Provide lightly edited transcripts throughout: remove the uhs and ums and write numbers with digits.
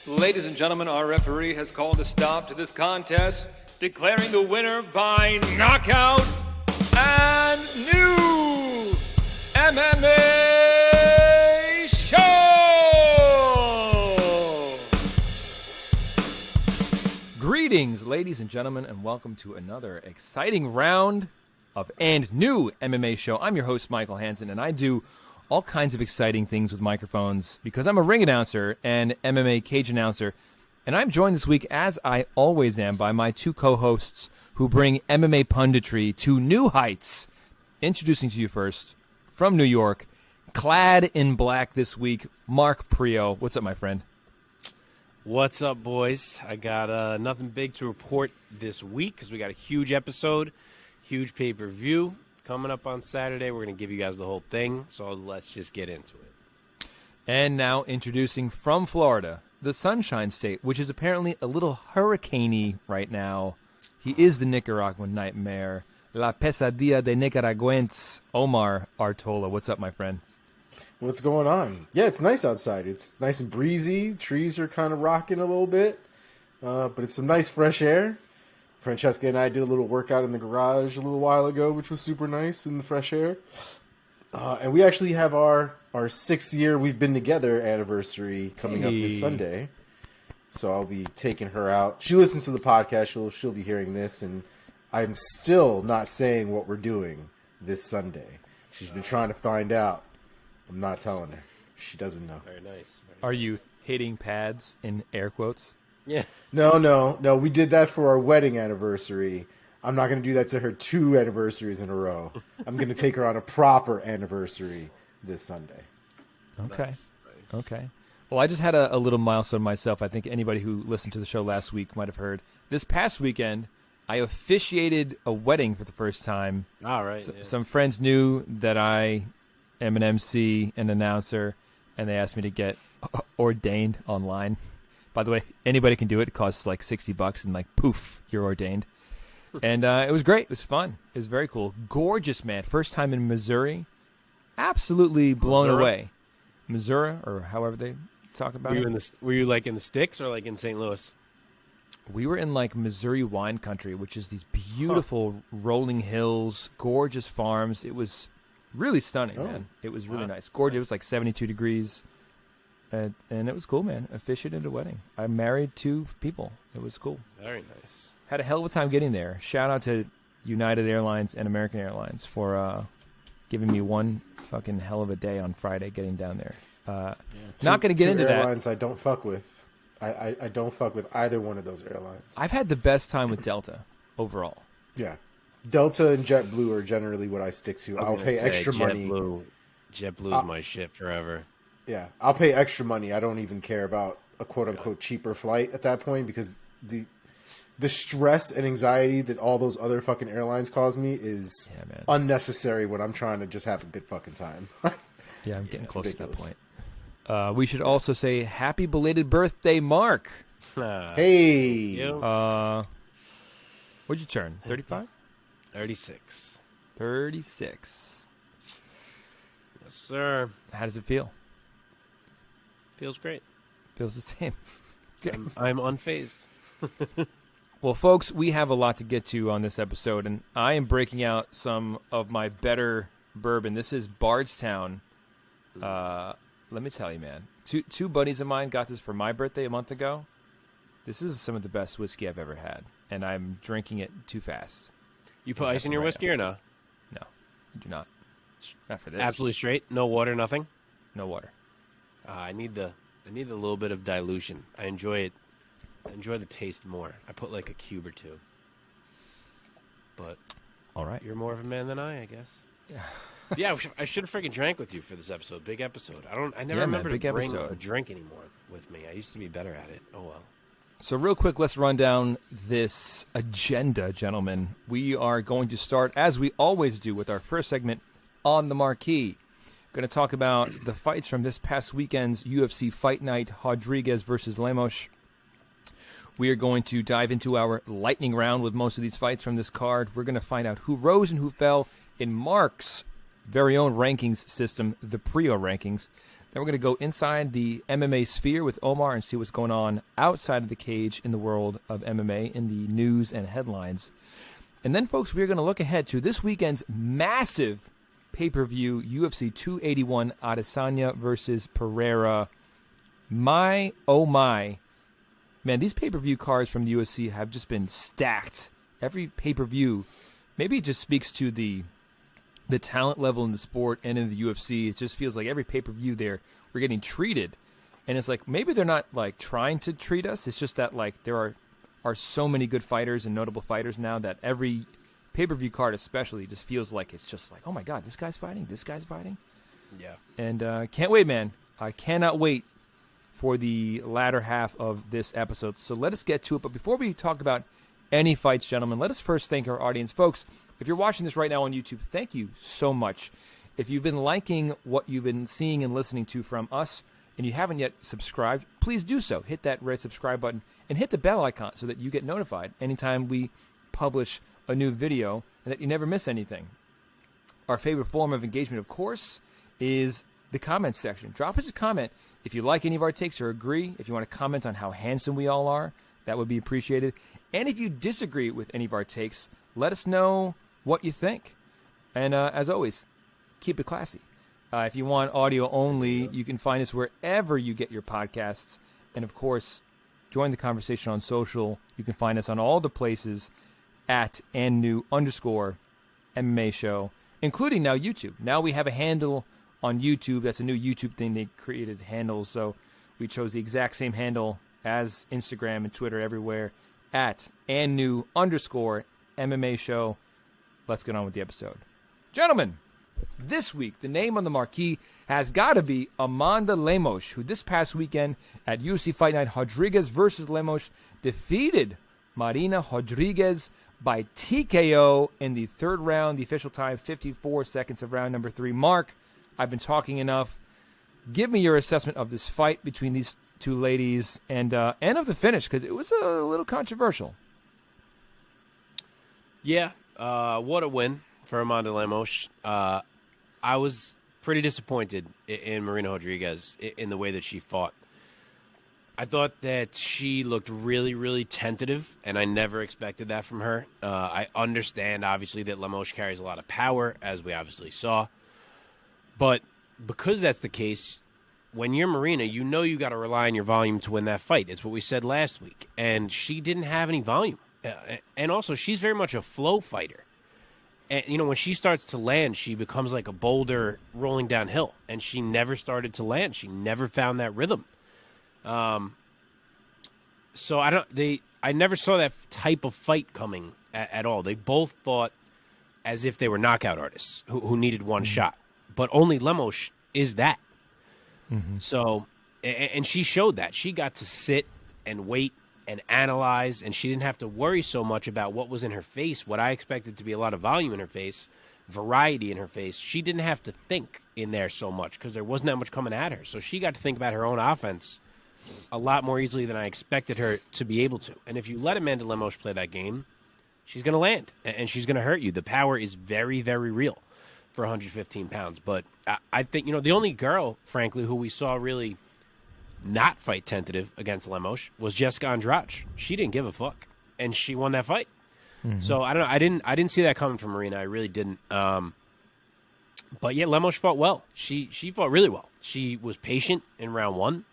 Ladies and gentlemen, our referee has called a stop to this contest, declaring the winner by knockout and new MMA show! Greetings, ladies and gentlemen, and welcome to another exciting round of and new MMA show. I'm your host, Michael Hansen, and I do all kinds of exciting things with microphones because I'm a ring announcer and MMA cage announcer. And I'm joined this week, as I always am, by my two co-hosts who bring MMA punditry to new heights. Introducing to you first, from New York, clad in black this week, Mark Priaulx. What's up, my friend? What's up, boys? I got nothing big to report this week because we got a huge episode, huge pay-per-view. Coming up on Saturday, we're going to give you guys the whole thing, so let's just get into it. And now introducing from Florida, the Sunshine State, which is apparently a little hurricane-y right now. He is the Nicaraguan nightmare, La Pesadilla de Nicaraguense, Omar Artola. What's up, my friend? What's going on? Yeah, it's nice outside. It's nice and breezy. Trees are kind of rocking a little bit, but it's some nice fresh air. Francesca and I did a little workout in the garage a little while ago, which was super nice in the fresh air. And we actually have our 6th year we've been together anniversary coming up this Sunday. So I'll be taking her out. She listens to the podcast. She'll be hearing this. And I'm still not saying what we're doing this Sunday. She's been trying to find out. I'm not telling her. She doesn't know. Very nice. Are you hitting pads in air quotes? Yeah. No. We did that for our wedding anniversary. I'm not going to do that to her 2 anniversaries in a row. I'm going to take her on a proper anniversary this Sunday. Okay. Nice. Okay. Well, I just had a little milestone myself. I think anybody who listened to the show last week might have heard. This past weekend, I officiated a wedding for the first time. All right. Some friends knew that I am an MC and announcer, and they asked me to get ordained online. By the way, anybody can do it. It costs like $60, and like poof, you're ordained. And it was great. It was fun. It was very cool. Gorgeous, man. First time in Missouri. Absolutely blown away. Missouri, or however they talk about it. Were you like in the sticks or like in St. Louis? We were in like Missouri wine country, which is these beautiful rolling hills, gorgeous farms. It was really stunning, man. It was really nice. Gorgeous. It was like 72 degrees. And it was cool, man. Officiated a wedding. I married 2 people. It was cool. Very nice. Had a hell of a time getting there. Shout out to United Airlines and American Airlines for giving me one fucking hell of a day on Friday getting down there. Not going to get into that. Airlines I don't fuck with. I don't fuck with either one of those airlines. I've had the best time with Delta overall. Yeah. Delta and JetBlue are generally what I stick to. I'll pay extra money. JetBlue is my shit forever. Yeah, I'll pay extra money. I don't even care about a quote-unquote cheaper flight at that point because the stress and anxiety that all those other fucking airlines cause me is unnecessary when I'm trying to just have a good fucking time. Yeah, I'm getting close ridiculous. To that point. We should also say happy belated birthday, Mark. Hey. What'd you turn, 35? 36. 36. Yes, sir. How does it feel? Feels great. Feels the same. Okay. I'm unfazed. Well, folks, we have a lot to get to on this episode, and I am breaking out some of my better bourbon. This is Bardstown. Let me tell you, man. Two buddies of mine got this for my birthday a month ago. This is some of the best whiskey I've ever had, and I'm drinking it too fast. You put ice in your whiskey or no? No, I do not. Not for this. Absolutely straight? No water, nothing? No water. I need a little bit of dilution. I enjoy it. I enjoy the taste more. I put like a cube or 2. But all right, you're more of a man than I guess. Yeah, I should have freaking drank with you for this episode. Big episode. I never remember to bring a drink anymore with me. I used to be better at it. Oh well. So real quick, let's run down this agenda, gentlemen. We are going to start, as we always do, with our first segment, On the Marquee. Going to talk about the fights from this past weekend's UFC Fight Night, Rodriguez versus Lemos. We are going to dive into our lightning round with most of these fights from this card. We're going to find out who rose and who fell in Mark's very own rankings system, the Priaulx Rankings. Then we're going to go inside the MMA sphere with Omar and see what's going on outside of the cage in the world of MMA in the news and headlines. And then, folks, we're going to look ahead to this weekend's massive pay-per-view, UFC 281, Adesanya versus Pereira. My, oh my. Man, these pay-per-view cards from the UFC have just been stacked. Every pay-per-view, maybe it just speaks to the talent level in the sport and in the UFC. It just feels like every pay-per-view there, we're getting treated. And it's like, maybe they're not, like, trying to treat us. It's just that, like, there are so many good fighters and notable fighters now that every pay-per-view card especially just feels like it's just like, oh, my God, this guy's fighting. Yeah. And can't wait, man. I cannot wait for the latter half of this episode. So let us get to it. But before we talk about any fights, gentlemen, let us first thank our audience. Folks, if you're watching this right now on YouTube, thank you so much. If you've been liking what you've been seeing and listening to from us and you haven't yet subscribed, please do so. Hit that red subscribe button and hit the bell icon so that you get notified anytime we publish a new video and that you never miss anything. Our favorite form of engagement, of course, is the comments section. Drop us a comment if you like any of our takes or agree. If you want to comment on how handsome we all are, that would be appreciated. And if you disagree with any of our takes, let us know what you think. And as always, keep it classy. If you want audio only, you can find us wherever you get your podcasts. And of course, join the conversation on social. You can find us on all the places at @&new_MMA show, including now YouTube. Now we have a handle on YouTube. That's a new YouTube thing. They created handles. So we chose the exact same handle as Instagram and Twitter everywhere at @&new_MMA show. Let's get on with the episode. Gentlemen, this week, the name on the marquee has got to be Amanda Lemos, who this past weekend at UFC Fight Night, Rodriguez versus Lemos defeated Marina Rodriguez by TKO in the third round. The official time, 54 seconds of round number 3. Mark, I've been talking enough. Give me your assessment of this fight between these two ladies and of the finish, because it was a little controversial. Yeah, what a win for Amanda Lemos. I was pretty disappointed in Marina Rodriguez in the way that she fought. I thought that she looked really, really tentative, and I never expected that from her. I understand, obviously, that Lemos carries a lot of power, as we obviously saw. But because that's the case, when you're Marina, you know you got to rely on your volume to win that fight. It's what we said last week. And she didn't have any volume. And also, she's very much a flow fighter. And, you know, when she starts to land, she becomes like a boulder rolling downhill. And she never started to land. She never found that rhythm. So I never saw that type of fight coming at all. They both fought as if they were knockout artists who needed one shot. But only Lemos is that. Mm-hmm. So, and she showed that. She got to sit and wait and analyze, and she didn't have to worry so much about what was in her face, what I expected to be a lot of volume in her face, variety in her face. She didn't have to think in there so much because there wasn't that much coming at her. So she got to think about her own offense a lot more easily than I expected her to be able to. And if you let Amanda Lemos play that game, she's going to land, and she's going to hurt you. The power is very, very real for 115 pounds. But I think, you know, the only girl, frankly, who we saw really not fight tentative against Lemos was Jessica Andrade. She didn't give a fuck, and she won that fight. Mm-hmm. So I don't know. I didn't see that coming from Marina. I really didn't. But yeah, Lemos fought well. She fought really well. She was patient in round 1,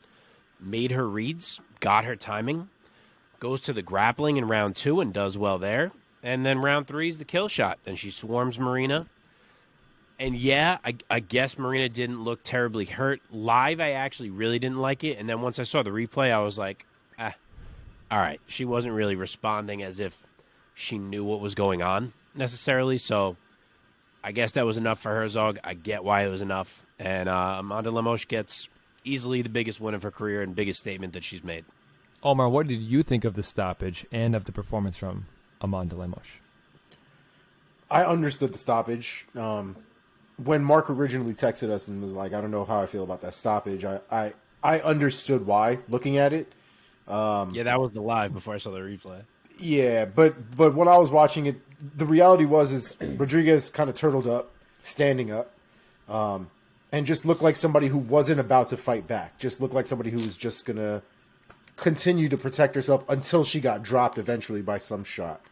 made her reads, got her timing, goes to the grappling in round 2 and does well there. And then round 3 is the kill shot, and she swarms Marina. And yeah, I guess Marina didn't look terribly hurt. Live, I actually really didn't like it. And then once I saw the replay, I was like, all right. She wasn't really responding as if she knew what was going on necessarily. So I guess that was enough for Herzog. I get why it was enough. And Amanda Lemos gets easily the biggest win of her career and biggest statement that she's made. Omar, what did you think of the stoppage and of the performance from Amanda Lemos? I understood the stoppage. When Mark originally texted us and was like, I don't know how I feel about that stoppage, I understood why, looking at it. Yeah, that was the live before I saw the replay. Yeah, but when I was watching it, the reality is Rodriguez kind of turtled up, standing up. And and just looked like somebody who wasn't about to fight back. Just looked like somebody who was just going to continue to protect herself until she got dropped eventually by some shot,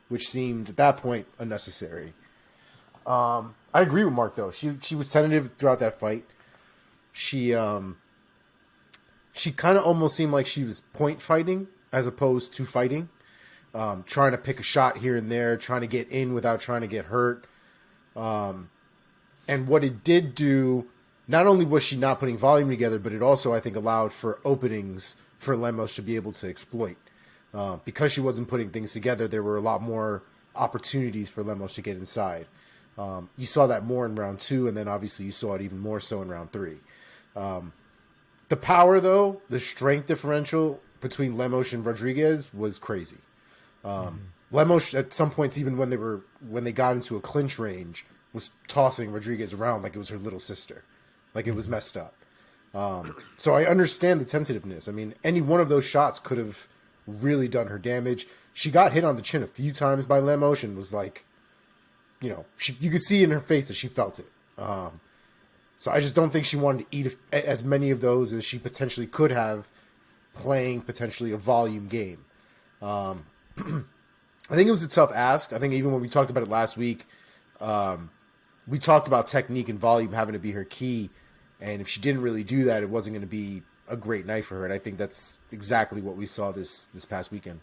which seemed at that point unnecessary. I agree with Mark though. She was tentative throughout that fight. She kind of almost seemed like she was point fighting as opposed to fighting, trying to pick a shot here and there, trying to get in without trying to get hurt. And what it did do, not only was she not putting volume together, but it also, I think, allowed for openings for Lemos to be able to exploit. Because she wasn't putting things together, there were a lot more opportunities for Lemos to get inside. You saw that more in round 2, and then obviously you saw it even more so in round 3. The power, though, the strength differential between Lemos and Rodriguez was crazy. Lemos, at some points, even when they got into a clinch range, was tossing Rodriguez around like it was her little sister, like it was messed up. So I understand the tentativeness. I mean, any one of those shots could have really done her damage. She got hit on the chin a few times by Lemos and was like, you could see in her face that she felt it. So I just don't think she wanted to eat as many of those as she potentially could have, playing potentially a volume game. I think it was a tough ask. I think even when we talked about it last week, we talked about technique and volume having to be her key. And if she didn't really do that, it wasn't going to be a great night for her. And I think that's exactly what we saw this past weekend.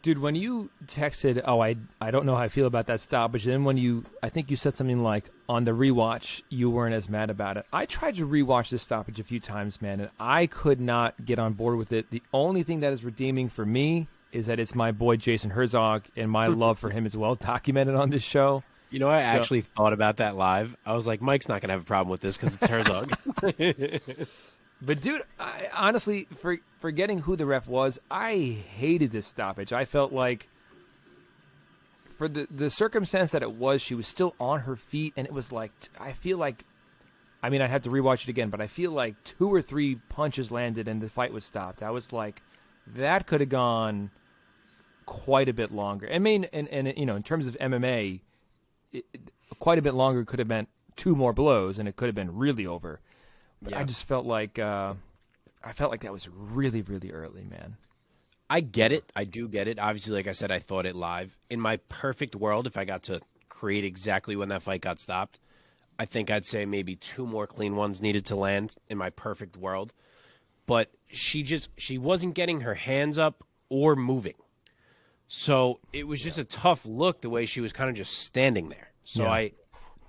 Dude, when you texted, I don't know how I feel about that stoppage, and then I think you said something like, on the rewatch, you weren't as mad about it. I tried to rewatch this stoppage a few times, man, and I could not get on board with it. The only thing that is redeeming for me is that it's my boy Jason Herzog, and my love for him is well documented on this show. You know, I actually thought about that live. I was like, Mike's not going to have a problem with this because it's Herzog. But, dude, I, honestly, forgetting who the ref was, I hated this stoppage. I felt like, for the circumstance that it was, she was still on her feet, and it was like, I feel like, I mean, I'd have to rewatch it again, but I feel like 2 or 3 punches landed and the fight was stopped. I was like, that could have gone quite a bit longer. I mean, and in terms of MMA, quite a bit longer could have meant 2 more blows, and it could have been really over. But yeah. I just felt like that was really, really early, man. I get it. I do get it. Obviously, like I said, I thought it live. In my perfect world, if I got to create exactly when that fight got stopped, I think I'd say maybe 2 more clean ones needed to land in my perfect world. But she wasn't getting her hands up or moving. So it was just a tough look the way she was kind of just standing there. So I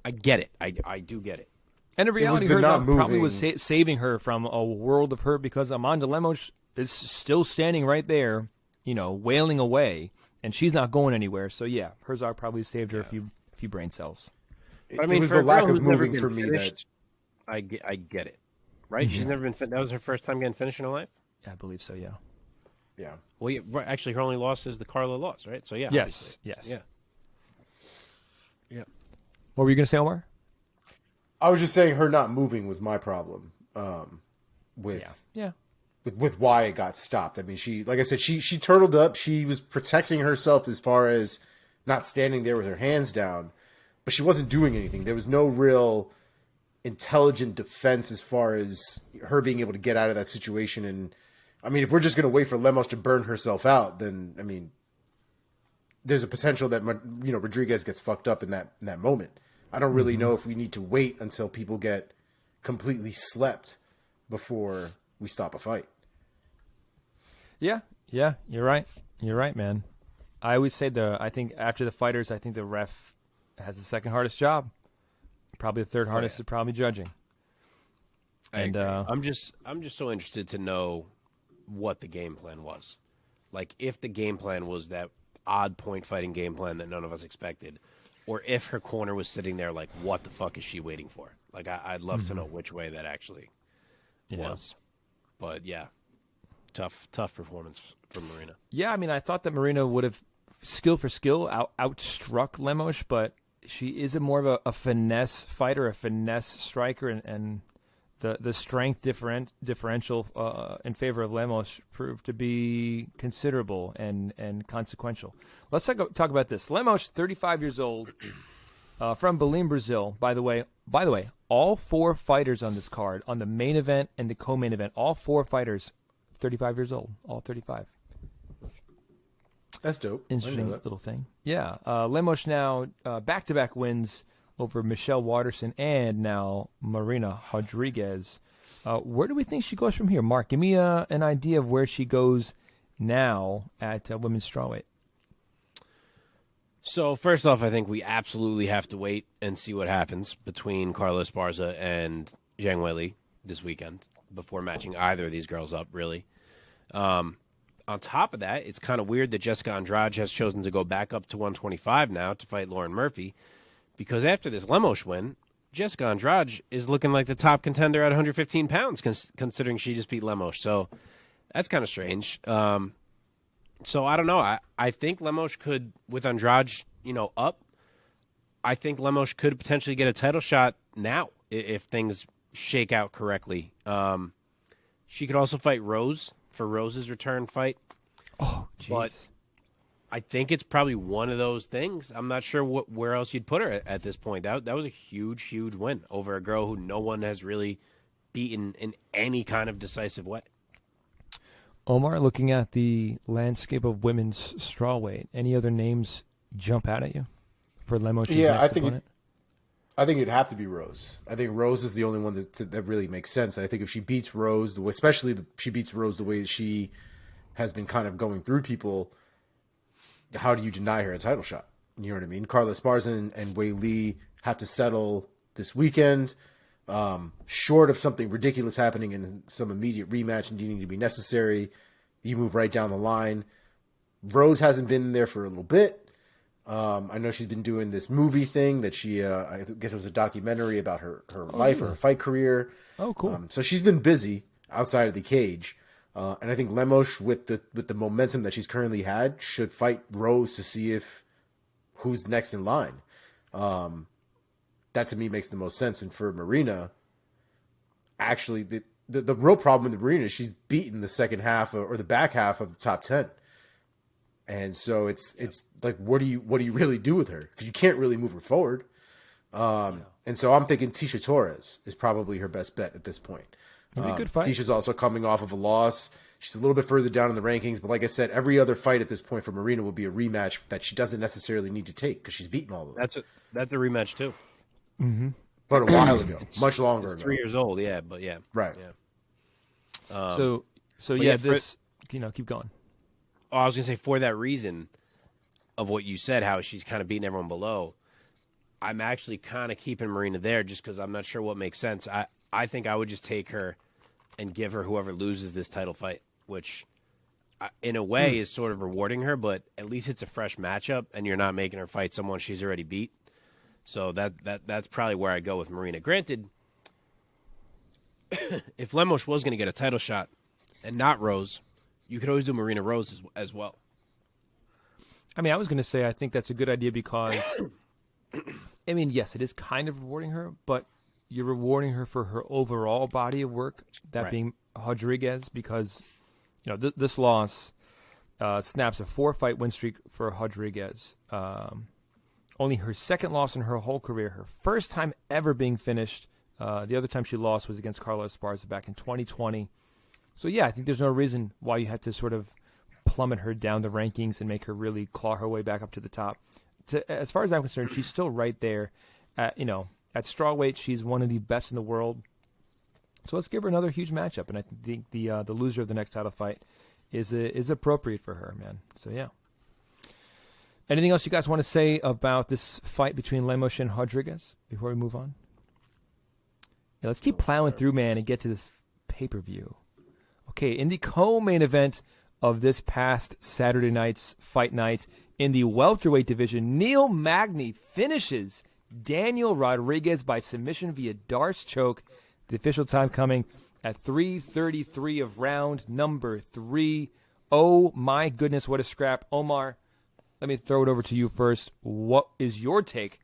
get it. I do get it. And in reality, Herzog probably was saving her from a world of hurt because Amanda Lemos is still standing right there, wailing away, and she's not going anywhere. So, yeah, Herzog probably saved her a few brain cells. But, I mean, it was for the lack of moving for me that I get it, right? Mm-hmm. She's never been that was her first time getting finished in her life? Yeah, I believe so, yeah. Yeah. Well, actually, her only loss is the Carla loss, right? So, yeah. Yes, obviously. yes. Yeah. What were you going to say, Omar? I was just saying her not moving was my problem with why it got stopped. I mean, like I said, she turtled up. She was protecting herself as far as not standing there with her hands down, but she wasn't doing anything. There was no real intelligent defense as far as her being able to get out of that situation. And I mean, if we're just going to wait for Lemos to burn herself out, then I mean, there's a potential that Rodriguez gets fucked up in that moment. I don't really know if we need to wait until people get completely slept before we stop a fight. Yeah, you're right. You're right, man. I always say I think after the fighters, I think the ref has the second hardest job. Probably the third hardest is probably judging. And I'm just so interested to know what the game plan was. Like if the game plan was that odd point fighting game plan that none of us expected. Or if her corner was sitting there like, what the fuck is she waiting for? Like, I'd love to know which way that actually was. But, yeah, tough performance from Marina. Yeah, I mean, I thought that Marina would have, skill for skill, outstruck Lemos, but she is more of a finesse fighter, a finesse striker, and the strength differential in favor of Lemos proved to be considerable and consequential. Let's talk about this. Lemos, 35 years old, from Belém, Brazil. By the way, all 4 fighters on this card, on the main event and the co-main event, all 4 fighters, 35 years old, all 35. That's dope. Interesting little thing. Yeah. Lemos now back-to-back wins over Michelle Waterson and now Marina Rodriguez. Where do we think she goes from here? Mark, give me an idea of where she goes now at women's strawweight. So first off, I think we absolutely have to wait and see what happens between Carla Esparza and Zhang Weili this weekend before matching either of these girls up, really. On top of that, it's kind of weird that Jessica Andrade has chosen to go back up to 125 now to fight Lauren Murphy, because after this Lemos win, Jessica Andrade is looking like the top contender at 115 pounds, considering she just beat Lemos. So that's kind of strange. So I don't know. I think Lemos could, with Andrade, up, I think Lemos could potentially get a title shot now if things shake out correctly. She could also fight Rose for Rose's return fight. Oh, jeez. But I think it's probably one of those things. I'm not sure where else you'd put her at this point. That was a huge, huge win over a girl who no one has really beaten in any kind of decisive way. Omar, looking at the landscape of women's strawweight, any other names jump out at you for Lemos? Yeah, I think it'd have to be Rose. I think Rose is the only one that really makes sense. I think if she beats Rose, especially if she beats Rose the way that she has been kind of going through people, how do you deny her a title shot? You know what I mean? Carla Esparza and Wei Li have to settle this weekend. Short of something ridiculous happening and some immediate rematch and needing to be necessary, you move right down the line. Rose hasn't been there for a little bit. I know she's been doing this movie thing that she, I guess it was a documentary about her life or her fight career. Oh, cool. So she's been busy outside of the cage. And I think Lemos, with the momentum that she's currently had, should fight Rose to see who's next in line. That to me makes the most sense. And for Marina, actually, the real problem with Marina is she's beaten the second half or the back half of the top 10. And so it's like, what do you really do with her? Because you can't really move her forward. And so I'm thinking Tisha Torres is probably her best bet at this point. It'd be a good fight. Tisha's also coming off of a loss. She's a little bit further down in the rankings, but like I said, every other fight at this point for Marina will be a rematch that she doesn't necessarily need to take because she's beaten all of them. That's a rematch too. Mm-hmm. But a while ago, much longer ago. 3 years old, yeah, but yeah. Right. Yeah. So yeah, keep going. Oh, I was going to say, for that reason of what you said, how she's kind of beating everyone below, I'm actually kind of keeping Marina there just because I'm not sure what makes sense. I think I would just take her and give her whoever loses this title fight, which in a way is sort of rewarding her, but at least it's a fresh matchup and you're not making her fight someone she's already beat. So that's probably where I go with Marina. Granted, if Lemos was going to get a title shot and not Rose, you could always do Marina Rose as well. I mean, I was going to say I think that's a good idea because, I mean, yes, it is kind of rewarding her, but you're rewarding her for her overall body of work, that being Rodriguez, because, this loss snaps a 4-fight win streak for Rodriguez. Only her second loss in her whole career, her first time ever being finished. The other time she lost was against Carla Esparza back in 2020. So, yeah, I think there's no reason why you had to sort of plummet her down the rankings and make her really claw her way back up to the top. As far as I'm concerned, she's still right there. At strawweight, she's one of the best in the world. So let's give her another huge matchup. And I think the loser of the next title fight is appropriate for her, man. So, yeah. Anything else you guys want to say about this fight between Lemos and Rodriguez before we move on? Yeah, let's keep plowing through, man, and get to this pay-per-view. Okay, in the co-main event of this past Saturday night's fight night, in the welterweight division, Neil Magny finishes Daniel Rodriguez by submission via Darce choke. The official time coming at 3:33 of round number 3. Oh, my goodness, what a scrap. Omar, let me throw it over to you first. What is your take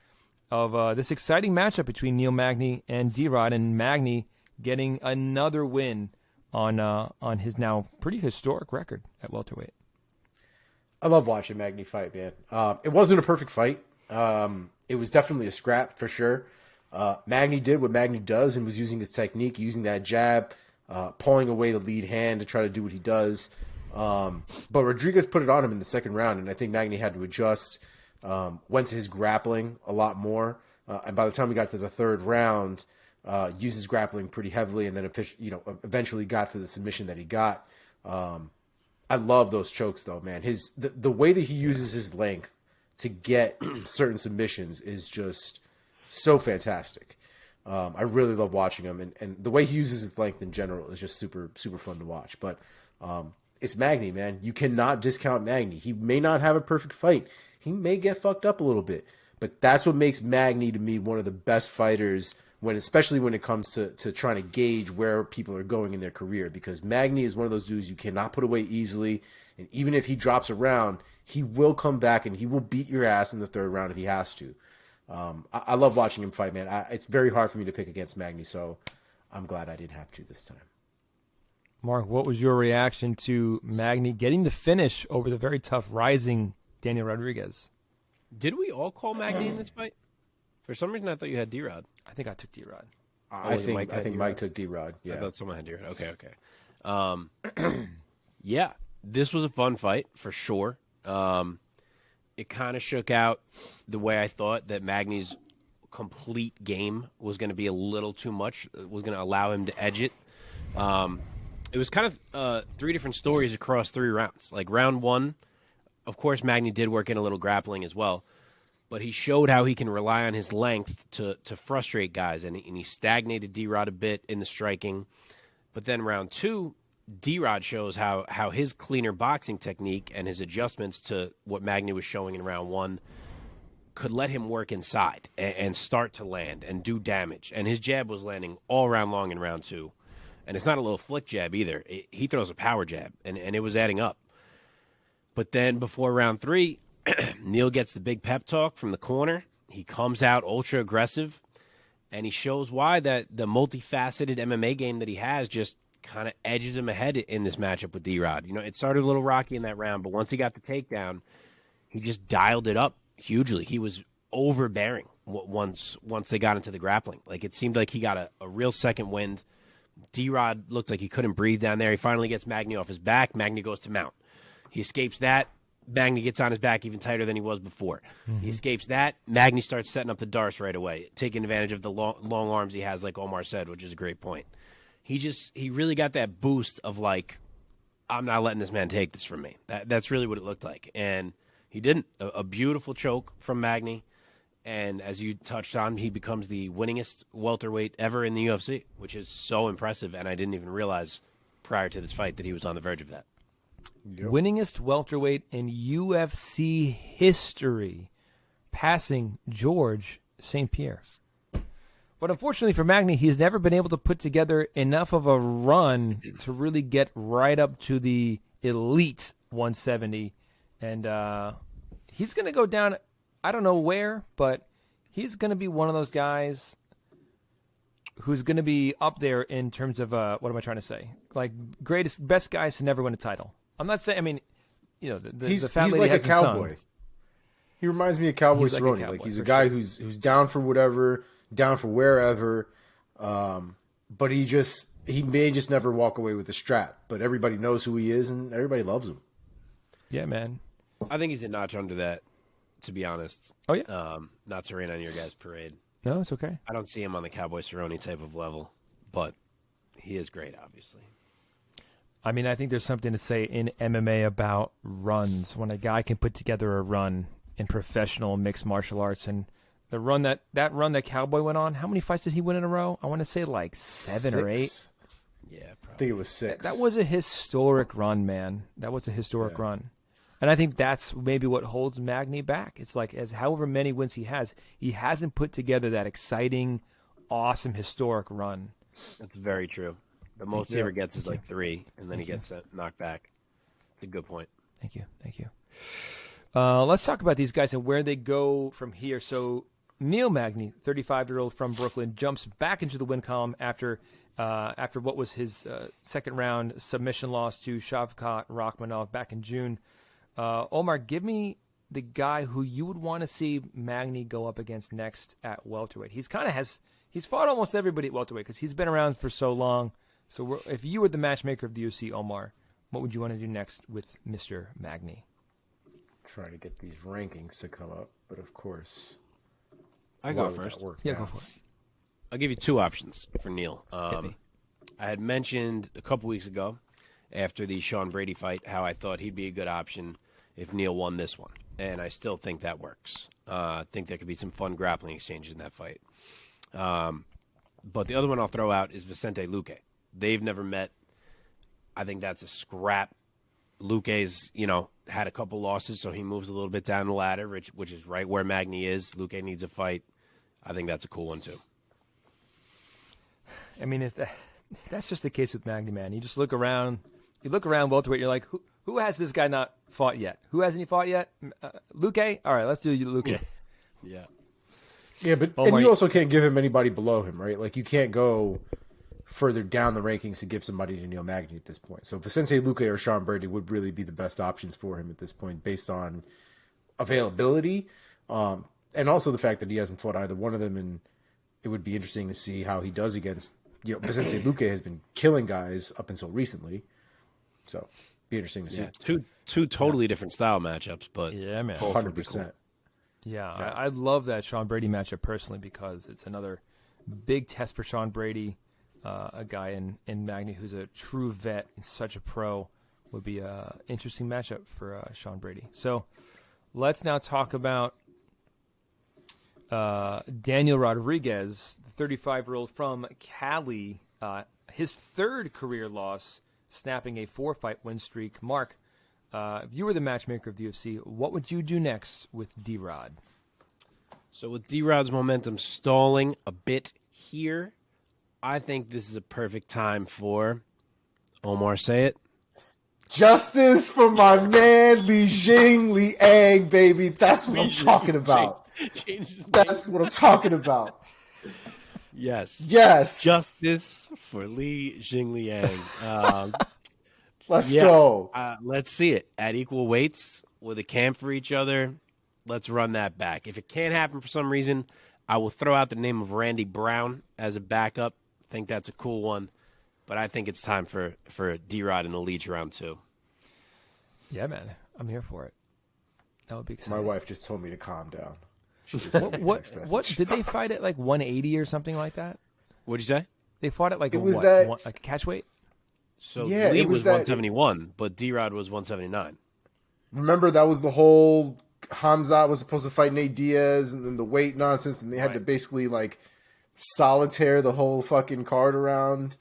of this exciting matchup between Neil Magny and D-Rod, and Magny getting another win on his now pretty historic record at welterweight? I love watching Magny fight, man. It wasn't a perfect fight. it was definitely a scrap for sure. Magny did what Magny does and was using his technique, using that jab, pulling away the lead hand to try to do what he does. But Rodriguez put it on him in the second round, and I think Magny had to adjust, went to his grappling a lot more. And by the time we got to the third round, used his grappling pretty heavily, and then eventually got to the submission that he got. I love those chokes, though, man. The way that he uses his length to get certain submissions is just so fantastic. I really love watching him, and the way he uses his length in general is just super, super fun to watch. But it's Magny, man. You cannot discount Magny. He may not have a perfect fight. He may get fucked up a little bit, but that's what makes Magny, to me, one of the best fighters, especially when it comes to trying to gauge where people are going in their career, because Magny is one of those dudes you cannot put away easily, and even if he drops a round, he will come back and he will beat your ass in the third round if he has to. I love watching him fight, man. It's very hard for me to pick against Magny, so I'm glad I didn't have to this time. Mark, what was your reaction to Magny getting the finish over the very tough rising Daniel Rodriguez? Did we all call Magny in this fight? For some reason, I thought you had D-Rod. I think I took D-Rod. I think Mike took D-Rod. Yeah, I thought someone had D-Rod. Okay. Yeah, this was a fun fight for sure. It kind of shook out the way I thought that Magny's complete game was going to be a little too much, was going to allow him to edge it. It was kind of three different stories across 3 rounds. Like round 1, of course, Magny did work in a little grappling as well, but he showed how he can rely on his length to frustrate guys, and he stagnated D-Rod a bit in the striking. But then round 2, D-Rod shows how his cleaner boxing technique and his adjustments to what Magny was showing in round 1 could let him work inside and start to land and do damage. And his jab was landing all round long in round 2. And it's not a little flick jab either. He throws a power jab, and it was adding up. But then before round 3, Neil gets the big pep talk from the corner. He comes out ultra aggressive, and he shows why that the multifaceted MMA game that he has just kind of edges him ahead in this matchup with D-Rod. You know, it started a little rocky in that round, but once he got the takedown, he just dialed it up hugely. He was overbearing once they got into the grappling. Like, it seemed like he got a real second wind. D-Rod looked like he couldn't breathe down there. He finally gets Magny off his back. Magny goes to mount. He escapes that. Magny gets on his back even tighter than he was before. Mm-hmm. He escapes that. Magny starts setting up the darce right away, taking advantage of the long arms he has, like Omar said, which is a great point. He really got that boost of, like, I'm not letting this man take this from me. That's really what it looked like. And he didn't. A beautiful choke from Magny. And as you touched on, he becomes the winningest welterweight ever in the UFC, which is so impressive. And I didn't even realize prior to this fight that he was on the verge of that. Yep. Winningest welterweight in UFC history, passing George St. Pierre. But unfortunately for Magny, he's never been able to put together enough of a run to really get right up to the elite 170. And he's going to go down, I don't know where, but he's going to be one of those guys who's going to be up there in terms of, what am I trying to say? Like, best guys to never win a title. I'm not saying, I mean, you know, the fat he's lady like has a cowboy. He reminds me of Cowboy Cerrone. Like, he's a guy who's down for whatever, down for wherever, but he may just never walk away with the strap. But everybody knows who he is, and everybody loves him. Yeah, man. I think he's a notch under that, to be honest. Oh, yeah? Not to rain on your guys' parade. No, it's okay. I don't see him on the Cowboy Cerrone type of level, but he is great, obviously. I mean, I think there's something to say in MMA about runs. When a guy can put together a run in professional mixed martial arts, and the run that Cowboy went on, how many fights did he win in a row? I want to say like 7 or 8. Yeah, probably. I think it was 6. That was a historic run, man. That was a historic run. And I think that's maybe what holds Magny back. It's like, as however many wins he hasn't put together that exciting, awesome, historic run. That's very true. The most he ever gets is like 3, and then he gets knocked back. It's a good point. Thank you. Let's talk about these guys and where they go from here. So Neil Magny, 35-year-old from Brooklyn, jumps back into the win column after what was his second-round submission loss to Shavkat Rakhmonov back in June. Omar, give me the guy who you would want to see Magny go up against next at welterweight. He's fought almost everybody at welterweight because he's been around for so long. So if you were the matchmaker of the UFC, Omar, what would you want to do next with Mr. Magny? Try to get these rankings to come up, but of course, I go first. Yeah, go for it. I'll give you two options for Neil. Hit me. I had mentioned a couple weeks ago after the Sean Brady fight how I thought he'd be a good option if Neil won this one, and I still think that works. I think there could be some fun grappling exchanges in that fight. But the other one I'll throw out is Vicente Luque. They've never met. I think that's a scrap. Luque's, had a couple losses, so he moves a little bit down the ladder, which is right where Magny is. Luque needs a fight. I think that's a cool one, too. I mean, that's just the case with Magny, man. You just look around. You look around welterweight. You're like, who has this guy not fought yet? Who hasn't he fought yet? Luque? All right, let's do Luque. Yeah. Yeah, but and you also can't give him anybody below him, right? Like, you can't go further down the rankings to give somebody to Neil Magny at this point. So Vicente Luque or Sean Brady would really be the best options for him at this point based on availability and also the fact that he hasn't fought either one of them, and it would be interesting to see how he does against, Vicente Luque has been killing guys up until recently. So be interesting to see. Yeah, two totally different style matchups, but yeah, man, 100%. Cool. Yeah, I love that Sean Brady matchup personally because it's another big test for Sean Brady. A guy in Magny who's a true vet and such a pro would be an interesting matchup for Sean Brady. So let's now talk about Daniel Rodriguez, the 35-year-old from Cali. His third career loss, snapping a 4-fight win streak. Mark, if you were the matchmaker of the UFC, what would you do next with D-Rod? So with D-Rod's momentum stalling a bit here, I think this is a perfect time for Omar. Say it. Justice for my man Li Jing Liang, baby. That's what I'm talking about. That's what I'm talking about. Yes. Yes. Justice for Li Jingliang. Let's go. Let's see it. At equal weights with a camp for each other, let's run that back. If it can't happen for some reason, I will throw out the name of Randy Brown as a backup. I think that's a cool one. But I think it's time for D-Rod in the Leech round 2. Yeah, man. I'm here for it. That would be exciting. My wife just told me to calm down. What did they fight at like 180 or something like that? What'd you say? They fought at like like a catch weight? So yeah, Lee was 171, but D-Rod was 179. Remember, that was the whole Hamza was supposed to fight Nate Diaz and then the weight nonsense, and they had to basically like solitaire the whole fucking card around.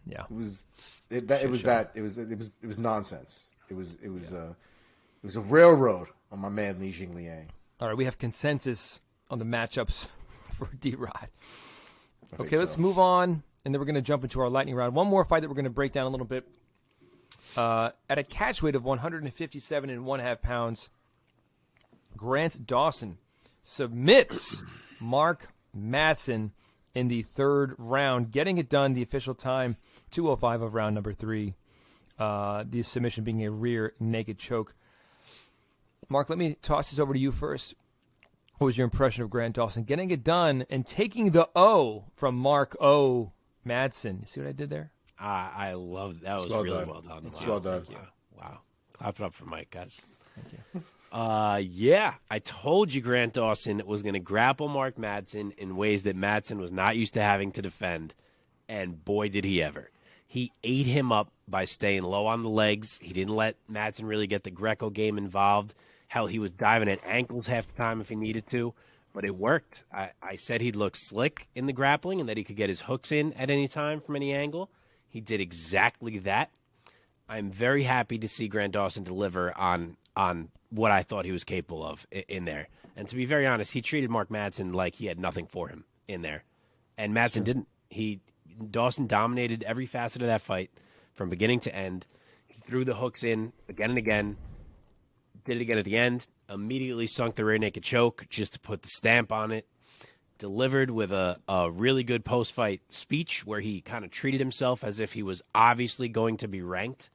Yeah. It was nonsense. It was a railroad on my man Li Jing Liang. All right, we have consensus on the matchups for D-Rod. Okay, let's move on, and then we're going to jump into our lightning round. One more fight that we're going to break down a little bit. At a catch weight of 157.5 pounds, Grant Dawson submits Mark Madsen in the third round, getting it done. The official time, 2:05 of round number 3. The submission being a rear naked choke. Mark, let me toss this over to you first. What was your impression of Grant Dawson getting it done and taking the O from Mark O. Madsen? You see what I did there? I love that. Was really well done. It's well done. Wow. Clap it up for Mike, guys. Thank you. Yeah, I told you Grant Dawson was going to grapple Mark Madsen in ways that Madsen was not used to having to defend, and boy, did he ever. He ate him up by staying low on the legs. He didn't let Madsen really get the Greco game involved. Hell, he was diving at ankles half the time if he needed to, but it worked. I said he'd look slick in the grappling and that he could get his hooks in at any time from any angle. He did exactly that. I'm very happy to see Grant Dawson deliver on what I thought he was capable of in there. And to be very honest, he treated Mark Madsen like he had nothing for him in there. And Madsen didn't. Dawson dominated every facet of that fight from beginning to end. He threw the hooks in again and again. Did it again at the end. Immediately sunk the rear naked choke just to put the stamp on it. Delivered with a really good post-fight speech where he kind of treated himself as if he was obviously going to be ranked,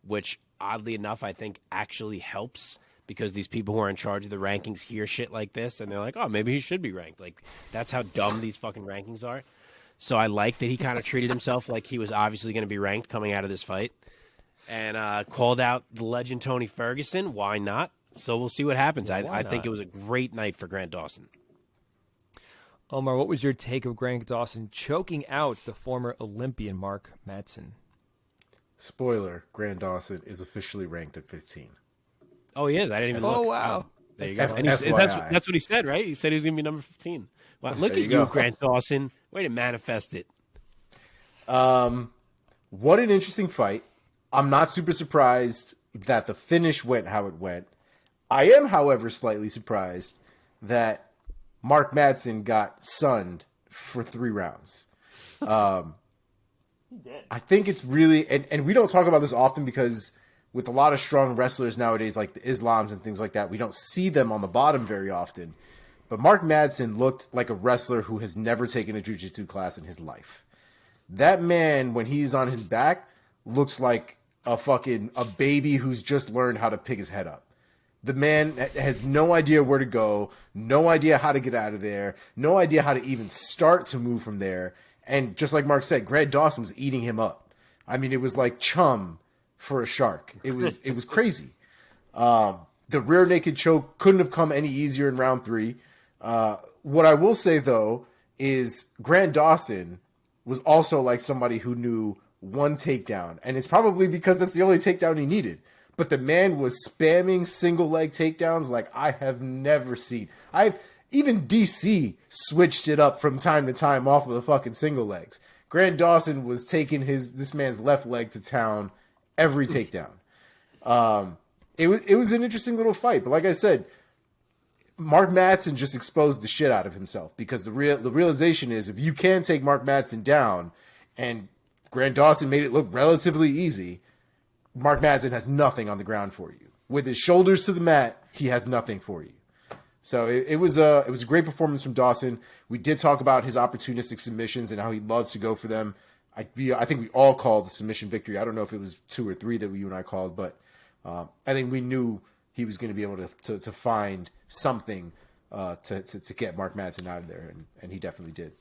which oddly enough I think actually helps because these people who are in charge of the rankings hear shit like this, and they're like, oh, maybe he should be ranked. Like, that's how dumb these fucking rankings are. So I like that he kind of treated himself like he was obviously going to be ranked coming out of this fight, and called out the legend Tony Ferguson. Why not? So we'll see what happens. Yeah, I think it was a great night for Grant Dawson. Omar, what was your take of Grant Dawson choking out the former Olympian Mark Madsen? Spoiler, Grant Dawson is officially ranked at 15. Oh, he is. I didn't even look. Oh, wow. There you go. And FYI. that's what he said, right? He said he was going to be number 15. Wow, look at you you, go. Grant Dawson. Way to manifest it. What an interesting fight. I'm not super surprised that the finish went how it went. I am, however, slightly surprised that Mark Madsen got sunned for 3 rounds. He did. I think it's really, and we don't talk about this often because with a lot of strong wrestlers nowadays, like the Islams and things like that, we don't see them on the bottom very often. But Mark Madsen looked like a wrestler who has never taken a jiu-jitsu class in his life. That man, when he's on his back, looks like a baby who's just learned how to pick his head up. The man has no idea where to go, no idea how to get out of there, no idea how to even start to move from there. And just like Mark said, Grant Dawson was eating him up. I mean, it was like chum for a shark. It was crazy. The rear naked choke couldn't have come any easier in round 3. What I will say, though, is Grant Dawson was also like somebody who knew one takedown. And it's probably because that's the only takedown he needed. But the man was spamming single leg takedowns like I have never seen. Even DC switched it up from time to time off of the fucking single legs. Grant Dawson was taking this man's left leg to town every takedown. It was an interesting little fight. But like I said, Mark Madsen just exposed the shit out of himself because the realization is if you can take Mark Madsen down, and Grant Dawson made it look relatively easy, Mark Madsen has nothing on the ground for you. With his shoulders to the mat, he has nothing for you. So it was a great performance from Dawson. We did talk about his opportunistic submissions and how he loves to go for them. I think we all called a submission victory. I don't know if it was 2 or 3 that you and I called, but I think we knew he was going to be able to find something to get Mark Madsen out of there, and he definitely did.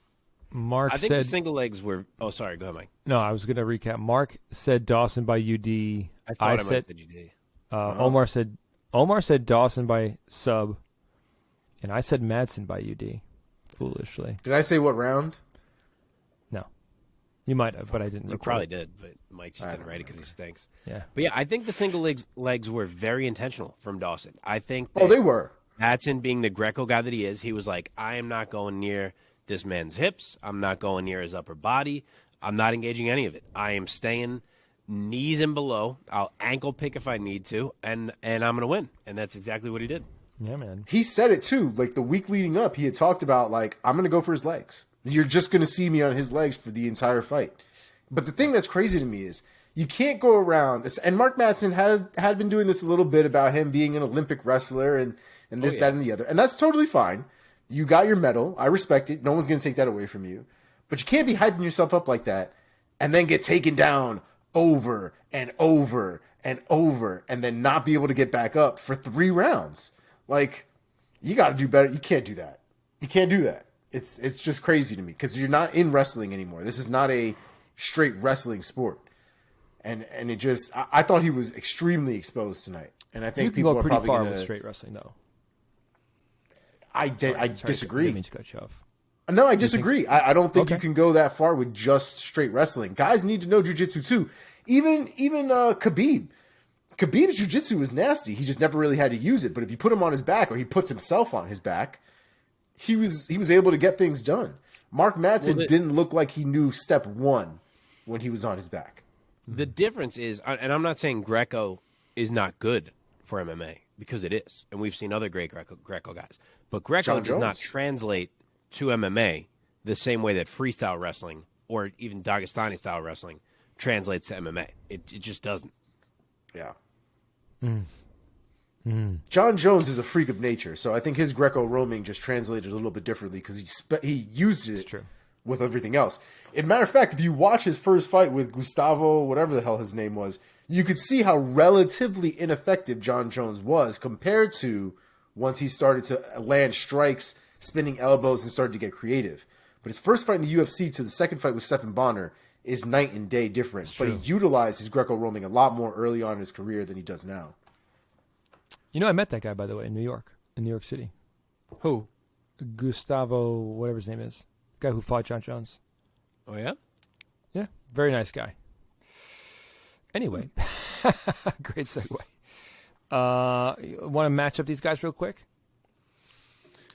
I think the single legs were. Oh, sorry. Go ahead, Mike. No, I was going to recap. Mark said Dawson by UD. I said UD. Omar said Dawson by sub, and I said Madsen by UD. Foolishly. Did I say what round? No, you might have, but I didn't. You probably did, but Mike just didn't write it because he stinks. Yeah. But yeah, I think the single legs were very intentional from Dawson. I think. They were. Madsen, being the Greco guy that he is, he was like, I am not going near this man's hips. I'm not going near his upper body. I'm not engaging any of it. I am staying knees and below. I'll ankle pick if I need to, and I'm going to win. And that's exactly what he did. Yeah, man. He said it too. Like the week leading up, he had talked about like, I'm going to go for his legs. You're just going to see me on his legs for the entire fight. But the thing that's crazy to me is you can't go around, and Mark Madsen had been doing this a little bit about him being an Olympic wrestler and this, that, and the other. And that's totally fine. You got your medal. I respect it. No one's going to take that away from you. But you can't be hyping yourself up like that and then get taken down over and over and over and then not be able to get back up for 3 rounds. Like, you got to do better. You can't do that. You can't do that. It's just crazy to me because you're not in wrestling anymore. This is not a straight wrestling sport. And it just, I thought he was extremely exposed tonight. And I think people are probably going to... You can go pretty far with straight wrestling, though. I disagree. I didn't mean to cut you off. No, I disagree. I don't think you can go that far with just straight wrestling. Guys need to know jiu-jitsu too. Even Khabib. Khabib's jiu-jitsu is nasty. He just never really had to use it. But if you put him on his back or he puts himself on his back, he was able to get things done. Mark Madsen didn't look like he knew step 1 when he was on his back. The difference is, and I'm not saying Greco is not good for MMA, because it is. And we've seen other great Greco guys. But Greco does not translate to MMA the same way that freestyle wrestling or even Dagestani-style wrestling translates to MMA. It just doesn't. Yeah. John Jones is a freak of nature, so I think his Greco-Roaming just translated a little bit differently because he used it with everything else. As a matter of fact, if you watch his first fight with Gustavo, whatever the hell his name was, you could see how relatively ineffective John Jones was compared to once he started to land strikes, spinning elbows, and started to get creative. But his first fight in the UFC to the second fight with Stephan Bonner is night and day difference. But he utilized his Greco-Roaming a lot more early on in his career than he does now. You know, I met that guy, by the way, in New York City. Who? Gustavo, whatever his name is. The guy who fought John Jones. Oh, yeah? Yeah, very nice guy. Anyway, great segue. Want to match up these guys real quick?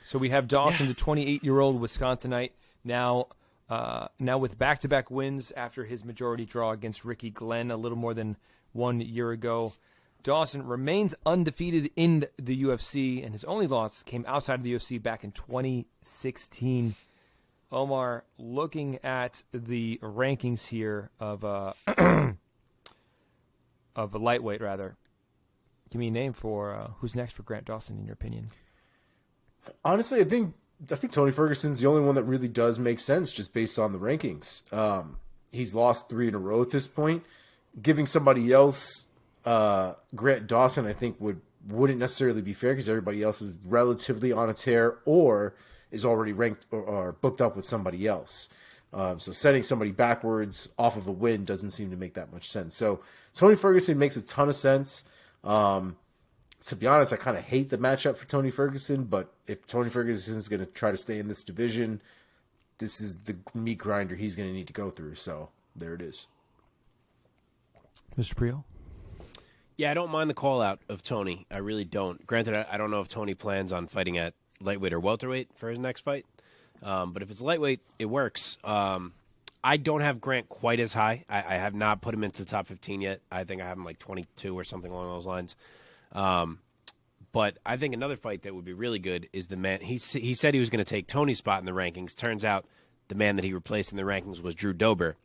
So we have Dawson, the 28-year-old Wisconsinite, now with back-to-back wins after his majority draw against Ricky Glenn a little more than 1 year ago. Dawson remains undefeated in the UFC, and his only loss came outside of the UFC back in 2016. Omar, looking at the rankings here of a lightweight, rather, give me a name for who's next for Grant Dawson, in your opinion. Honestly, I think Tony Ferguson's the only one that really does make sense just based on the rankings. He's lost 3 in a row at this point. Giving somebody else Grant Dawson, I think, wouldn't necessarily be fair because everybody else is relatively on a tear or is already ranked or booked up with somebody else. So setting somebody backwards off of a win doesn't seem to make that much sense. So Tony Ferguson makes a ton of sense. To be honest, I kind of hate the matchup for Tony Ferguson, but if Tony Ferguson is going to try to stay in this division, this is the meat grinder he's going to need to go through. So there it is. Mr. Priaulx? Yeah, I don't mind the call out of Tony. I really don't. Granted, I don't know if Tony plans on fighting at lightweight or welterweight for his next fight. But if it's lightweight, it works. I don't have Grant quite as high. I have not put him into the top 15 yet. I think I have him like 22 or something along those lines. But I think another fight that would be really good is the man. He said he was going to take Tony's spot in the rankings. Turns out the man that he replaced in the rankings was Drew Dober.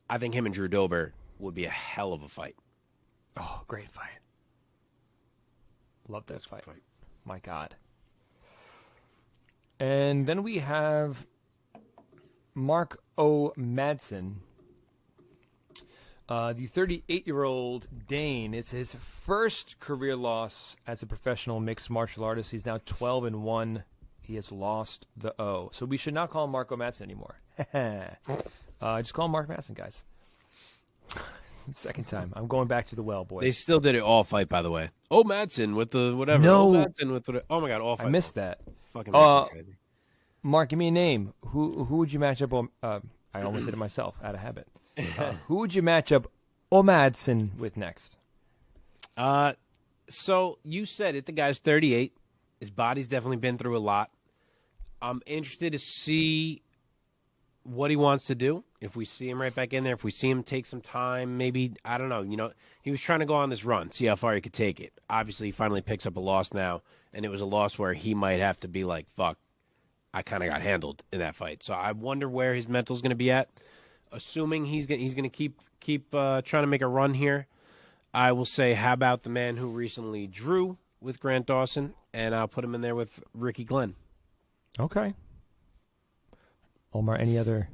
I think him and Drew Dober would be a hell of a fight. Oh, great fight. Love that fight. My God. And then we have Mark O. Madsen, the 38-year-old Dane. It's his first career loss as a professional mixed martial artist. He's now 12-1. He has lost the O. So we should not call him Mark O. Madsen anymore. Just call him Mark Madsen, guys. Second time. I'm going back to the well, boys. They still did it all fight, by the way. Oh, Madsen with the whatever. No. Oh, Madsen with the, oh my God, all fight. I missed that. Fucking crazy. Mark, give me a name. Who would you match up on? I almost said it myself, out of habit. Who would you match up Madsen with next? So you said it. The guy's 38. His body's definitely been through a lot. I'm interested to see what he wants to do. If we see him right back in there, if we see him take some time, maybe, I don't know. You know, he was trying to go on this run, see how far he could take it. Obviously, he finally picks up a loss now, and it was a loss where he might have to be like, fuck, I kind of got handled in that fight. So I wonder where his mental's going to be at. Assuming he's going to keep trying to make a run here, I will say, how about the man who recently drew with Grant Dawson, and I'll put him in there with Ricky Glenn. Okay. Omar, any other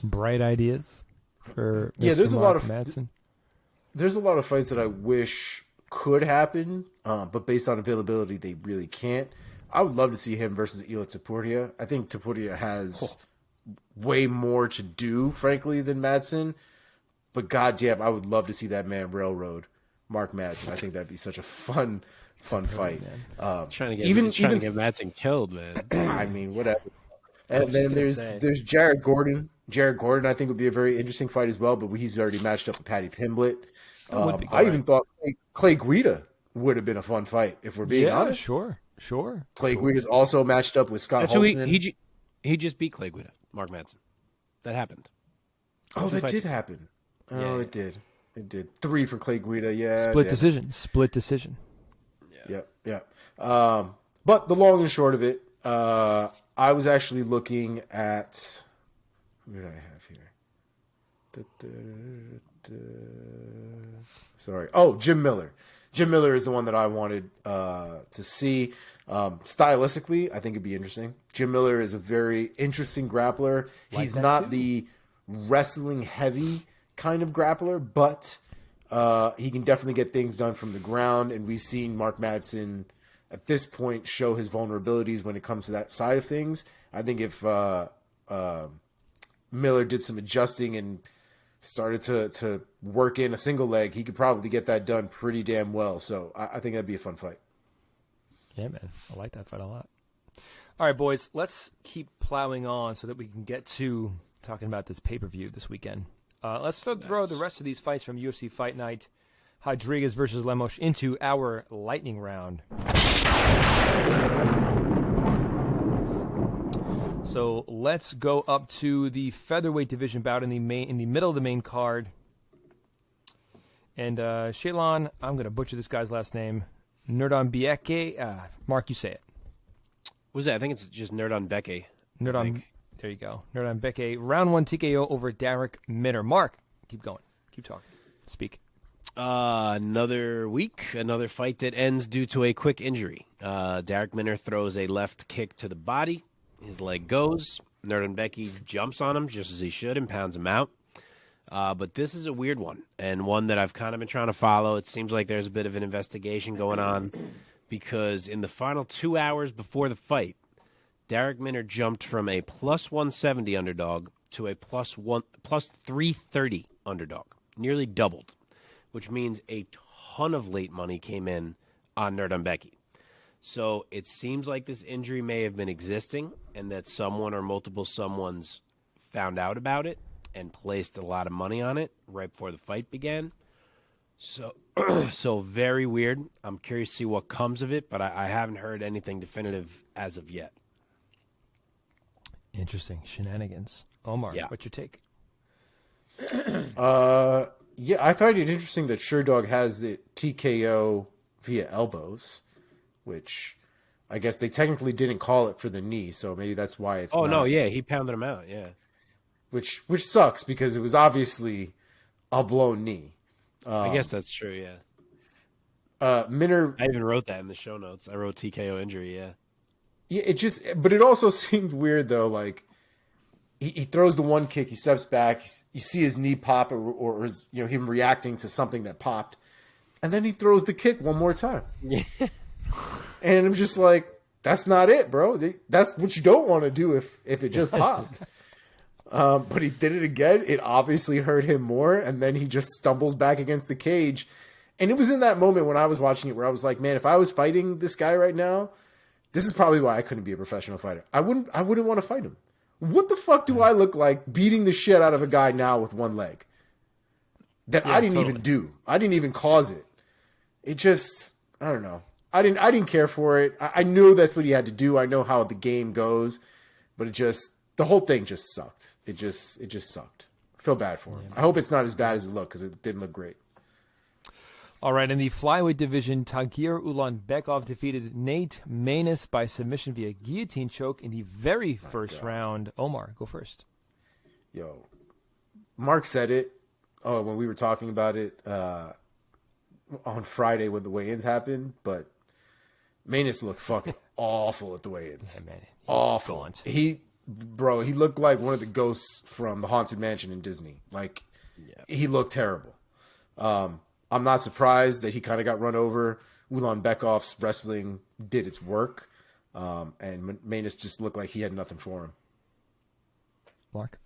bright ideas for Mr. There's Mark a lot of Madsen? There's a lot of fights that I wish could happen, but based on availability, they really can't. I would love to see him versus Ilia Topuria. I think Topuria has way more to do, frankly, than Madsen. But goddamn, I would love to see that man railroad Mark Madsen. I think that'd be such a fun fight. Trying to get Madsen killed, man. I mean, whatever. And then there's Jared Gordon. Jared Gordon, I think, would be a very interesting fight as well, but he's already matched up with Paddy Pimblett. I even thought Clay Guida would have been a fun fight, if we're being honest. Sure. Clay Guida's also matched up with Scott Holtzman. He just beat Clay Guida, Mark Madsen. That happened. Oh, that did happen. Oh, it did. It did. 3 for Clay Guida, yeah. Split decision. Yeah. But the long and short of it, I was actually looking at... Who did I have here? Sorry. Oh, Jim Miller. Jim Miller is the one that I wanted to see. Stylistically, I think it'd be interesting. Jim Miller is a very interesting grappler. He's not the wrestling heavy kind of grappler, but He can definitely get things done from the ground, and we've seen Mark Madsen at this point show his vulnerabilities when it comes to that side of things. I think if Miller did some adjusting and started to work in a single leg, he could probably get that done pretty damn well. So I think that'd be a fun fight. Yeah, man. I like that fight a lot. All right, boys, let's keep plowing on so that we can get to talking about this pay-per-view this weekend. Let's throw the rest of these fights from UFC Fight Night, Rodriguez versus Lemos, into our lightning round. So let's go up to the featherweight division bout in the middle of the main card. And Shaylon, I'm going to butcher this guy's last name, Nurdanbeke. Mark, you say it. What was that? I think it's just Nurdanbeke. There you go. Nurdanbeke, round 1 TKO over Darrick Minner. Mark, keep going. Keep talking. Speak. Another week, another fight that ends due to a quick injury. Darrick Minner throws a left kick to the body. His leg goes. Nurdanbeke jumps on him just as he should and pounds him out. But this is a weird one, and one that I've kind of been trying to follow. It seems like there's a bit of an investigation going on because in the final 2 hours before the fight, Darrick Minner jumped from a plus 170 underdog to a plus 330 underdog, nearly doubled, which means a ton of late money came in on Nurdanbeke. So it seems like this injury may have been existing and that someone or multiple someones found out about it and placed a lot of money on it right before the fight began. So so very weird. I'm curious to see what comes of it, but I haven't heard anything definitive as of yet. Interesting. Shenanigans. Omar, Yeah. what's your take? Yeah, I find it interesting that Sherdog has the TKO via elbows, which I guess they technically didn't call it for the knee, so maybe that's why it's Oh, not. no, yeah, he pounded him out, yeah. Which sucks because it was obviously a blown knee. I guess that's true, yeah. Minner, I even wrote that in the show notes. I wrote TKO injury, yeah. yeah, but it also seemed weird though. Like he throws the one kick, he steps back, you see his knee pop, or his, him reacting to something that popped, and then he throws the kick one more time. Yeah. And I'm just like, that's not it, bro. That's what you don't want to do if it just popped. But he did it again. It obviously hurt him more, and then he just stumbles back against the cage. And it was in that moment when I was watching it where I was like, man, if I was fighting this guy right now, this is probably why I couldn't be a professional fighter. I wouldn't want to fight him. What the fuck do I look like beating the shit out of a guy now with one leg? That I didn't even do. I didn't even cause it. It just, I don't know. I didn't care for it. I knew that's what he had to do. I know how the game goes, but the whole thing just sucked. It just sucked. I feel bad for him. I hope it's not as bad as it looked because it didn't look great. All right, in the flyweight division, Tagir Ulanbekov defeated Nate Maness by submission via guillotine choke in the very first round. Omar, go first. Yo, Mark said it when we were talking about it on Friday when the weigh-ins happened, but Maness looked fucking awful at the weigh-ins. Yeah, man, awful. gaunt. He looked like one of the ghosts from the Haunted Mansion in Disney. Like, he looked terrible. I'm not surprised that he kind of got run over. Ulanbekov's wrestling did its work, and Maness just looked like he had nothing for him. Mark?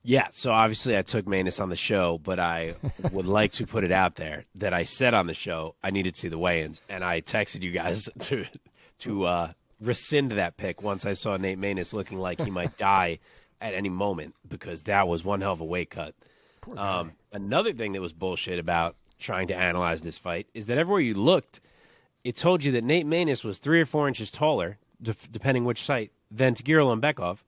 Yeah, so obviously I took Maness on the show, but I would like to put it out there that I said on the show I needed to see the weigh-ins, and I texted you guys to rescind that pick once I saw Nate Maness looking like he might die at any moment, because that was one hell of a weight cut. Another thing that was bullshit about trying to analyze this fight is that everywhere you looked, it told you that Nate Maness was 3 or 4 inches taller, depending which site, than Tagir Ulanbekov.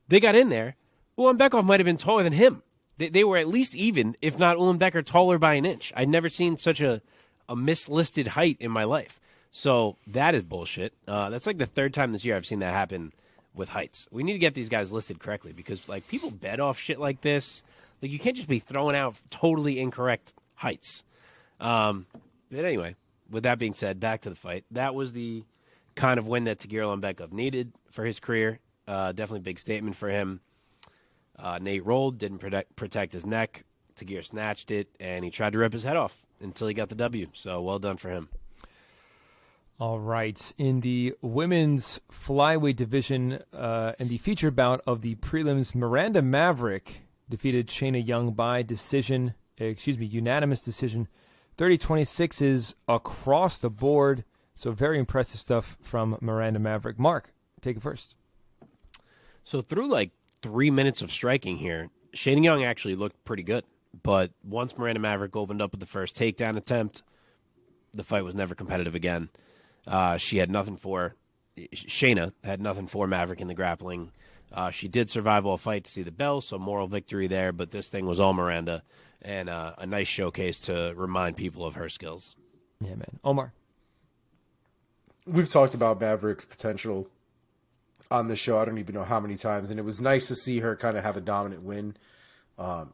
They got in there. Ulanbekov might have been taller than him. They were at least even, if not Ulanbekov taller by an inch. I'd never seen such a mislisted height in my life. So that is bullshit. That's like the 3rd time this year I've seen that happen with heights. We need to get these guys listed correctly because like people bet off shit like this. Like you can't just be throwing out totally incorrect heights. But anyway, with that being said, back to the fight. That was the kind of win that Tagir Ulanbekov needed for his career. Definitely a big statement for him. Nate rolled, didn't protect his neck. Tagir snatched it, and he tried to rip his head off until he got the W. So well done for him. All right. In the women's flyweight division, in the feature bout of the prelims, Miranda Maverick defeated Shayna Young by unanimous decision. 30-26 is across the board. So very impressive stuff from Miranda Maverick. Mark, take it first. So through like 3 minutes of striking here, Shayna Young actually looked pretty good. But once Miranda Maverick opened up with the first takedown attempt, the fight was never competitive again. Shayna had nothing for Maverick in the grappling. She did survive all fight to see the bell, so moral victory there, but this thing was all Miranda, and a nice showcase to remind people of her skills. Yeah, man. Omar. We've talked about Maverick's potential on the show, I don't even know how many times, and it was nice to see her kind of have a dominant win.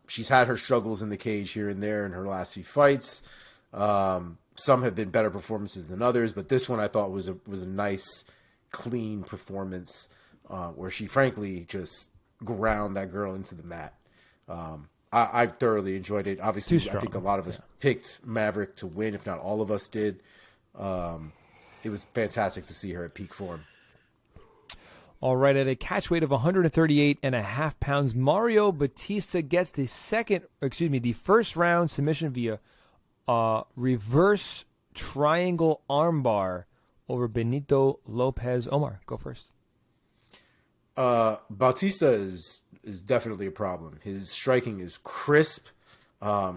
She's had her struggles in the cage here and there in her last few fights. Some have been better performances than others, but this one I thought was a nice, clean performance where she frankly just ground that girl into the mat. I thoroughly enjoyed it. Obviously, I think a lot of us picked Maverick to win, if not all of us did. It was fantastic to see her at peak form. All right, at a catch weight of 138.5 pounds, Mario Batista gets the first round submission via reverse triangle armbar over Benito Lopez. Omar, go first. Bautista is definitely a problem. His striking is crisp.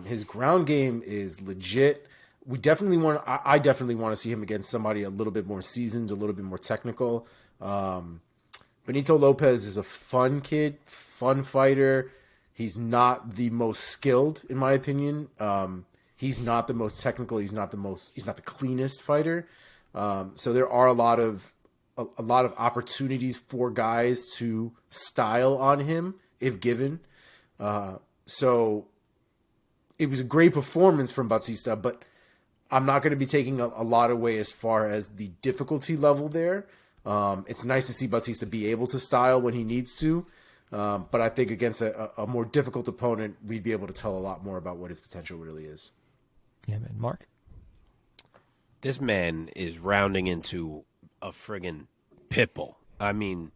His ground game is legit. I definitely want to see him against somebody a little bit more seasoned, a little bit more technical. Benito Lopez is a fun kid, fun fighter. He's not the most skilled, in my opinion. He's not the most technical. He's not the cleanest fighter. So there are a lot of opportunities for guys to style on him if given. So it was a great performance from Bautista, but I'm not going to be taking a lot away as far as the difficulty level there. It's nice to see Bautista be able to style when he needs to. But I think against a more difficult opponent, we'd be able to tell a lot more about what his potential really is. Yeah, man. Mark? This man is rounding into a friggin' pit bull. I mean,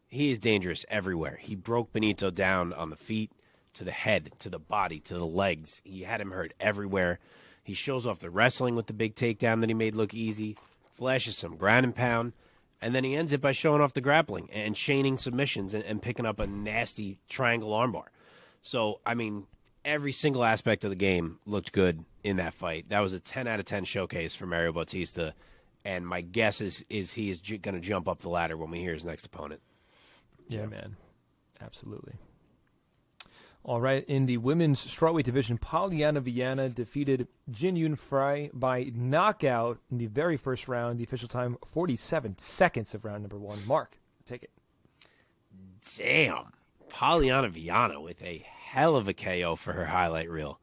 he is dangerous everywhere. He broke Benito down on the feet, to the head, to the body, to the legs. He had him hurt everywhere. He shows off the wrestling with the big takedown that he made look easy, flashes some ground and pound, and then he ends it by showing off the grappling and chaining submissions and picking up a nasty triangle armbar. So, I mean, every single aspect of the game looked good in that fight. That was a 10 out of 10 showcase for Mario Bautista, and my guess is he is going to jump up the ladder when we hear his next opponent. Yeah, man. Absolutely. All right, in the women's strawweight division, Polyana Viana defeated Jin Yun Frey by knockout in the very first round. The official time, 47 seconds of round number one. Mark, take it. Damn. Polyana Viana with a hell of a KO for her highlight reel.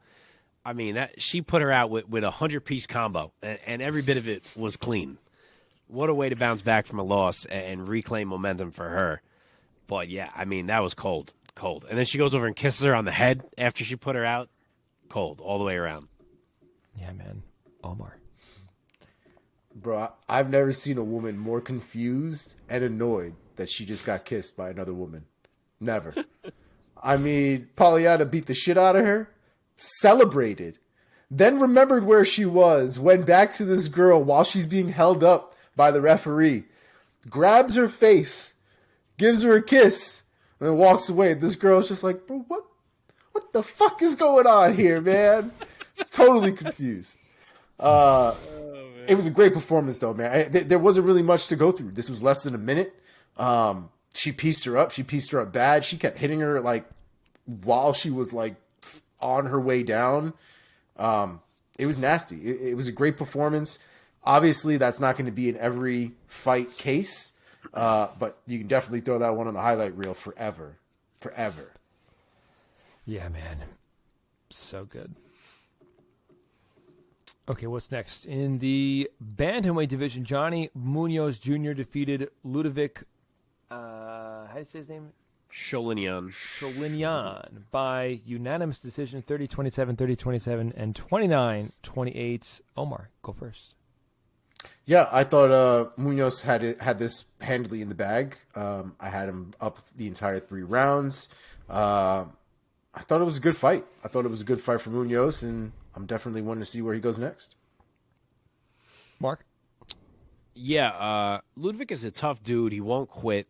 I mean, she put her out with a 100-piece combo, and every bit of it was clean. What a way to bounce back from a loss and reclaim momentum for her. But, yeah, I mean, that was cold. And then she goes over and kisses her on the head after she put her out. Cold all the way around. Yeah, man. Omar. Bro, I've never seen a woman more confused and annoyed that she just got kissed by another woman. Never. I mean, Polyana beat the shit out of her, celebrated, then remembered where she was, went back to this girl while she's being held up by the referee, grabs her face, gives her a kiss, and then walks away. This girl's just like, bro, what the fuck is going on here, man? Just totally confused. It was a great performance, though, man. There wasn't really much to go through. This was less than a minute. She pieced her up. She pieced her up bad. She kept hitting her like while she was like on her way down. It was nasty. It was a great performance. Obviously, that's not going to be in every fight case, but you can definitely throw that one on the highlight reel forever. Forever. Yeah, man. So good. Okay, what's next? In the bantamweight division, Johnny Munoz Jr. defeated Ludovic. How do you say his name? Sholinian by unanimous decision, 30-27, 30-27, and 29-28. Omar, go first. Yeah, I thought Munoz had this handily in the bag. I had him up the entire 3 rounds. I thought it was a good fight. I thought it was a good fight for Munoz, and I'm definitely wanting to see where he goes next. Mark? Yeah, Ludwig is a tough dude. He won't quit.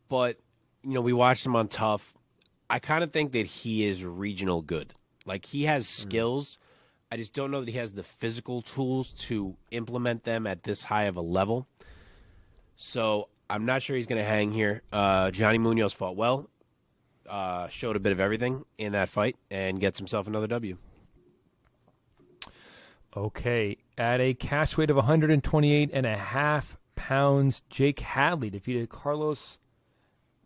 But, we watched him on Tough. I kind of think that he is regional good. Like, he has skills. I just don't know that he has the physical tools to implement them at this high of a level. So I'm not sure he's going to hang here. Johnny Munoz fought well, showed a bit of everything in that fight, and gets himself another W. Okay, at a catch weight of 128.5 pounds, Jake Hadley defeated Carlos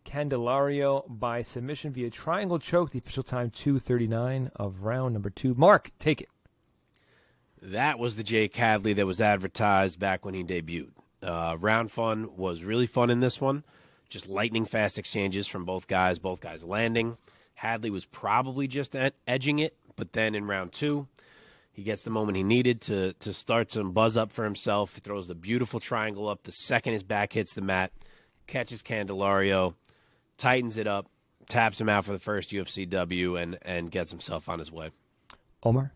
Candelario by submission via triangle choke. The official time 2:39 of round number 2. Mark, take it. That was the Jake Hadley that was advertised back when he debuted. Round fun was really fun in this one. Just lightning fast exchanges from both guys landing. Hadley was probably just edging it, but then in round 2, he gets the moment he needed to start some buzz up for himself. He throws the beautiful triangle up the second his back hits the mat, catches Candelario, tightens it up, taps him out for the first UFC W, and gets himself on his way. Omar?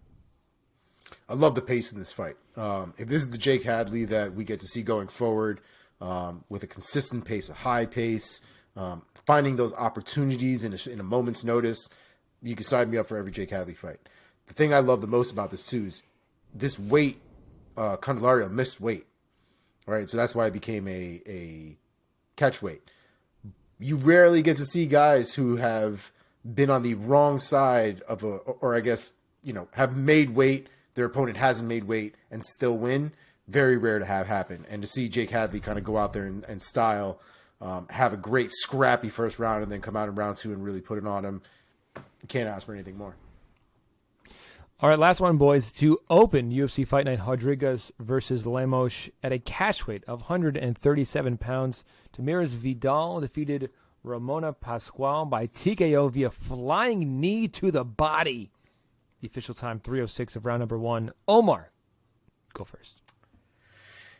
I love the pace in this fight. If this is the Jake Hadley that we get to see going forward, with a consistent pace, a high pace, finding those opportunities in a moment's notice, you can sign me up for every Jake Hadley fight. The thing I love the most about this, too, is this weight, Candelario missed weight, right? So that's why it became a catch weight. You rarely get to see guys who have been on the wrong side of have made weight, their opponent hasn't made weight, and still win. Very rare to have happen. And to see Jake Hadley kind of go out there and style, have a great scrappy first round, and then come out in round 2 and really put it on him, you can't ask for anything more. All right, last one, boys. To open UFC Fight Night, Rodriguez versus Lemos at a catch weight of 137 pounds. Tamires Vidal defeated Ramona Pascual by TKO via flying knee to the body. The official time, 3:06 of round number 1. Omar, go first.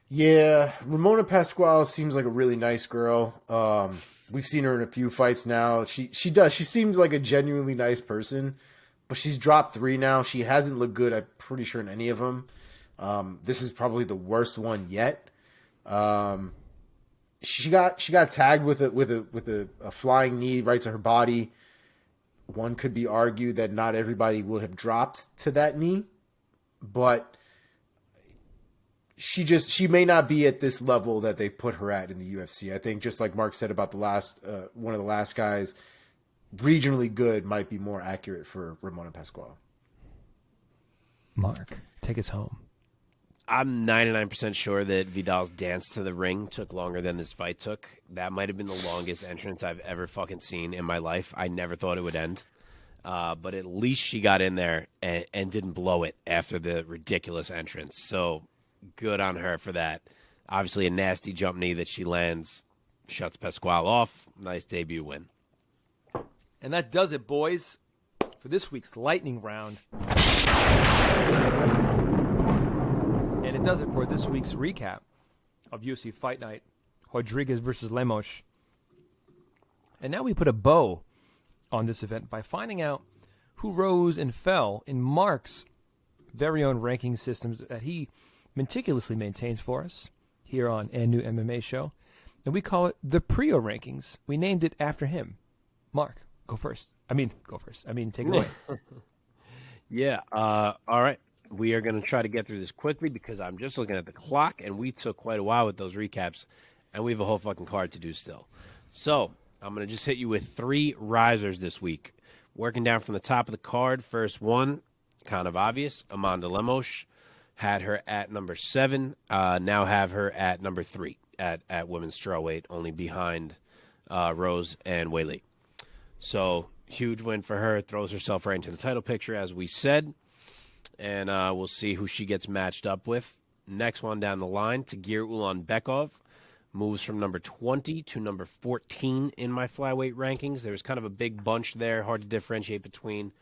Yeah, Ramona Pascual seems like a really nice girl. We've seen her in a few fights now. She seems like a genuinely nice person. But she's dropped 3 now. She hasn't looked good, I'm pretty sure, in any of them. This is probably the worst one yet. She got tagged with a flying knee right to her body. One could be argued that not everybody would have dropped to that knee, but she may not be at this level that they put her at in the UFC. I think just like Mark said about the last one of the last guys, regionally good might be more accurate for Ramona Pascual. Mark, take us home. I'm 99% sure that Vidal's dance to the ring took longer than this fight took. That might have been the longest entrance I've ever fucking seen in my life. I never thought it would end. But at least she got in there and didn't blow it after the ridiculous entrance. So good on her for that. Obviously a nasty jump knee that she lands, shuts Pascual off. Nice debut win. And that does it, boys, for this week's lightning round. And it does it for this week's recap of UFC Fight Night, Rodriguez versus Lemos. And now we put a bow on this event by finding out who rose and fell in Mark's very own ranking systems that he meticulously maintains for us here on A New MMA Show. And we call it the Priaulx Rankings. We named it after him. Mark, go first. I mean, take it away. Yeah. All right. We are going to try to get through this quickly because I'm just looking at the clock, and we took quite a while with those recaps, and we have a whole fucking card to do still. So I'm going to just hit you with 3 risers this week. Working down from the top of the card, first one, kind of obvious, Amanda Lemos. Had her at number 7, now have her at number 3 at women's strawweight, only behind Rose and Weili. So huge win for her, throws herself right into the title picture, as we said. And we'll see who she gets matched up with. Next one down the line, Tagir Ulanbekov. moves from number 20 to number 14 in my flyweight rankings. There's kind of a big bunch there, hard to differentiate between.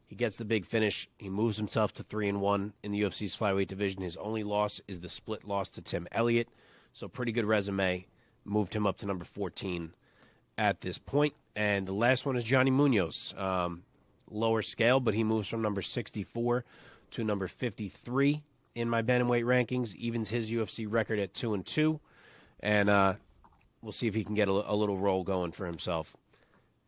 He gets the big finish. He moves himself to 3-1 in the UFC's flyweight division. His only loss is the split loss to Tim Elliott. So pretty good resume. Moved him up to number 14 at this point. And the last one is Johnny Munoz. Lower scale, but he moves from number 64 to number 53 in my bantamweight rankings. Evens his UFC record at 2-2. And we'll see if he can get a little roll going for himself.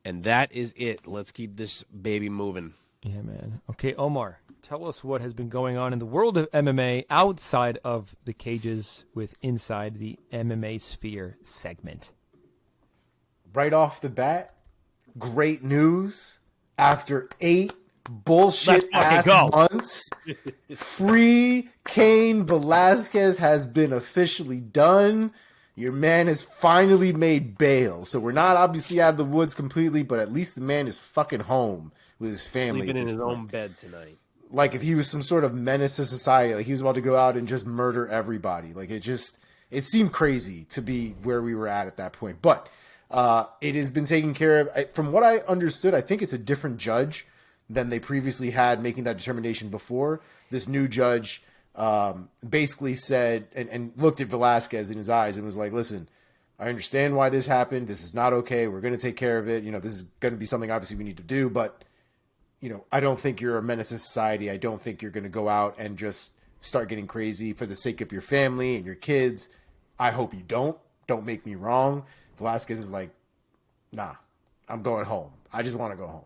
And that is it. Let's keep this baby moving. Yeah, man. Okay, Omar, tell us what has been going on in the world of MMA outside of the cages with Inside the MMA Sphere segment. Right off the bat, great news. After 8 bullshit-ass months, free Cain Velasquez has been officially done. Your man has finally made bail. So we're not obviously out of the woods completely, but at least the man is fucking home with his family. Sleeping in his own bed tonight. Like if he was some sort of menace to society, like he was about to go out and just murder everybody. Like it seemed crazy to be where we were at that point. But it has been taken care of. From what I understood, I think it's a different judge than they previously had making that determination before. This new judge basically said and looked at Velasquez in his eyes and was like, listen, I understand why this happened. This is not okay. We're going to take care of it. You know, this is going to be something obviously we need to do, but you know, I don't think you're a menace to society. I don't think you're going to go out and just start getting crazy for the sake of your family and your kids. I hope you don't. Don't make me wrong. Velasquez is like, nah, I'm going home. I just want to go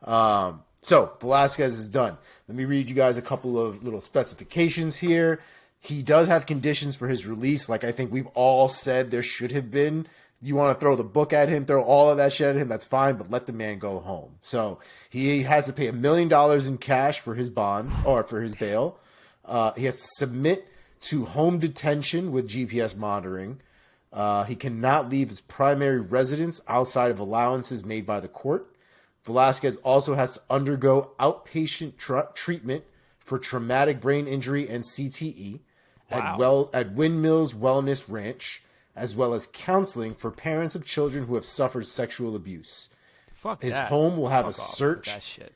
home. So Velasquez is done. Let me read you guys a couple of little specifications here. He does have conditions for his release. Like I think we've all said there should have been. You want to throw the book at him, throw all of that shit at him, that's fine, but let the man go home. So he has to pay $1 million in cash for his bond or for his bail. He has to submit to home detention with GPS monitoring. He cannot leave his primary residence outside of allowances made by the court. Velasquez also has to undergo outpatient treatment for traumatic brain injury and CTE at Windmills Wellness Ranch, as well as counseling for parents of children who have suffered sexual abuse. Fuck His that. home will have Fuck a off search. with that shit.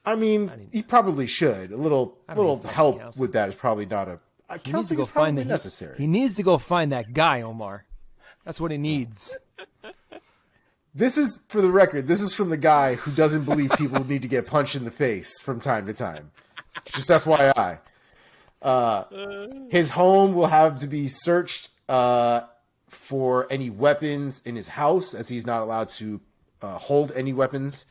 I mean, he probably should. A little help counseling with that is probably not a. He needs to go find the necessary. He needs to go find that guy, Omar. That's what he needs. This is, for the record, this is from the guy who doesn't believe people need to get punched in the face from time to time. Just FYI. His home will have to be searched for any weapons in his house, as he's not allowed to hold any weapons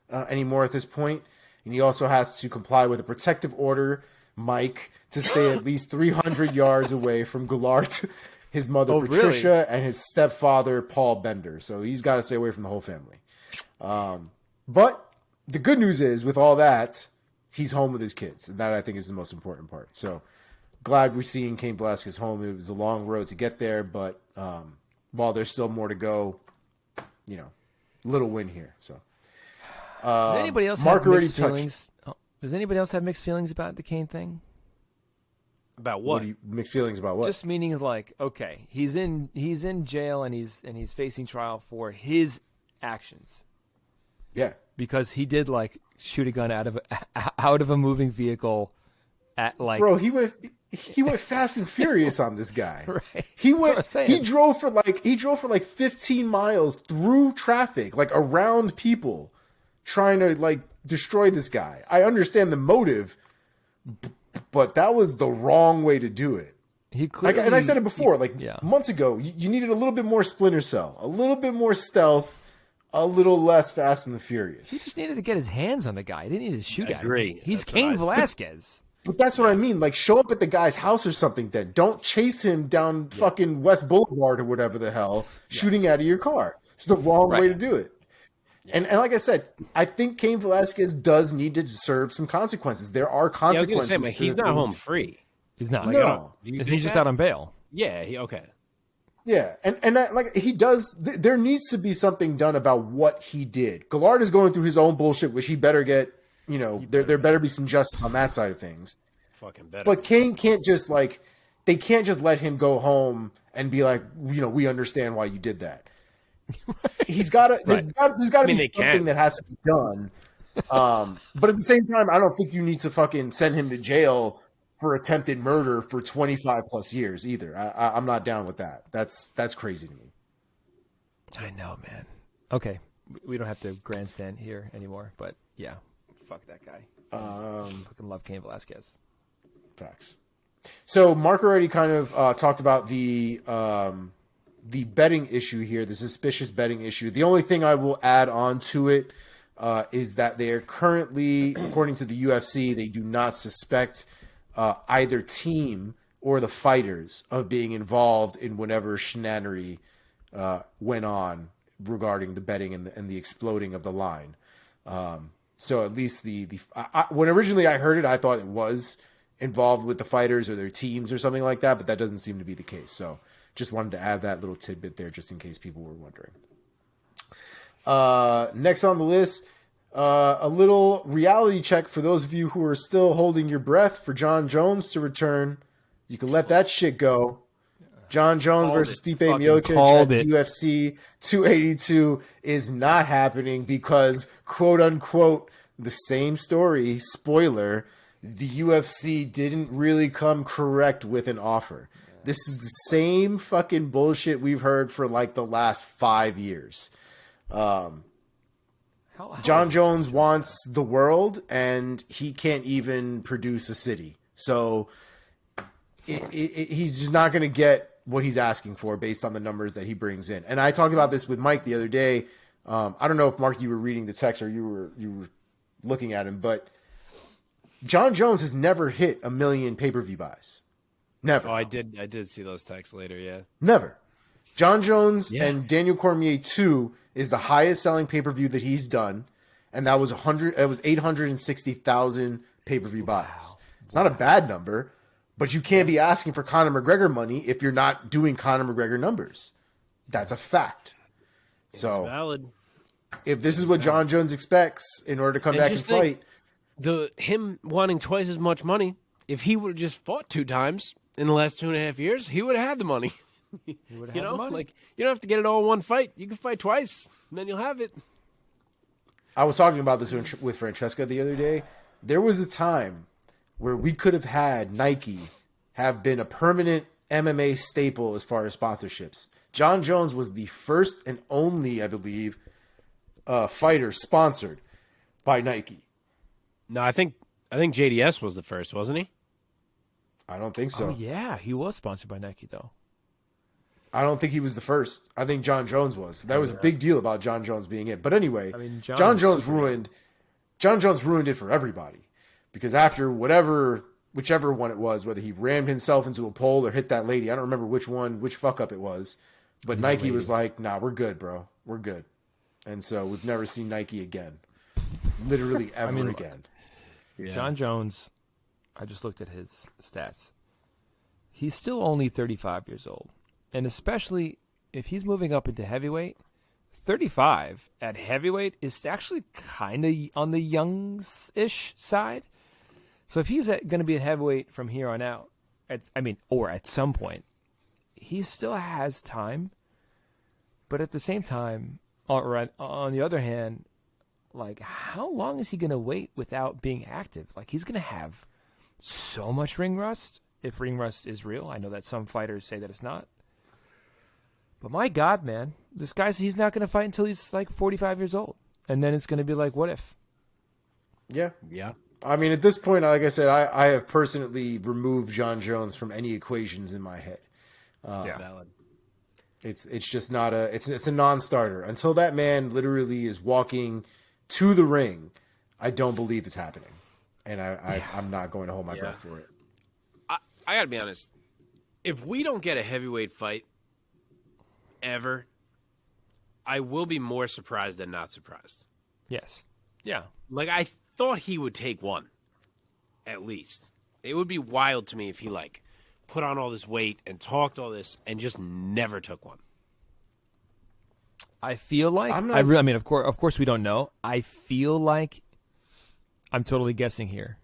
anymore at this point. And he also has to comply with a protective order, Mike, to stay at least 300 yards away from Gulart, his mother Patricia, and his stepfather Paul Bender. So he's got to stay away from the whole family. But the good news is, with all that, he's home with his kids, and that I think is the most important part. So glad we're seeing Cain Velasquez home. It was a long road to get there, but while there's still more to go, you know, little win here. So does anybody else have mixed feelings? Does anybody else have mixed feelings about the Cain thing? About what? Mixed feelings about what? Just meaning like, okay, he's in jail and he's facing trial for his actions. Yeah, because he did like shoot a gun out of a moving vehicle at like. Bro, he went fast and furious on this guy. Right. He drove for like 15 miles through traffic, like around people, trying to like destroy this guy. I understand the motive, but that was the wrong way to do it. He clearly, and I said it before, months ago. You needed a little bit more Splinter Cell, a little bit more stealth, a little less Fast and the Furious. He just needed to get his hands on the guy. He didn't need to shoot at him. Agree. He's Cain Velasquez. But that's what I mean. Like, show up at the guy's house or something then. Don't chase him down fucking West Boulevard or whatever the hell, shooting out of your car. It's the wrong way to do it. And like I said, I think Cain Velasquez does need to serve some consequences. There are consequences. I was going to say, he's not home free. He's not. No. Is he just out on bail? Yeah, okay. Yeah, and like he does, there needs to be something done about what he did. Gulart is going through his own bullshit, which he better get, there better be some justice on that side of things. Fucking better. But Cain can't just like, they can't just let him go home and be like, we understand why you did that. He's got to. There's got to be something that has to be done. But at the same time, I don't think you need to fucking send him to jail for attempted murder for 25 plus years either. I'm not down with that. That's crazy to me. I know, man. Okay, we don't have to grandstand here anymore, but yeah, fuck that guy. Fucking love Cain Velasquez. Facts. So Mark already kind of talked about the betting issue here, the suspicious betting issue. The only thing I will add on to it is that they are currently, according to the UFC, they do not suspect either team or the fighters of being involved in whatever shenanery went on regarding the betting and the exploding of the line. So at least when originally I heard it, I thought it was involved with the fighters or their teams or something like that, but that doesn't seem to be the case. So just wanted to add that little tidbit there just in case people were wondering. Next on the list, a little reality check for those of you who are still holding your breath for John Jones to return. You can let that shit go. John Jones versus Stipe Miocic at UFC 282 is not happening because, quote unquote, the same story, spoiler, the UFC didn't really come correct with an offer. This is the same fucking bullshit we've heard for like the last 5 years. John Jones wants the world, and he can't even produce a city. So he's just not going to get what he's asking for based on the numbers that he brings in. And I talked about this with Mike the other day. I don't know if, Mark, you were reading the text or you were looking at him, but John Jones has never hit 1 million pay-per-view buys. Never. Oh, I did see those texts later, yeah. Never. John Jones and Daniel Cormier 2 is the highest selling pay-per-view that he's done, and that was 860,000 pay-per-view buys. It's not a bad number, but you can't be asking for Conor McGregor money if you're not doing Conor McGregor numbers. That's a fact. So valid. If this is what John Jones expects in order to come back and fight, him wanting twice as much money, if he would have just fought 2 times in the last 2.5 years, he would have had the money. He would have had the money. Like, you don't have to get it all in one fight. You can fight twice, and then you'll have it. I was talking about this with Francesca the other day. There was a time where we could have had Nike have been a permanent MMA staple as far as sponsorships. John Jones was the first and only, I believe, fighter sponsored by Nike. No, I think JDS was the first, wasn't he? I don't think so. Oh, yeah. He was sponsored by Nike, though. I don't think he was the first. I think John Jones was. That was a big deal about John Jones being it. But anyway, I mean, John Jones ruined it for everybody. Because after whichever one it was, whether he rammed himself into a pole or hit that lady, I don't remember which fuck up it was. But Nike was like, nah, we're good, bro. We're good. And so we've never seen Nike again. Literally ever again. Yeah. John Jones, I just looked at his stats. He's still only 35 years old. And especially if he's moving up into heavyweight, 35 at heavyweight is actually kind of on the youngish side. So if he's going to be a heavyweight from here on out, or at some point, he still has time. But at the same time, on the other hand, like, how long is he going to wait without being active? Like, he's going to have so much ring rust, if ring rust is real. I know that some fighters say that it's not. But my God, man, this guy, he's not going to fight until he's like 45 years old. And then it's going to be like, what if? Yeah. Yeah. I mean, at this point, like I said, I have personally removed John Jones from any equations in my head. Valid. It's just not it's a non-starter. Until that man literally is walking to the ring, I don't believe it's happening. And I'm not going to hold my breath for it. I got to be honest. If we don't get a heavyweight fight ever, I will be more surprised than not surprised. Yes. Yeah. Like, I thought he would take one, at least. It would be wild to me if he, like, put on all this weight and talked all this and just never took one. I feel like of course we don't know. I feel like I'm totally guessing here.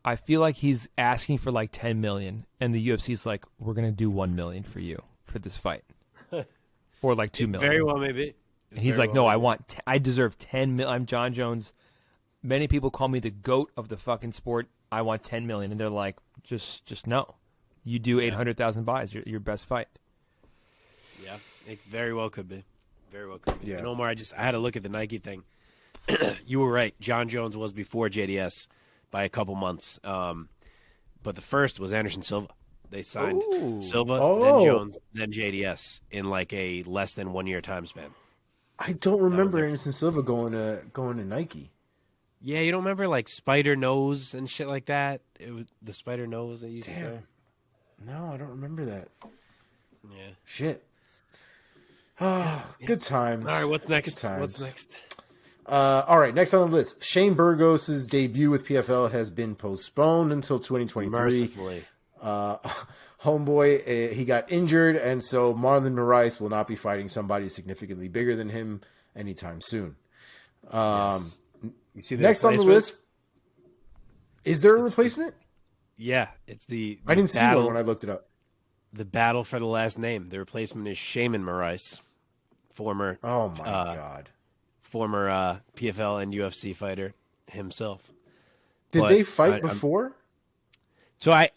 I feel like he's asking for like 10 million, and the UFC's like, we're gonna do 1 million for you for this fight, or like 2 million. Very well, maybe. And he's like, no, I deserve 10 million. I'm John Jones. Many people call me the GOAT of the fucking sport. I want 10 million, and they're like, just no. You do 800,000 buys, your best fight. Yeah, it very well could be. Very well could be. Yeah. And Omar, I had to look at the Nike thing. You were right. John Jones was before JDS by a couple months. But the first was Anderson Silva. They signed Silva, then Jones, then JDS in like a less than 1 year time span. I don't remember Anderson Silva going to Nike. Yeah, you don't remember like Spider Nose and shit like that? It was the Spider Nose they used to say. No, I don't remember that. Yeah. Shit. Oh, good times. All right, what's next? Good times. What's next? All right, next on the list. Shane Burgos' debut with PFL has been postponed until 2023. Mercifully. Homeboy, he got injured, and so Marlon Moraes will not be fighting somebody significantly bigger than him anytime soon. Yes. You see the Next on the list, is there a replacement? Yeah, it's the I didn't see battle, one when I looked it up. The battle for the last name. The replacement is Shaman Moraes, former Oh my god. Former PFL and UFC fighter himself. Did But they fight before?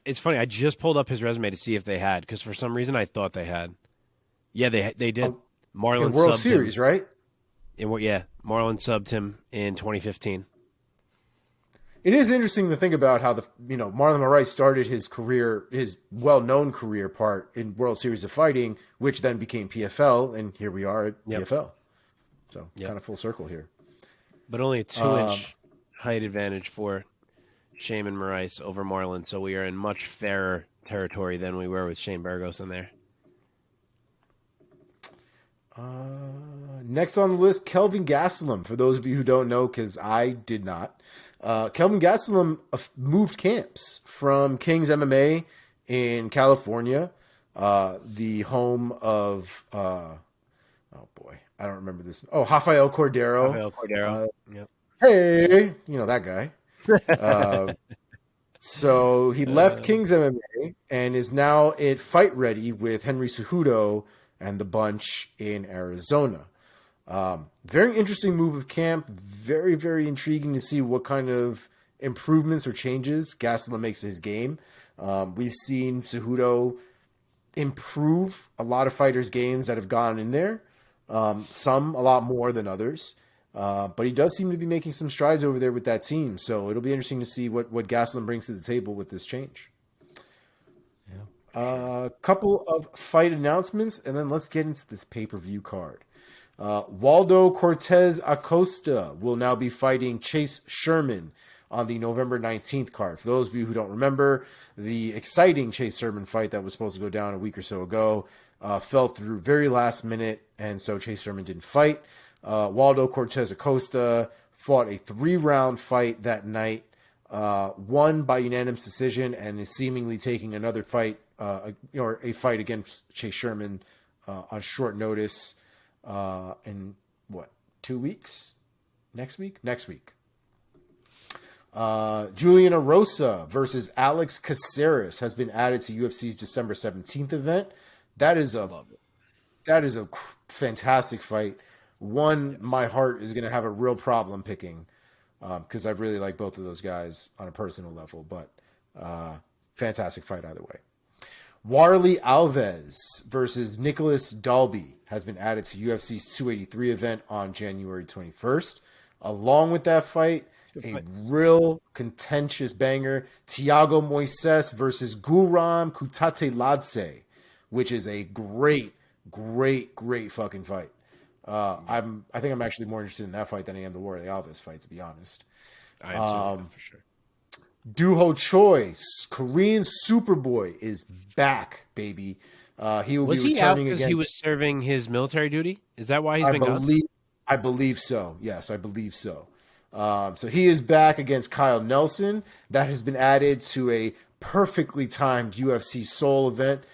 It's funny. I just pulled up his resume to see if they had, because for some reason I thought they had. Yeah, they did. Marlon In World subbed Series, him. right? Marlon subbed him in 2015. It is interesting to think about how Marlon Moraes started his career, his well-known career part in World Series of Fighting, which then became PFL, and here we are at PFL. So kind of full circle here. But only a 2-inch height advantage for Shaman Moraes over Marlon, so we are in much fairer territory than we were with Shane Burgos in there. Next on the list, Kelvin Gastelum. For those of you who don't know, because I did not, Kelvin Gastelum moved camps from King's MMA in California, the home of, oh boy, I don't remember this. Oh, Rafael Cordero. Rafael Cordero. Yep. Hey, that guy. So he left King's MMA and is now at Fight Ready with Henry Cejudo and the bunch in Arizona. Very interesting move of camp. Very, very intriguing to see what kind of improvements or changes Gastelum makes to his game. We've seen Cejudo improve a lot of fighters' games that have gone in there. Some a lot more than others. But he does seem to be making some strides over there with that team. So it'll be interesting to see what Gastelum brings to the table with this change. A couple of fight announcements, and then let's get into this pay-per-view card. Waldo Cortez Acosta will now be fighting Chase Sherman on the November 19th card. For those of you who don't remember, the exciting Chase Sherman fight that was supposed to go down a week or so ago fell through very last minute, and so Chase Sherman didn't fight. Waldo Cortez Acosta fought a 3-round fight that night, won by unanimous decision, and is seemingly taking another fight, or a fight against Chase Sherman on short notice in 2 weeks? Next week? Next week. Julian Erosa versus Alex Caceres has been added to UFC's December 17th event. That is a fantastic fight. One, my heart is going to have a real problem picking because I really like both of those guys on a personal level, but fantastic fight either way. Warley Alves versus Nicholas Dalby has been added to UFC's 283 event on January 21st. Along with that fight, real contentious banger, Thiago Moises versus Guram Kutateladze, which is a great fucking fight. I think I'm actually more interested in that fight than I am the Warley Alves fight, to be honest. I am too, for sure. Dooho Choi, Korean Superboy, is back, baby. He will Was be he out returning because against. he was serving his military duty? Is that why he's been gone? I believe so. Yes, I believe so. So he is back against Kyle Nelson. That has been added to a perfectly timed UFC Seoul event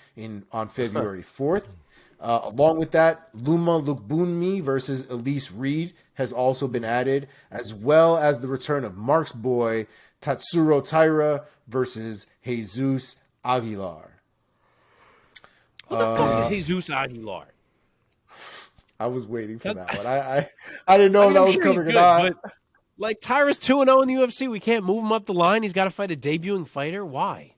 on February 4th. Along with that, Luma Lukbunmi versus Elise Reed has also been added, as well as the return of Mark's boy, Tatsuro Taira versus Jesus Aguilar. Who the fuck is Jesus Aguilar? I was waiting for that one. I didn't know if that was coming or not. But, like, Taira's 2-0 in the UFC. We can't move him up the line. He's got to fight a debuting fighter. Why?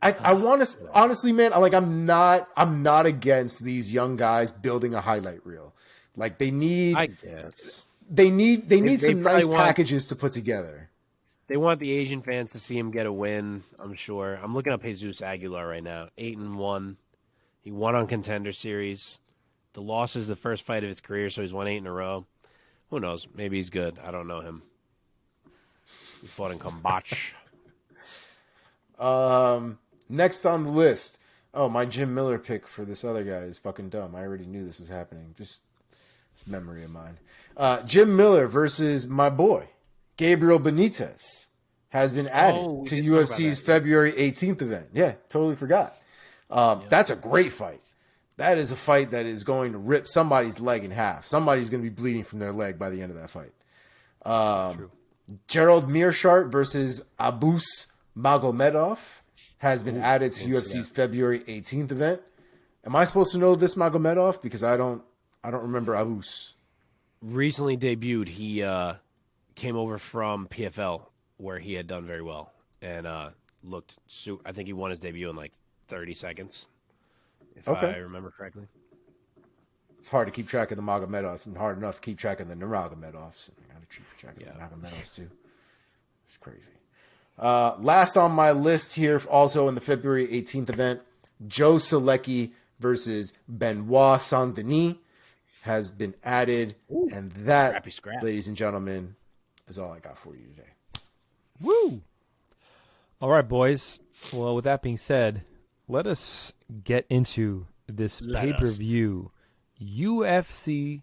I want to honestly, man. I'm not against these young guys building a highlight reel. Like they need, I guess they need They some nice probably want- packages to put together. they want the Asian fans to see him get a win. I'm sure. I'm looking up Jesus Aguilar right now. 8-1. He won on Contender Series. The loss is the first fight of his career, so he's won 8 in a row. Who knows? Maybe he's good. I don't know him. He fought in Kambach. Next on the list. Oh, my Jim Miller pick for this other guy is fucking dumb. I already knew this was happening. Just this memory of mine. Jim Miller versus my boy Gabriel Benitez has been added to UFC's February 18th event. Yeah, totally forgot. That's a great fight. That is a fight that is going to rip somebody's leg in half. Somebody's going to be bleeding from their leg by the end of that fight. True. Gerald Mearshart versus Abus Magomedov has been added to UFC's February 18th event. Am I supposed to know this Magomedov? Because I don't remember Abus. Recently debuted. He came over from PFL, where he had done very well and looked. I think he won his debut in like 30 seconds, if I remember correctly. It's hard to keep track of the Magomedovs and hard enough to keep track of the Nurmagomedovs. I got to keep track of the Magomedovs too. It's crazy. Last on my list here, also in the February 18th event, Joe Selecki versus Benoit Saint-Denis has been added. Ooh, and that, scrappy. ladies and gentlemen, is all I got for you today. Woo! All right, boys. Well, with that being said, let us get into this pay-per-view. UFC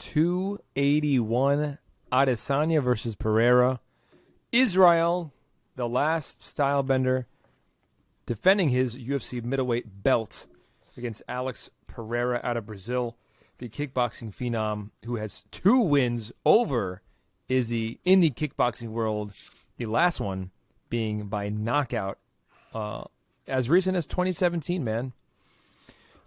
281, Adesanya versus Pereira. Israel, the last style bender, defending his UFC middleweight belt against Alex Pereira out of Brazil, the kickboxing phenom who has 2 wins over Izzy in the kickboxing world, the last one being by knockout as recent as 2017, man.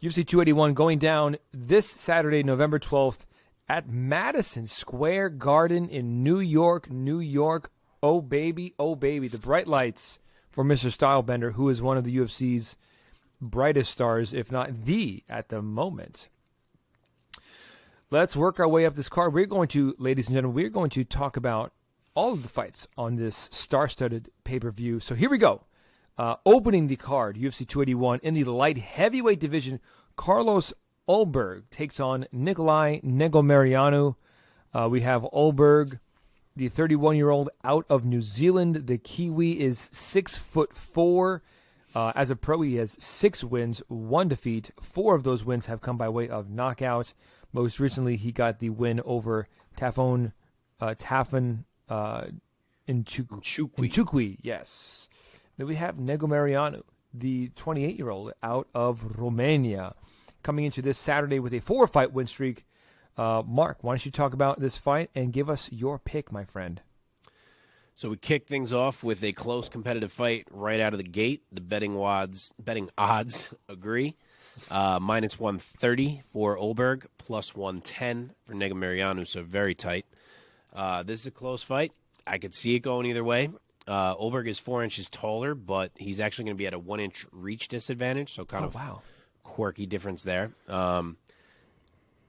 UFC 281 going down this Saturday, November 12th at Madison Square Garden in New York, New York. Oh, baby, the bright lights for Mr. Stylebender, who is one of the UFC's brightest stars, if not the, at the moment. Let's work our way up this card. We're going to, ladies and gentlemen, we're going to talk about all of the fights on this star-studded pay-per-view. So here we go. Opening the card, UFC 281, in the light heavyweight division, Carlos Ulberg takes on Nicolae Negumereanu. We have Ulberg, the 31-year-old out of New Zealand. The Kiwi is 6'4". As a pro, he has 6 wins, 1 defeat. 4 of those wins have come by way of knockout. Most recently, he got the win over Tafon Nchukwi. Yes. Then we have Negumereanu, the 28-year-old out of Romania, coming into this Saturday with a 4-fight win streak. Mark, why don't you talk about this fight and give us your pick, my friend? So we kick things off with a close competitive fight right out of the gate. The betting odds agree. Minus 130 for Ulberg, plus 110 for Negumereanu, so very tight. This is a close fight. I could see it going either way. Ulberg is 4 inches taller, but he's actually going to be at a 1-inch reach disadvantage, so kind of quirky difference there.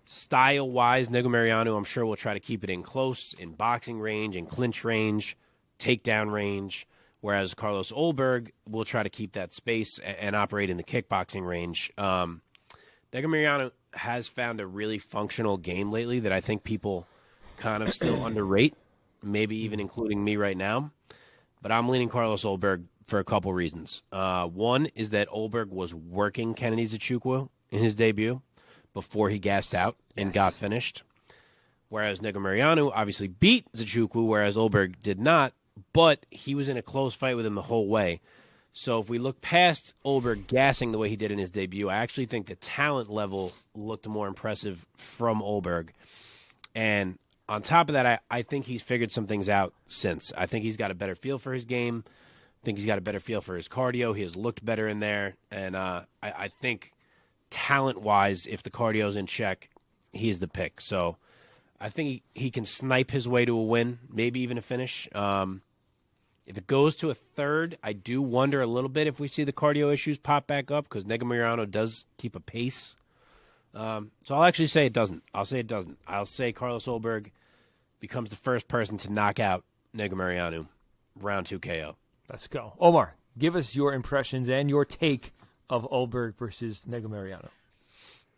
Style-wise, Negumereanu, I'm sure will try to keep it in close, in boxing range, in clinch range, takedown range, whereas Carlos Ulberg will try to keep that space and operate in the kickboxing range. Negumereanu has found a really functional game lately that I think people kind of still underrate, maybe even including me right now. But I'm leaning Carlos Ulberg for a couple reasons. One is that Ulberg was working Kennedy Nzechukwu in his debut before he gassed out and got finished. Whereas Negumereanu obviously beat Nzechukwu, whereas Ulberg did not, but he was in a close fight with him the whole way. So if we look past Ulberg gassing the way he did in his debut, I actually think the talent level looked more impressive from Ulberg. And On top of that, I think he's figured some things out since. I think he's got a better feel for his game. I think he's got a better feel for his cardio. He has looked better in there. And I think talent-wise, if the cardio's in check, he's the pick. So I think he can snipe his way to a win, maybe even a finish. If it goes to a third, I do wonder a little bit if we see the cardio issues pop back up because Negumereanu does keep a pace. So I'll actually say it doesn't. I'll say it doesn't. I'll say Carlos Ulberg becomes the first person to knock out Negumereanu, round 2 KO. Let's go. Omar, give us your impressions and your take of Ulberg versus Negumereanu.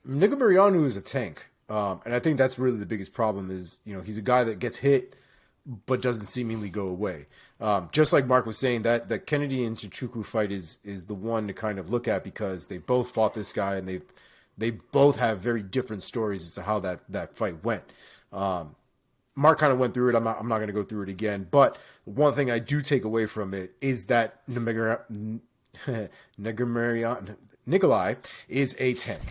Negumereanu is a tank. And I think that's really the biggest problem is, he's a guy that gets hit but doesn't seemingly go away. Just like Mark was saying, that the Kennedy and Chichuku fight is the one to kind of look at because they both fought this guy and they both have very different stories as to how that fight went. Mark kind of went through it. I'm not going to go through it again. But one thing I do take away from it is that Nicolae is a tank.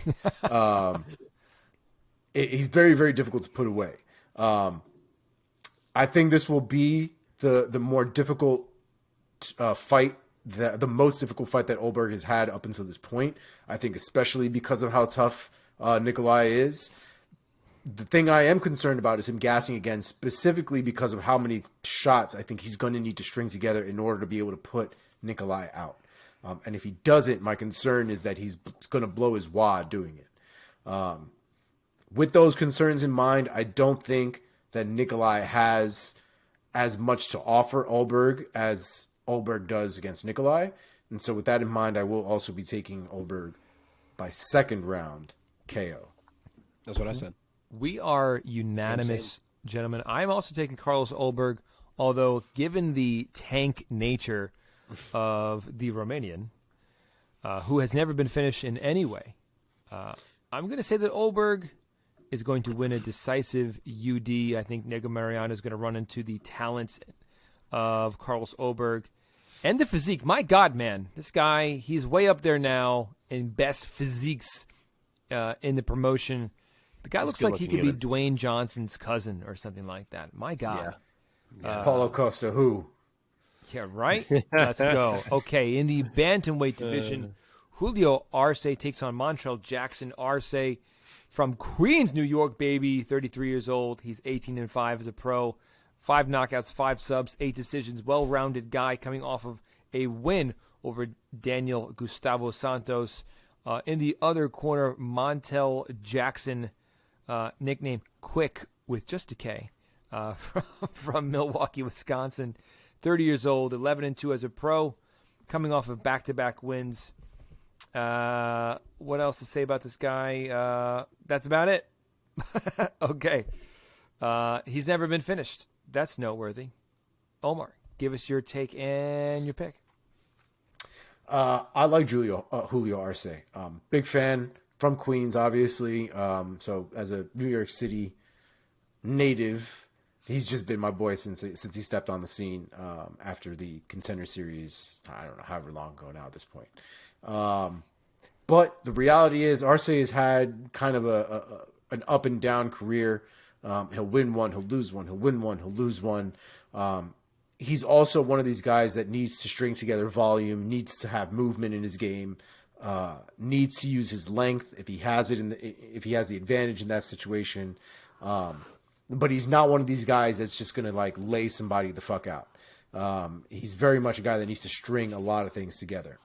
He's very, very difficult to put away. I think this will be the more difficult fight, the most difficult fight that Ulberg has had up until this point. I think especially because of how tough Nicolae is. The thing I am concerned about is him gassing again, specifically because of how many shots I think he's going to need to string together in order to be able to put Nicolae out. And if he doesn't, my concern is that he's going to blow his wad doing it. With those concerns in mind, I don't think that Nicolae has as much to offer Ulberg as Ulberg does against Nicolae. And so with that in mind, I will also be taking Ulberg by second round KO. That's what I said. We are unanimous, gentlemen. I'm also taking Carlos Ulberg, although given the tank nature of the Romanian, who has never been finished in any way, I'm going to say that Ulberg is going to win a decisive UD. I think Negumereanu is going to run into the talents of Carlos Ulberg and the physique. My God, man, this guy, he's way up there now in best physiques in the promotion. The guy looks like he could be Dwayne Johnson's cousin or something like that. My God. Yeah. Paulo Costa, who? Yeah, right? Let's go. Okay, in the bantamweight division, Julio Arce takes on Montel Jackson. Arce from Queens, New York, baby, 33 years old. He's 18-5 as a pro. 5 knockouts, 5 subs, 8 decisions. Well-rounded guy coming off of a win over Daniel Gustavo Santos. In the other corner, Montel Jackson, nicknamed Quick with just a K, from Milwaukee, Wisconsin. 30 years old, 11-2 as a pro, coming off of back-to-back wins. What else to say about this guy? That's about it. Okay. He's never been finished. That's noteworthy. Omar, give us your take and your pick. I like Julio Arce. Big fan from Queens, obviously. So as a New York City native, he's just been my boy since he stepped on the scene after the Contender Series. I don't know, however long ago now at this point. But the reality is Arce has had kind of an up and down career. He'll win one, he'll lose one, he'll win one, he'll lose one. He's also one of these guys that needs to string together volume, needs to have movement in his game, needs to use his length if he has it if he has the advantage in that situation. But he's not one of these guys that's just going to like lay somebody the fuck out. He's very much a guy that needs to string a lot of things together.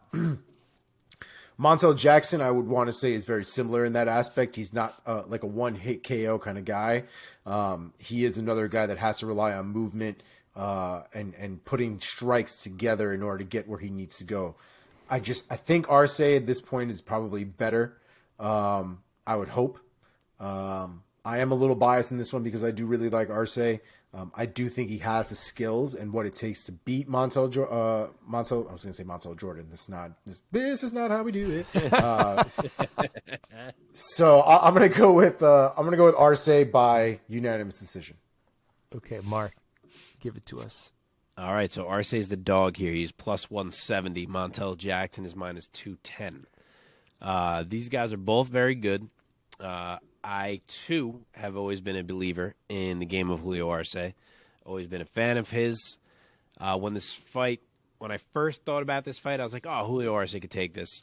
Montel Jackson, I would want to say, is very similar in that aspect. He's not like a one-hit KO kind of guy. He is another guy that has to rely on movement and putting strikes together in order to get where he needs to go. I think Arce at this point is probably better. I would hope. I am a little biased in this one because I do really like Arce. I do think he has the skills and what it takes to beat Montel. I was going to say Montel Jordan. This is not how we do it. So I'm going to go with Arce by unanimous decision. Okay, Mark, give it to us. All right, so Arce is the dog here. He's plus 170. Montel Jackson is minus 210. These guys are both very good. I, too, have always been a believer in the game of Julio Arce. Always been a fan of his. When I first thought about this fight, I was like, oh, Julio Arce could take this.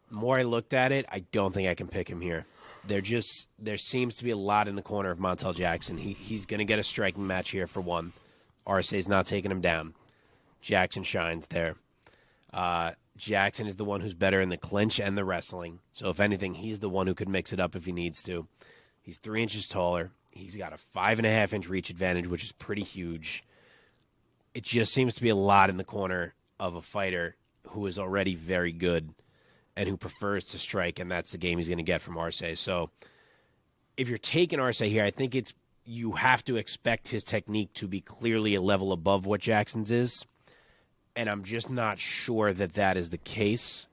The more I looked at it, I don't think I can pick him here. There seems to be a lot in the corner of Montel Jackson. He's going to get a striking match here for one. Arce's not taking him down. Jackson shines there. Jackson is the one who's better in the clinch and the wrestling. So if anything, he's the one who could mix it up if he needs to. He's 3 inches taller. He's got a 5.5-inch reach advantage, which is pretty huge. It just seems to be a lot in the corner of a fighter who is already very good and who prefers to strike, and that's the game he's going to get from Arce. So if you're taking Arce here, I think you have to expect his technique to be clearly a level above what Jackson's is. And I'm just not sure that is the case.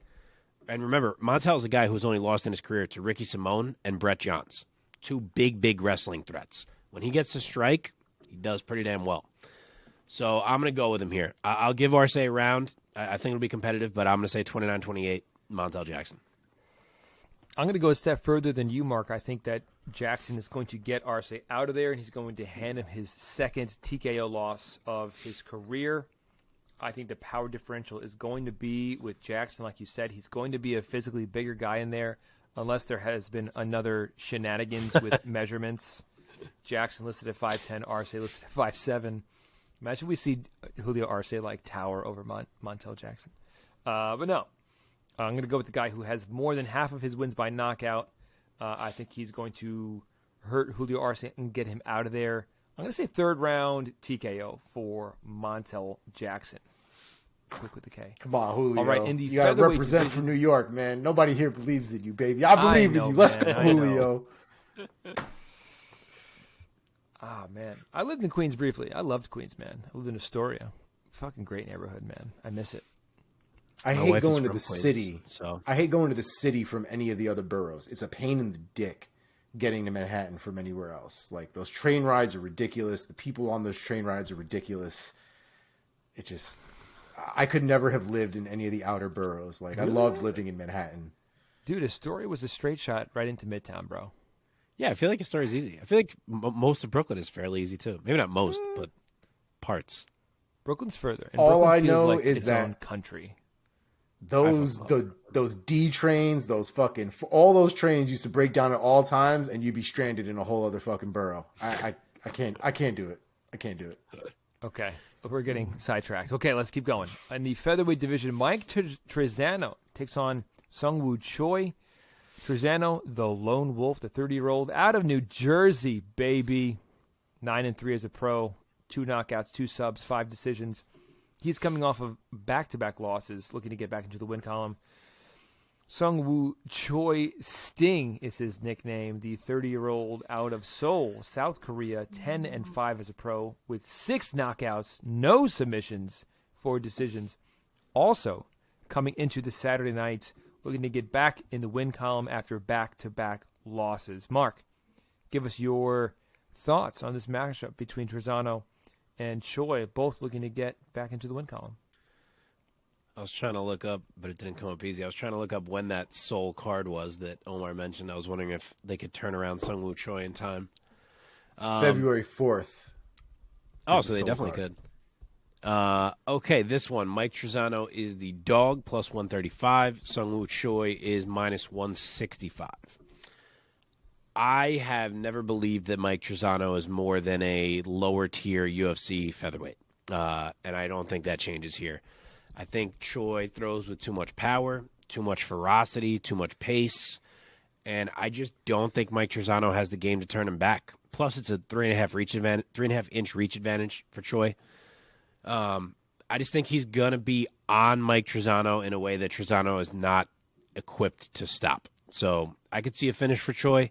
And remember, Montel's a guy who's only lost in his career to Ricky Simone and Brett Johns. 2 big wrestling threats. When he gets to strike, he does pretty damn well. So I'm going to go with him here. I'll give Arce a round. I think it'll be competitive, but I'm going to say 29-28, Montel Jackson. I'm going to go a step further than you, Mark. I think that Jackson is going to get Arce out of there, and he's going to hand him his second TKO loss of his career. I think the power differential is going to be with Jackson. Like you said, he's going to be a physically bigger guy in there, unless there has been another shenanigans with measurements. Jackson listed at 5'10", Arce listed at 5'7". Imagine we see Julio Arce like tower over Montel Jackson. But no, I'm going to go with the guy who has more than half of his wins by knockout. I think he's going to hurt Julio Arce and get him out of there. I'm going to say third round TKO for Montel Jackson. Quick with the K. Come on, Julio. All right, in the you got to represent division, from New York, man. Nobody here believes in you, baby. I believe in you. Let's go, Julio. Ah, man. I lived in Queens briefly. I loved Queens, man. I lived in Astoria. Fucking great neighborhood, man. I miss it. I My hate wife going is to from the Queens, city. so. I hate going to the city from any of the other boroughs. It's a pain in the dick getting to Manhattan from anywhere else. Like, those train rides are ridiculous. The people on those train rides are ridiculous. It just... I could never have lived in any of the outer boroughs. Like, I loved living in Manhattan. Dude, Astoria was a straight shot right into Midtown, bro. Yeah, I feel like Astoria's easy. I feel like most of Brooklyn is fairly easy, too. Maybe not most, but parts. Brooklyn's further. And All Brooklyn I feels know like is its that own country. Those D trains, all those trains used to break down at all times, and you'd be stranded in a whole other fucking borough. I can't do it. I can't do it. Okay, we're getting sidetracked. Okay, let's keep going. In the featherweight division, Mike Trizano takes on Seungwoo Choi. Trizano, the lone wolf, the 30-year-old out of New Jersey, baby. 9-3 as a pro, 2 knockouts, 2 subs, 5 decisions. He's coming off of back-to-back losses, looking to get back into the win column. Seungwoo Choi Sting is his nickname, the 30-year-old out of Seoul, South Korea, 10-5 as a pro, with 6 knockouts, no submissions, 4 decisions. Also, coming into the Saturday night, looking to get back in the win column after back-to-back losses. Mark, give us your thoughts on this matchup between Trizano and Choi, both looking to get back into the win column. I was trying to look up, but it didn't come up easy. I was trying to look up when that Seoul card was that Omar mentioned. I was wondering if they could turn around Seungwoo Choi in time. February 4th. Oh, so they definitely could. Okay, this one. Mike Trizano is the dog, plus 135. Seungwoo Choi is minus 165. I have never believed that Mike Trizano is more than a lower-tier UFC featherweight, and I don't think that changes here. I think Choi throws with too much power, too much ferocity, too much pace, and I just don't think Mike Trizano has the game to turn him back. Plus, it's a 3.5-inch reach advantage for Choi. I just think he's going to be on Mike Trizano in a way that Trizano is not equipped to stop. So I could see a finish for Choi.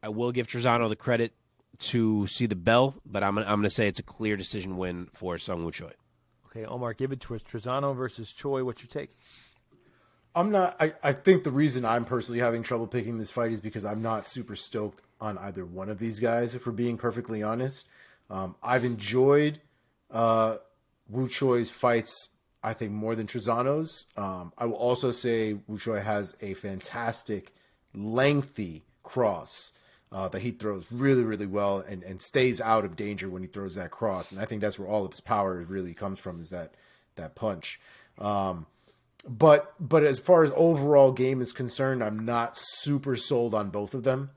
I will give Trizano the credit to see the bell, but I'm going to say it's a clear decision win for Seungwoo Choi. Okay, Omar, give it to us. Trizano versus Choi. What's your take? I think the reason I'm personally having trouble picking this fight is because I'm not super stoked on either one of these guys, if we're being perfectly honest. I've enjoyed Woo Choi's fights, I think, more than Trizano's. I will also say Woo Choi has a fantastic, lengthy, cross that he throws really, really well and stays out of danger when he throws that cross. And I think that's where all of his power really comes from, is that punch. But as far as overall game is concerned, I'm not super sold on both of them.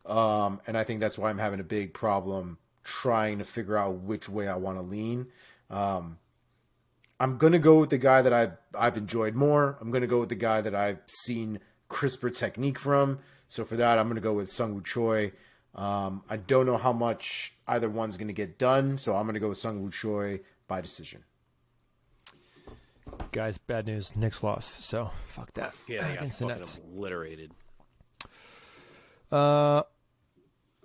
And I think that's why I'm having a big problem trying to figure out which way I want to lean. I'm going to go with the guy that I've enjoyed more. I'm going to go with the guy that I've seen crisper technique from. So for that, I'm going to go with Seungwoo Choi. I don't know how much either one's going to get done, so I'm going to go with Seungwoo Choi by decision. Guys, bad news. Nick's lost, so fuck that. Yeah, they got against the fucking Nets. obliterated. I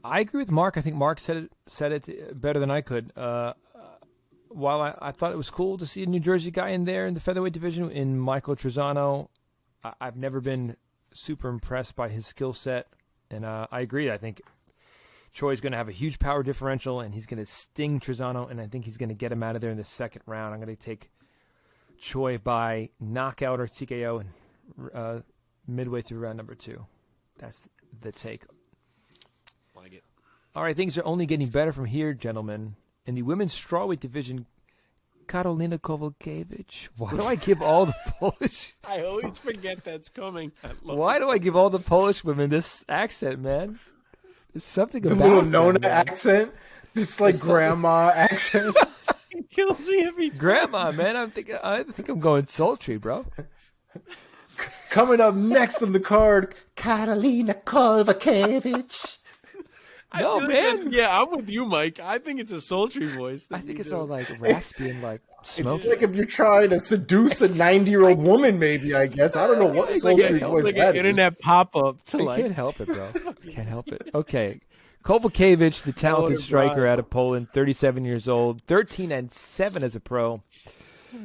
agree with Mark. I think Mark said it better than I could. While I thought it was cool to see a New Jersey guy in there in the featherweight division in Michael Trizano, I've never been super impressed by his skill set. And I agree. I think Choi's going to have a huge power differential, and he's going to sting Trizano, and I think he's going to get him out of there in the second round. I'm going to take Choi by knockout or TKO and midway through round number 2. That's the take. Like it. All right, things are only getting better from here, gentlemen. In the women's strawweight division, Karolina Kowalkiewicz. Why do I give all the Polish? I always forget that's coming. Why do I give all the Polish women this accent, man? There's something The about little them, Nona man. accent, this like grandma accent. It kills me every time. Grandma, man. I think I'm going sultry, bro. Coming up next on the card, Karolina Kowalkiewicz. No, man. Yeah, I'm with you, Mike. I think it's a sultry voice. I think it's all like raspy and like It's smoky. like if you're trying to seduce a 90-year-old woman, maybe, I guess. I don't know what sultry voice like that an is. internet pop-up to I like. can't help it, bro. Can't help it. Okay. Kowalkiewicz, the talented striker out of Poland, 37 years old, 13-7 as a pro,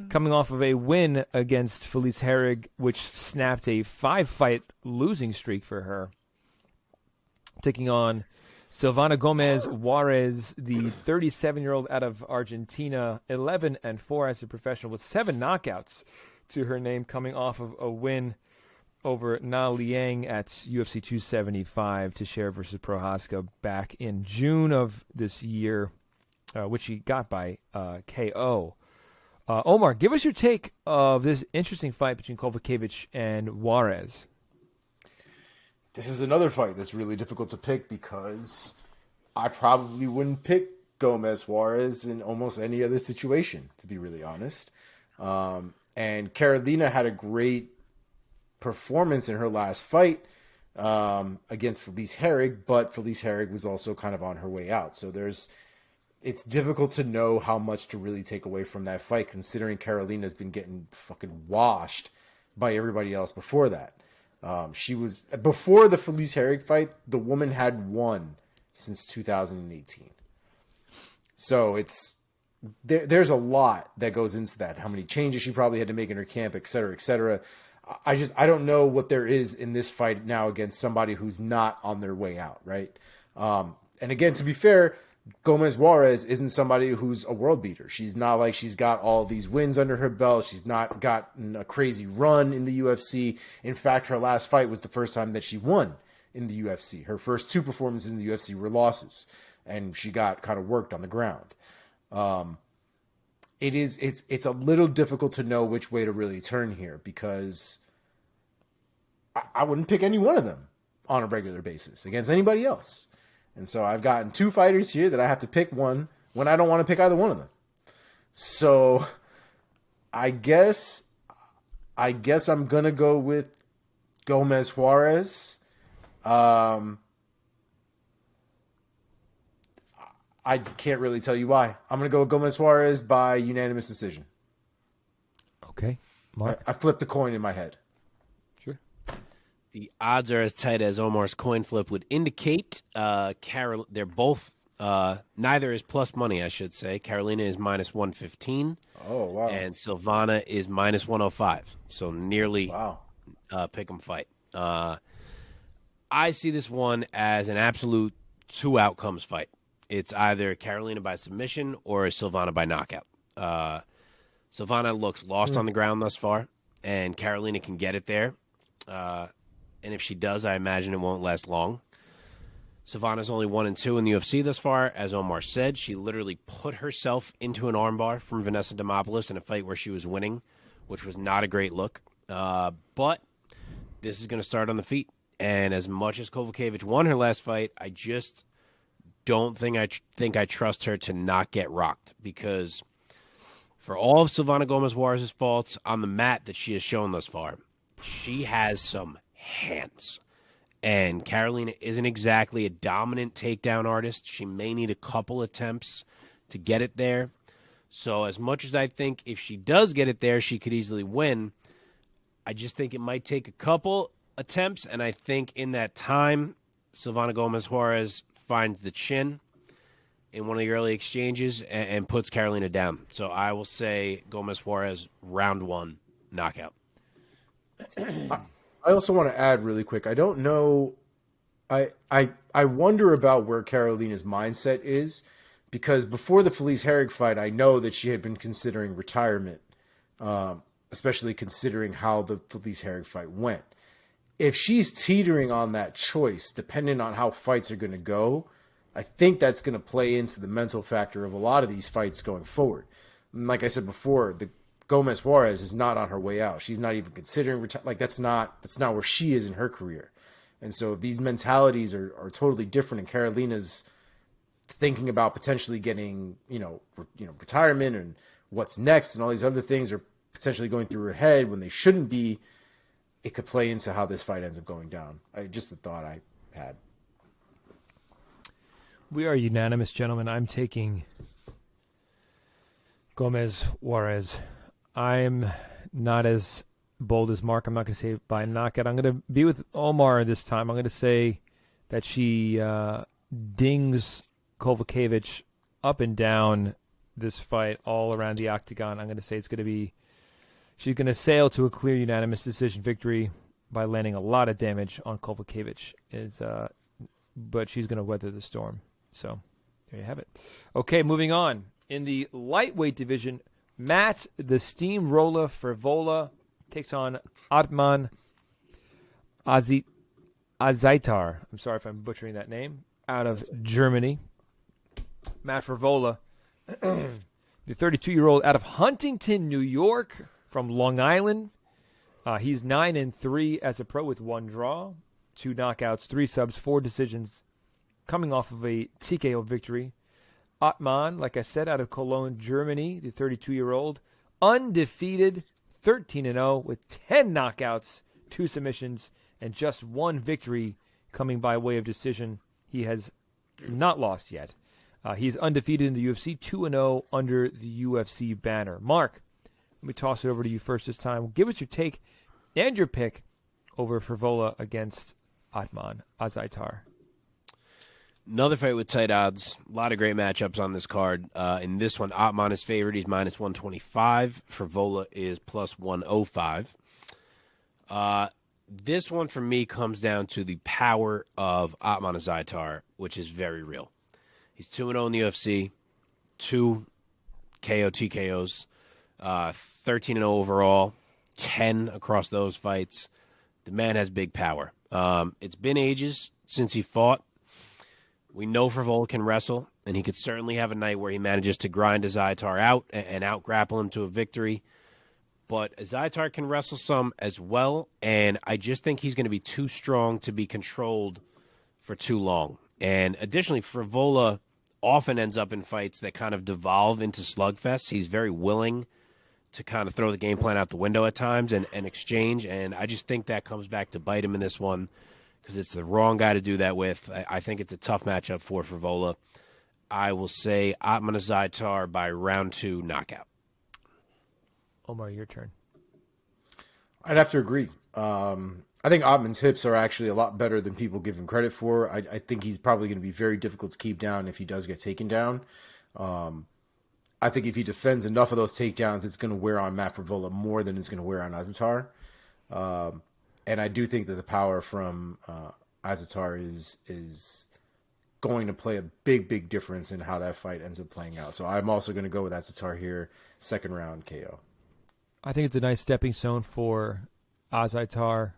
coming off of a win against Felice Herrig, which snapped a 5-fight losing streak for her. Taking on Silvana Gomez Juarez, the 37-year-old out of Argentina, 11-4 as a professional with 7 knockouts to her name, coming off of a win over Na Liang at UFC 275 to share versus Prohaska back in June of this year, which she got by KO. Omar, give us your take of this interesting fight between Kowalkiewicz and Juarez. This is another fight that's really difficult to pick because I probably wouldn't pick Gomez Juarez in almost any other situation, to be really honest. And Karolina had a great performance in her last fight against Felice Herrig, but Felice Herrig was also kind of on her way out. So it's difficult to know how much to really take away from that fight, considering Karolina's been getting fucking washed by everybody else before that. She was before the Felice Herrig fight, the woman had won since 2018. So there's a lot that goes into that. How many changes she probably had to make in her camp, et cetera, et cetera. I don't know what there is in this fight now against somebody who's not on their way out, right? And again, to be fair, Gomez Juarez isn't somebody who's a world beater. She's not like she's got all these wins under her belt. She's not gotten a crazy run in the UFC. In fact, her last fight was the first time that she won in the UFC. Her first 2 performances in the UFC were losses, and she got kind of worked on the ground. It's a little difficult to know which way to really turn here because I wouldn't pick any one of them on a regular basis against anybody else. And so I've gotten 2 fighters here that I have to pick one when I don't want to pick either one of them. So I guess I'm going to go with Gomez Juarez. I can't really tell you why. I'm going to go with Gomez Juarez by unanimous decision. Okay. Mark? I flipped the coin in my head. Sure. The odds are as tight as Omar's coin flip would indicate. They're both, neither is plus money, I should say. Karolina is minus 115. Oh, wow. And Silvana is minus 105. So nearly pick 'em fight. I see this one as an absolute 2 outcomes fight. It's either Karolina by submission or Silvana by knockout. Silvana looks lost on the ground thus far, and Karolina can get it there. And if she does, I imagine it won't last long. Savannah's only 1-2 in the UFC thus far. As Omar said, she literally put herself into an armbar from Vanessa Demopoulos in a fight where she was winning, which was not a great look. But this is going to start on the feet. And as much as Kowalkiewicz won her last fight, I just don't think I trust her to not get rocked, because for all of Silvana Gomez-Juarez's faults on the mat that she has shown thus far, she has some hands. And Karolina isn't exactly a dominant takedown artist. She may need a couple attempts to get it there. So as much as I think if she does get it there, she could easily win, I just think it might take a couple attempts. And I think in that time, Silvana Gomez-Juarez finds the chin in one of the early exchanges and puts Karolina down. So I will say Gomez-Juarez, round 1, knockout. I also want to add really quick. I don't know. I wonder about where Karolina's mindset is, because before the Felice Herrig fight, I know that she had been considering retirement, especially considering how the Felice Herrig fight went. If she's teetering on that choice, depending on how fights are going to go, I think that's going to play into the mental factor of a lot of these fights going forward. And like I said before, the Gomez Juarez is not on her way out. She's not even considering that's not where she is in her career. And so these mentalities are totally different. And Karolina's thinking about potentially getting, retirement and what's next, and all these other things are potentially going through her head when they shouldn't be. It could play into how this fight ends up going down. Just a thought I had. We are unanimous, gentlemen. I'm taking Gomez-Juarez. I'm not as bold as Mark. I'm not going to say by knockout. I'm going to be with Omar this time. I'm going to say that she dings Kowalkiewicz up and down this fight all around the octagon. I'm going to say she's going to sail to a clear unanimous decision victory by landing a lot of damage on Kowalkiewicz. But she's going to weather the storm. So there you have it. Okay, moving on. In the lightweight division, Matt the Steamroller Frevola takes on Ottman Azaitar. I'm sorry if I'm butchering that name. Out of Germany. Matt Frevola, the 32-year-old out of Huntington, New York, from Long Island. He's 9-3 as a pro with 1 draw, 2 knockouts, 3 subs, 4 decisions, coming off of a TKO victory. Ottman, like I said, out of Cologne, Germany, the 32-year-old, undefeated, 13-0 with 10 knockouts, 2 submissions, and just 1 victory coming by way of decision. He has not lost yet. He's undefeated in the UFC, 2-0 under the UFC banner. Mark, let me toss it over to you first this time. Give us your take and your pick over Frevola against Ottman Azaitar. Another fight with tight odds. A lot of great matchups on this card. In this one, Ottman is favored. He's minus 125. Frevola is plus 105. This one, for me, comes down to the power of Ottman Azaitar, which is very real. He's 2-0 in the UFC, 2 TKOs, 13-0 overall, 10 across those fights. The man has big power. It's been ages since he fought. We know Frevola can wrestle, and he could certainly have a night where he manages to grind Azaitar out and out-grapple him to a victory. But Azaitar can wrestle some as well, and I just think he's going to be too strong to be controlled for too long. And additionally, Frevola often ends up in fights that kind of devolve into slugfests. He's very willing to kind of throw the game plan out the window at times and exchange, and I just think that comes back to bite him in this one, because it's the wrong guy to do that with. I think it's a tough matchup for Frevola. I will say Ottman Azaitar by round 2 knockout. Omar, your turn. I'd have to agree. I think Ottman's hips are actually a lot better than people give him credit for. I think he's probably going to be very difficult to keep down if he does get taken down. I think if he defends enough of those takedowns, it's going to wear on Matt Frevola more than it's going to wear on Azaitar. And I do think that the power from Azaitar is going to play a big difference in how that fight ends up playing out. So I'm also going to go with Azaitar here, second round KO. I think it's a nice stepping stone for Azaitar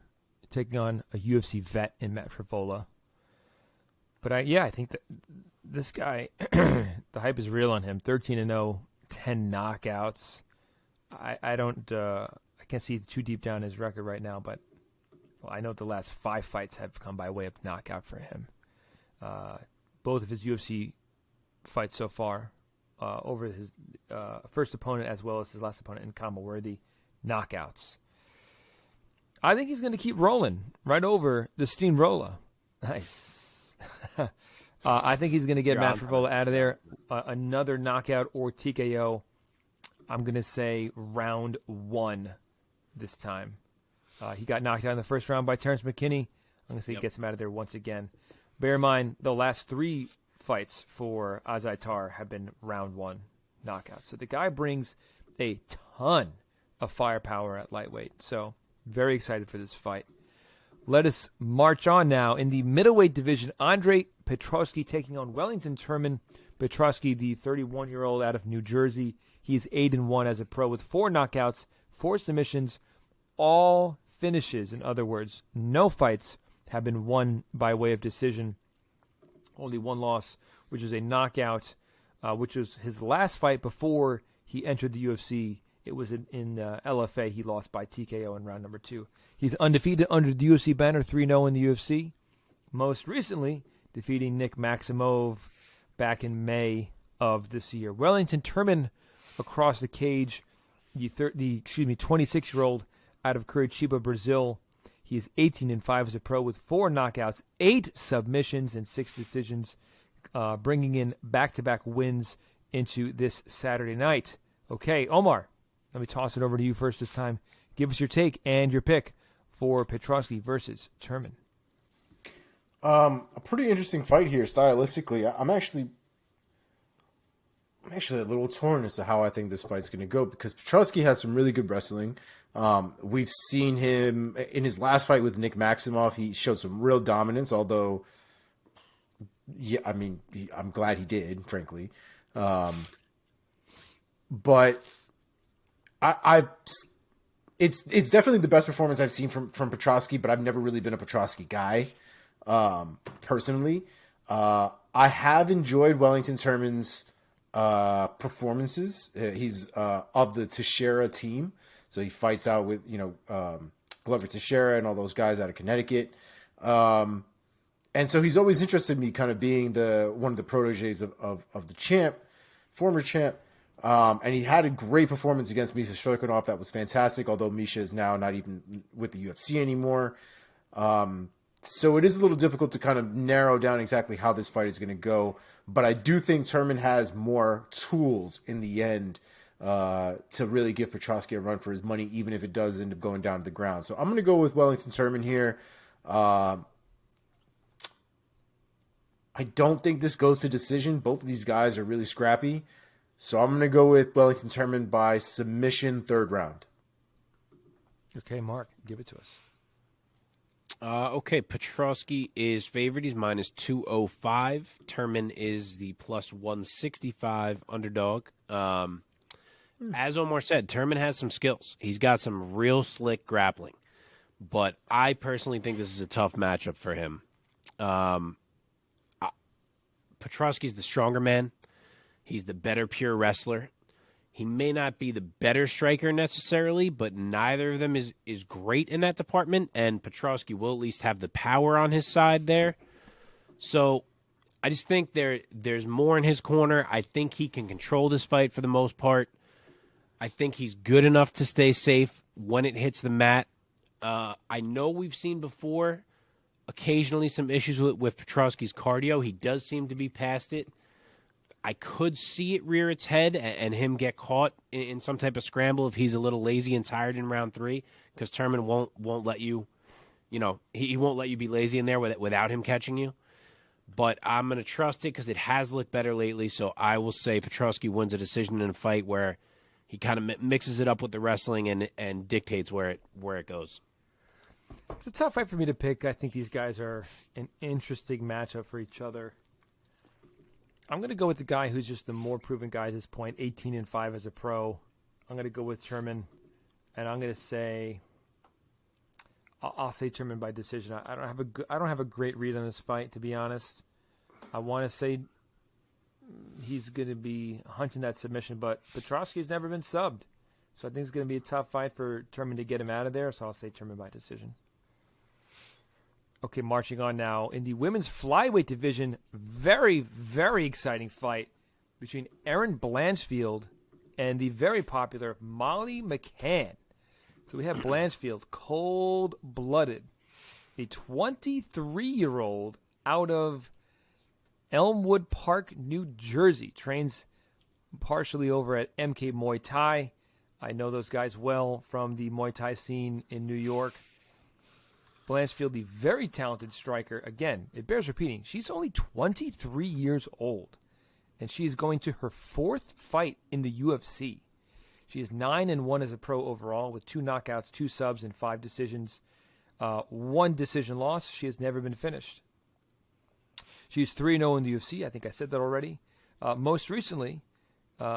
taking on a UFC vet in Matt Frevola. But I think that this guy, the hype is real on him. 13-0, 10 knockouts. I can't see too deep down his record right now, but I know the last 5 fights have come by way of knockout for him. Both of his UFC fights so far, over his first opponent as well as his last opponent in combo, were the knockouts. I think he's going to keep rolling right over the steamroller. Nice. I think he's going to get Matt Frevola out of there. Another knockout or TKO. I'm going to say round 1 this time. He got knocked out in the first round by Terrence McKinney. I'm going to say he gets him out of there once again. Bear in mind, the last 3 fights for Azaitar have been round 1 knockouts. So the guy brings a ton of firepower at lightweight. So very excited for this fight. Let us march on now. In the middleweight division, Andre Petroski taking on Wellington Turman. Petroski, the 31-year-old out of New Jersey. He's 8-1 as a pro with 4 knockouts, 4 submissions, all finishes. In other words, no fights have been won by way of decision. Only 1 loss, which is a knockout, which was his last fight before he entered the UFC. It was in LFA. He lost by TKO in round number 2. He's undefeated under the UFC banner, 3-0 in the UFC. Most recently, defeating Nick Maximov back in May of this year. Wellington Turman across the cage, the 26-year-old out of Curitiba, Brazil. He is 18-5 as a pro with 4 knockouts, 8 submissions, and 6 decisions, bringing in back-to-back wins into this Saturday night. Okay, Omar, let me toss it over to you first this time. Give us your take and your pick for Petroski versus Turman. A pretty interesting fight here stylistically. I'm actually a little torn as to how I think this fight's going to go because Petroski has some really good wrestling. We've seen him in his last fight with Nick Maximov. He showed some real dominance, although, yeah, I mean, I'm glad he did, frankly. But it's definitely the best performance I've seen from Petroski, but I've never really been a Petroski guy, personally. I have enjoyed Wellington Turman's performances. He's of the Teixeira team, so he fights out with Glover Teixeira and all those guys out of Connecticut, and so he's always interested in me, kind of being one of the proteges of the champ, former champ. And he had a great performance against Misha Shirkunov. That was fantastic, although Misha is now not even with the UFC anymore. So it is a little difficult to kind of narrow down exactly how this fight is going to go. But I do think Turman has more tools in the end to really give Petroski a run for his money, even if it does end up going down to the ground. So I'm going to go with Wellington Turman here. I don't think this goes to decision. Both of these guys are really scrappy. So I'm going to go with Wellington Turman by submission, 3rd round. Okay, Mark, give it to us. Okay, Petroski is favored. He's minus 205. Turman is the plus 165 underdog. As Omar said, Turman has some skills. He's got some real slick grappling. But I personally think this is a tough matchup for him. Petroski's the stronger man. He's the better pure wrestler. He may not be the better striker necessarily, but neither of them is great in that department, and Petroski will at least have the power on his side there. So I just think there's more in his corner. I think he can control this fight for the most part. I think he's good enough to stay safe when it hits the mat. I know we've seen before occasionally some issues with Petroski's cardio. He does seem to be past it. I could see it rear its head and him get caught in some type of scramble if he's a little lazy and tired in round 3, because Turman won't let you, he won't let you be lazy in there without him catching you. But I'm going to trust it because it has looked better lately, so I will say Petroski wins a decision in a fight where he kind of mixes it up with the wrestling and dictates where it goes. It's a tough fight for me to pick. I think these guys are an interesting matchup for each other. I'm going to go with the guy who's just the more proven guy at this point, 18-5 as a pro. I'm going to go with Turman, and I'm going to say I'll say Turman by decision. I don't have a great read on this fight, to be honest. I want to say he's going to be hunting that submission, but Petroski's never been subbed. So I think it's going to be a tough fight for Turman to get him out of there, so I'll say Turman by decision. Okay, marching on now. In the women's flyweight division, very, very exciting fight between Erin Blanchfield and the very popular Molly McCann. So we have Blanchfield, cold-blooded, a 23-year-old out of Elmwood Park, New Jersey, trains partially over at MK Muay Thai. I know those guys well from the Muay Thai scene in New York. Blanchfield, the very talented striker. Again, it bears repeating, she's only 23 years old, and she is going to her 4th fight in the UFC. She is 9-1 as a pro overall, with 2 knockouts, 2 subs, and 5 decisions. 1 decision loss. She has never been finished. She's 3-0 in the UFC. I think I said that already. Most recently,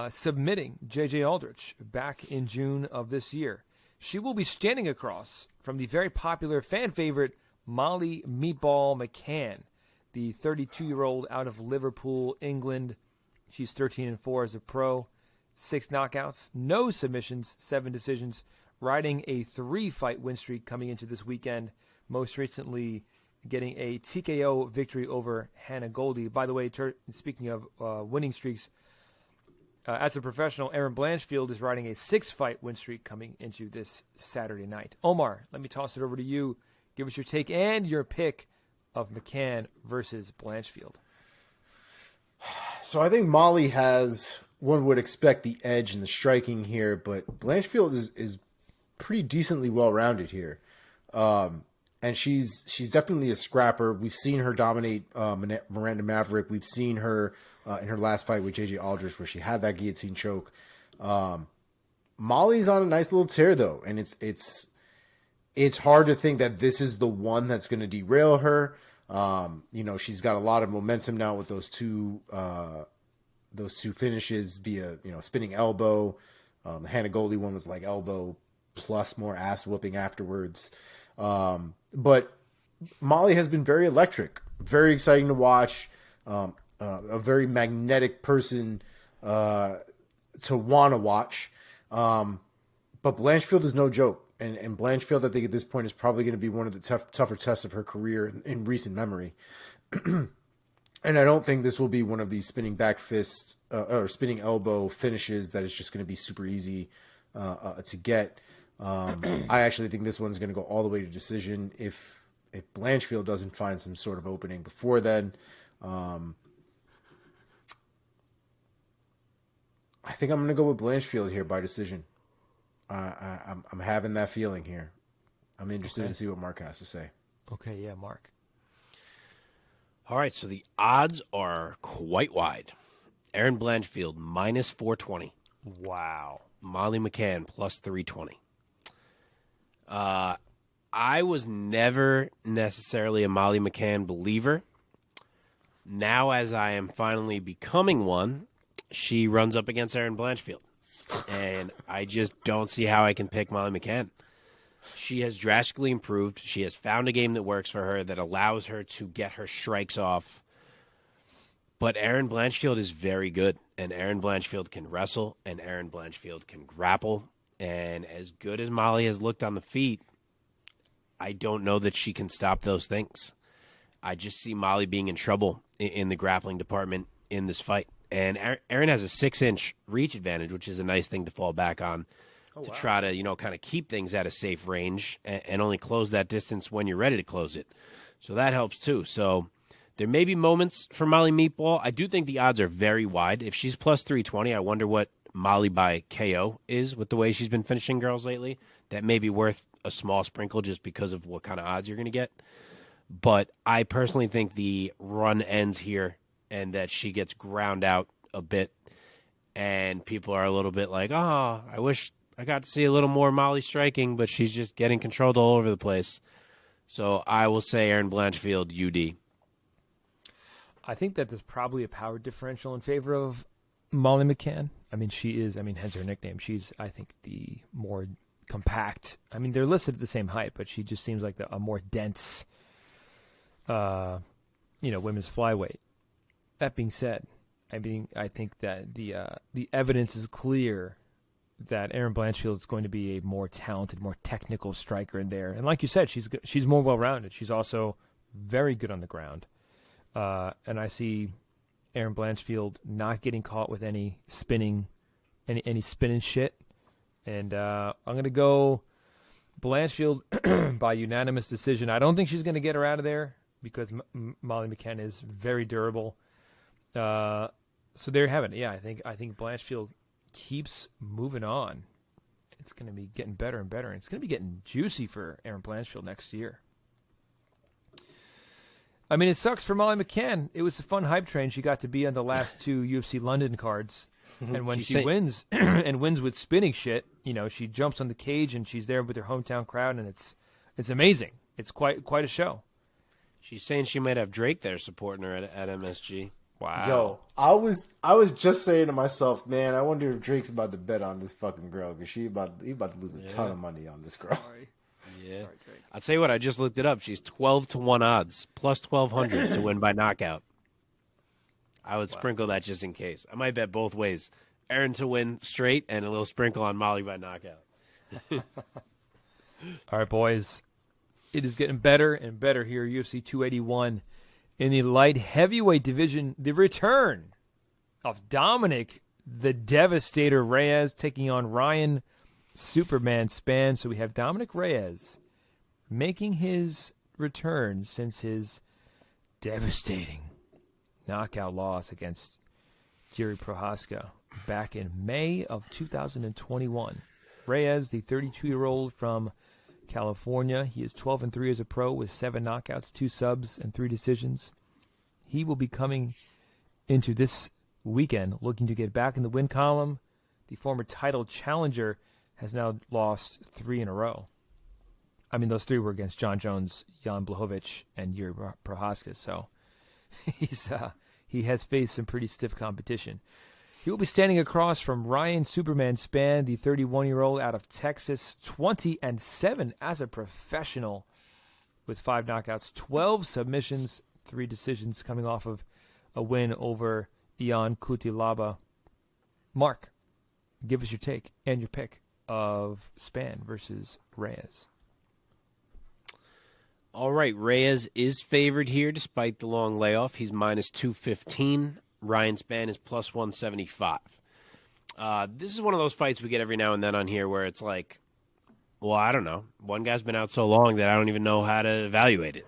submitting J.J. Aldrich back in June of this year. She will be standing across from the very popular fan favorite Molly Meatball McCann, the 32-year-old out of Liverpool, England. She's 13-4 as a pro, 6 knockouts, no submissions, 7 decisions, riding a 3-fight win streak coming into this weekend. Most recently, getting a TKO victory over Hannah Goldie. By the way, speaking of winning streaks, as a professional, Erin Blanchfield is riding a 6-fight win streak coming into this Saturday night. Omar, let me toss it over to you. Give us your take and your pick of McCann versus Blanchfield. So I think Molly has, one would expect, the edge in the striking here, but Blanchfield is pretty decently well-rounded here. And she's definitely a scrapper. We've seen her dominate Miranda Maverick. We've seen her in her last fight with J.J. Aldrich where she had that guillotine choke. Molly's on a nice little tear, though, and it's hard to think that this is the one that's going to derail her. She's got a lot of momentum now with those two finishes via spinning elbow. The Hannah Goldie one was like elbow plus more ass whooping afterwards. But Molly has been very electric, very exciting to watch, a very magnetic person to want to watch. But Blanchfield is no joke. And Blanchfield, I think at this point, is probably going to be one of the tougher tests of her career in recent memory. And I don't think this will be one of these spinning back fist or spinning elbow finishes that is just going to be super easy to get. I actually think this one's going to go all the way to decision if Blanchfield doesn't find some sort of opening before then. I think I'm going to go with Blanchfield here by decision. I'm having that feeling here. I'm interested to see what Mark has to say. Okay, yeah, Mark. All right, so the odds are quite wide. Erin Blanchfield, minus 420. Wow. Molly McCann, plus 320. I was never necessarily a Molly McCann believer. Now, as I am finally becoming one, she runs up against Erin Blanchfield. And I just don't see how I can pick Molly McCann. She has drastically improved. She has found a game that works for her, that allows her to get her strikes off. But Erin Blanchfield is very good. And Erin Blanchfield can wrestle, and Erin Blanchfield can grapple. And as good as Molly has looked on the feet, I don't know that she can stop those things. I just see Molly being in trouble in the grappling department in this fight. And Erin has a 6-inch reach advantage, which is a nice thing to fall back on try to, kind of keep things at a safe range and only close that distance when you're ready to close it. So that helps too. So there may be moments for Molly Meatball. I do think the odds are very wide. If she's plus 320, I wonder what Molly by KO is with the way she's been finishing girls lately. That may be worth a small sprinkle just because of what kind of odds you're going to get. But I personally think the run ends here and that she gets ground out a bit. And people are a little bit like, oh, I wish I got to see a little more Molly striking, but she's just getting controlled all over the place. So I will say Erin Blanchfield, UD. I think that there's probably a power differential in favor of Molly McCann. I mean, she is, hence her nickname. She's, I think, the more compact. I mean, they're listed at the same height, but she just seems like a more dense, women's flyweight. That being said, I think that the evidence is clear that Erin Blanchfield is going to be a more talented, more technical striker in there. And like you said, she's more well-rounded. She's also very good on the ground. And I see Erin Blanchfield not getting caught with any spinning shit. And I'm going to go Blanchfield by unanimous decision. I don't think she's going to get her out of there because Molly McCann is very durable. So there you have it. Yeah, I think Blanchfield keeps moving on. It's going to be getting better and better. And it's going to be getting juicy for Erin Blanchfield next year. I mean, it sucks for Molly McCann. It was a fun hype train. She got to be on the last 2 UFC London cards. And when she wins, and wins with spinning shit, she jumps on the cage and she's there with her hometown crowd, and it's amazing. It's quite a show. She's saying she might have Drake there supporting her at MSG. Wow. Yo, I was just saying to myself, man, I wonder if Drake's about to bet on this fucking girl because he about to lose a ton of money on this girl. Sorry. Yeah. Sorry, Drake. I'll tell you what, I just looked it up. She's 12-1 odds, plus 1,200 to win by knockout. I would sprinkle that just in case. I might bet both ways. Erin to win straight and a little sprinkle on Molly by knockout. All right, boys. It is getting better and better here. UFC 281 in the light heavyweight division. The return of Dominic the Devastator Reyes taking on Ryan Superman Spann. So we have Dominic Reyes making his return since his devastating knockout loss against Jiri Prochazka back in May of 2021. Reyes, the 32-year-old from California. He is 12-3 as a pro with 7 knockouts, 2 subs, and 3 decisions. He will be coming into this weekend looking to get back in the win column. The former title challenger has now lost 3 in a row. I mean, those 3 were against John Jones, Jan Blachowicz, and Jiri Prochazka. So he has faced some pretty stiff competition. He will be standing across from Ryan Superman Spann, the 31-year-old out of Texas, 20-7 as a professional with 5 knockouts, 12 submissions, 3 decisions, coming off of a win over Ion Cutelaba. Mark, give us your take and your pick of Spann versus Reyes. All right, Reyes is favored here despite the long layoff. He's minus 215. Ryan Spann is plus 175. This is one of those fights we get every now and then on here where it's like, well, I don't know. One guy's been out so long that I don't even know how to evaluate it.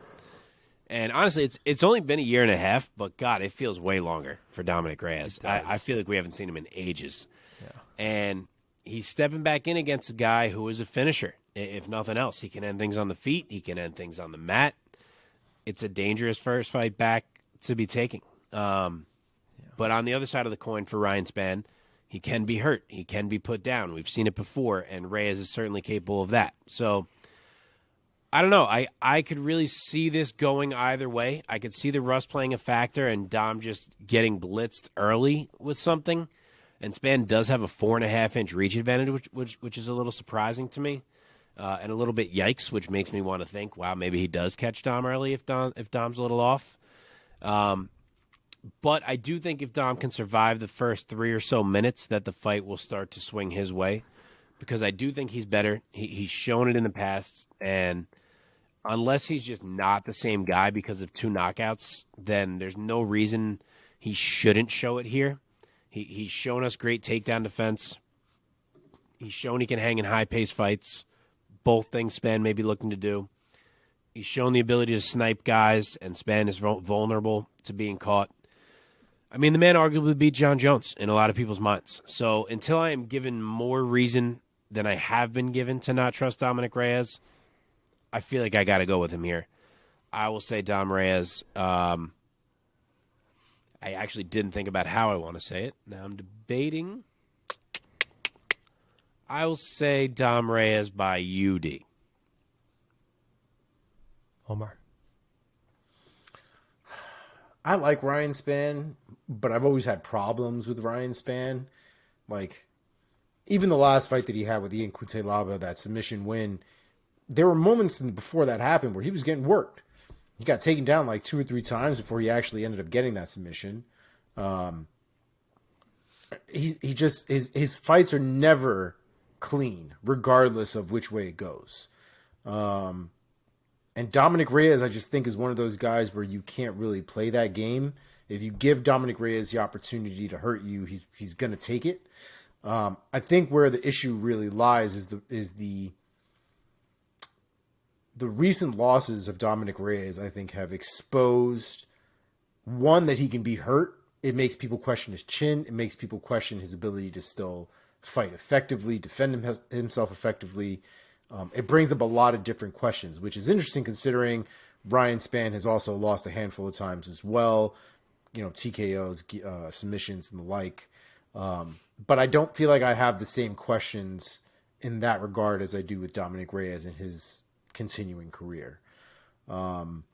And honestly, it's only been a year and a half, but God, it feels way longer for Dominic Reyes. I feel like we haven't seen him in ages. Yeah. And he's stepping back in against a guy who is a finisher. If nothing else, he can end things on the feet. He can end things on the mat. It's a dangerous first fight back to be taking. But on the other side of the coin for Ryan Spann, he can be hurt. He can be put down. We've seen it before, and Reyes is certainly capable of that. So, I don't know. I could really see this going either way. I could see the rust playing a factor and Dom just getting blitzed early with something. And Spann does have a 4.5-inch reach advantage, which is a little surprising to me. And a little bit yikes, which makes me want to think, wow, maybe he does catch Dom early if Dom's a little off. But I do think if Dom can survive the first 3 or so minutes, that the fight will start to swing his way. Because I do think he's better. He's shown it in the past. And unless he's just not the same guy because of 2 knockouts, then there's no reason he shouldn't show it here. He's shown us great takedown defense. He's shown he can hang in high-paced fights. Both things Spann may be looking to do. He's shown the ability to snipe guys, and Spann is vulnerable to being caught. I mean, the man arguably beat John Jones in a lot of people's minds. So until I am given more reason than I have been given to not trust Dominic Reyes, I feel like I got to go with him here. I will say Dom Reyes. I actually didn't think about how I want to say it. Now I'm debating. I will say Dom Reyes by UD. Omar. I like Ryan Spann, but I've always had problems with Ryan Spann. Like, even the last fight that he had with Ian Cutelaba, that submission win, there were moments before that happened where he was getting worked. He got taken down like 2 or 3 times before he actually ended up getting that submission. He just his fights are never clean, regardless of which way it goes. And Dominic Reyes, I just think, is one of those guys where you can't really play that game. If you give Dominic Reyes the opportunity to hurt you, he's going to take it. I think where the issue really lies is the recent losses of Dominic Reyes, I think, have exposed, one, that he can be hurt. It makes people question his chin. It makes people question his ability to still fight effectively, defend himself effectively. It brings up a lot of different questions, which is interesting considering Ryan Spann has also lost a handful of times as well. TKOs, submissions, and the like. But I don't feel like I have the same questions in that regard as I do with Dominic Reyes and his continuing career. I'm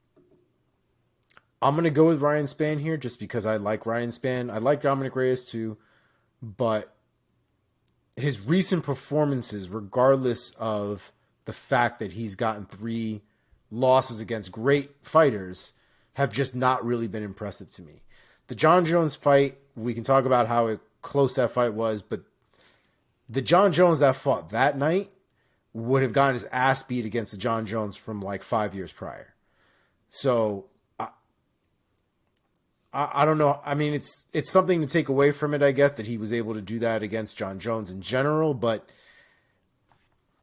going to go with Ryan Spann here just because I like Ryan Spann. I like Dominic Reyes too, but his recent performances, regardless of the fact that he's gotten 3 losses against great fighters, have just not really been impressive to me. The John Jones fight, we can talk about how close that fight was, but the John Jones that fought that night would have gotten his ass beat against the John Jones from like 5 years prior. So I don't know. I mean, it's something to take away from it, I guess, that he was able to do that against John Jones in general, but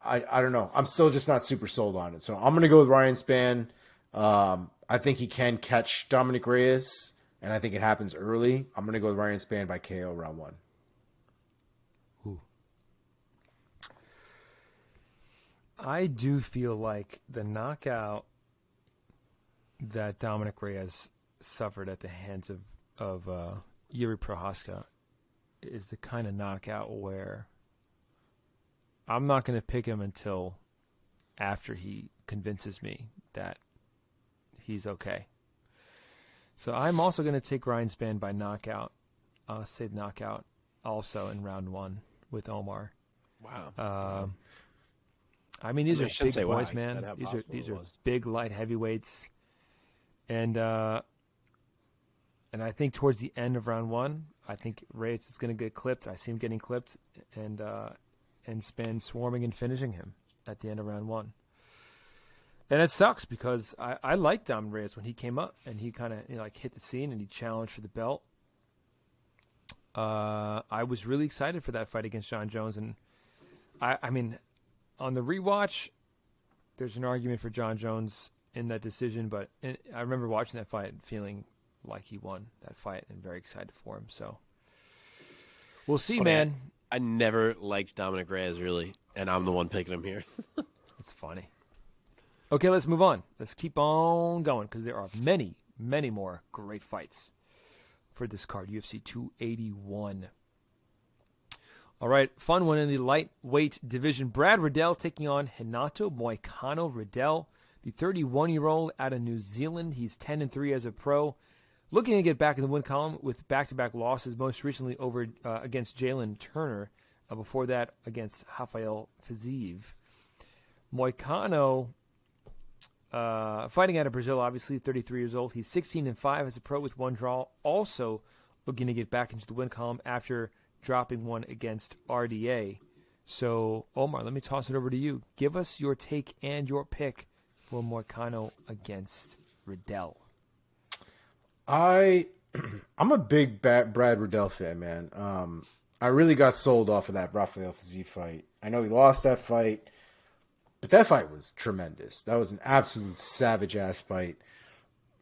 I don't know. I'm still just not super sold on it. So I'm going to go with Ryan Spann. I think he can catch Dominic Reyes, and I think it happens early. I'm going to go with Ryan Spann by KO round 1. Ooh. I do feel like the knockout that Dominic Reyes suffered at the hands of Yuri Prohaska is the kind of knockout where I'm not going to pick him until after he convinces me that he's okay. So I'm also going to take Ryan Spann by knockout. I'll say knockout also in round 1 with Omar. Wow. I mean, these are big boys, wow. man. These are big light heavyweights. And I think towards the end of round 1, I think Reyes is going to get clipped. I see him getting clipped, and Spann swarming and finishing him at the end of round 1. And it sucks because I liked Dom Reyes when he came up and he kind of hit the scene and he challenged for the belt. I was really excited for that fight against John Jones, and I mean, on the rewatch, there's an argument for John Jones in that decision, but I remember watching that fight and feeling like he won that fight and very excited for him. So we'll see, man. I never liked Dominic Reyes, really, and I'm the one picking him here. It's funny. Okay, let's move on. Let's keep on going because there are many, many more great fights for this card, UFC 281. All right, fun one in the lightweight division. Brad Riddell taking on Renato Moicano. Riddell, the 31-year-old out of New Zealand. He's 10-3 as a pro. Looking to get back in the win column with back-to-back losses, most recently over against Jalen Turner. Before that, against Rafael Fiziev. Moicano, fighting out of Brazil, obviously, 33 years old. He's 16-5 as a pro with 1 draw. Also looking to get back into the win column after dropping one against RDA. So, Omar, let me toss it over to you. Give us your take and your pick for Moicano against Riddell. I'm a big Brad Riddell fan, man. I really got sold off of that Rafael Fiziev fight. I know he lost that fight, but that fight was tremendous. That was an absolute savage-ass fight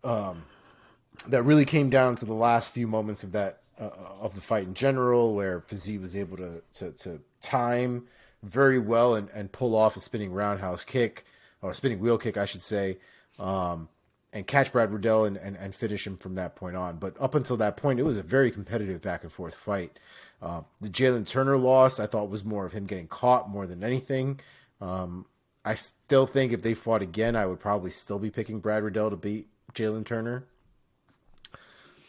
that really came down to the last few moments of that of the fight in general, where Fiziev was able to time very well and pull off a spinning roundhouse kick, or a spinning wheel kick, I should say, and catch Brad Riddell and finish him from that point on. But up until that point, it was a very competitive back-and-forth fight. The Jalen Turner loss, I thought, was more of him getting caught more than anything. I still think if they fought again, I would probably still be picking Brad Riddell to beat Jalen Turner.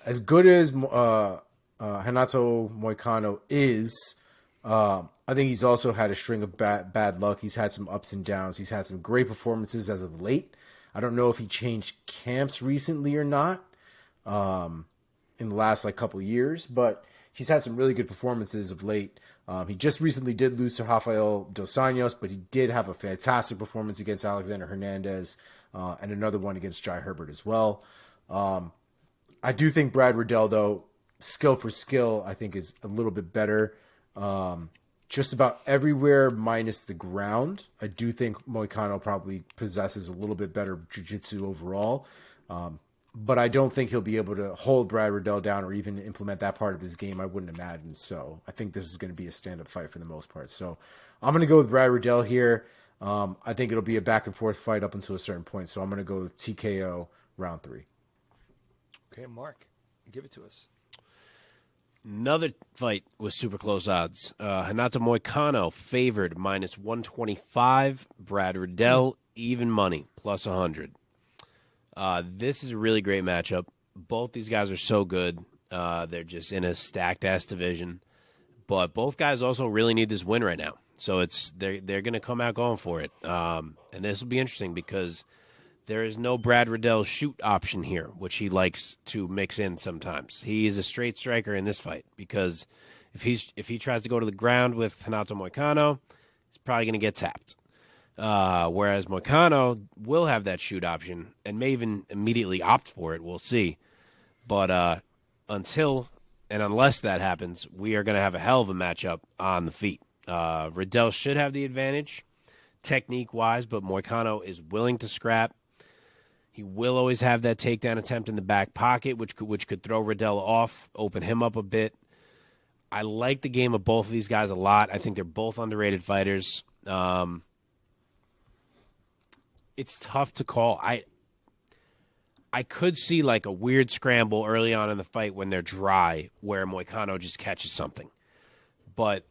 As good as Renato Moicano is, I think he's also had a string of bad luck. He's had some ups and downs. He's had some great performances as of late. I don't know if he changed camps recently or not. in the last couple of years, but he's had some really good performances of late. He just recently did lose to Rafael Dos Anjos, but he did have a fantastic performance against Alexander Hernandez and another one against Jai Herbert as well. I do think Brad Riddell, though, skill for skill, I think is a little bit better. Just about everywhere minus the ground. I do think Moicano probably possesses a little bit better jiu-jitsu overall. But I don't think he'll be able to hold Brad Riddell down or even implement that part of his game. I wouldn't imagine. So I think this is going to be a stand-up fight for the most part. So I'm going to go with Brad Riddell here. I think it'll be a back-and-forth fight up until a certain point. So I'm going to go with TKO round 3. Okay, Mark, give it to us. Another fight with super close odds. Renato Moicano favored minus 125. Brad Riddell, even money, plus 100. This is a really great matchup. Both these guys are so good. They're just in a stacked-ass division. But both guys also really need this win right now. So they're going to come out going for it. And this will be interesting because there is no Brad Riddell shoot option here, which he likes to mix in sometimes. He is a straight striker in this fight because if he tries to go to the ground with Renato Moicano, he's probably going to get tapped. Whereas Moicano will have that shoot option and may even immediately opt for it. We'll see. But until and unless that happens, we are going to have a hell of a matchup on the feet. Riddell should have the advantage technique-wise, but Moicano is willing to scrap. He will always have that takedown attempt in the back pocket, which could throw Riddell off, open him up a bit. I like the game of both of these guys a lot. I think they're both underrated fighters. It's tough to call. I could see a weird scramble early on in the fight when they're dry where Moicano just catches something. But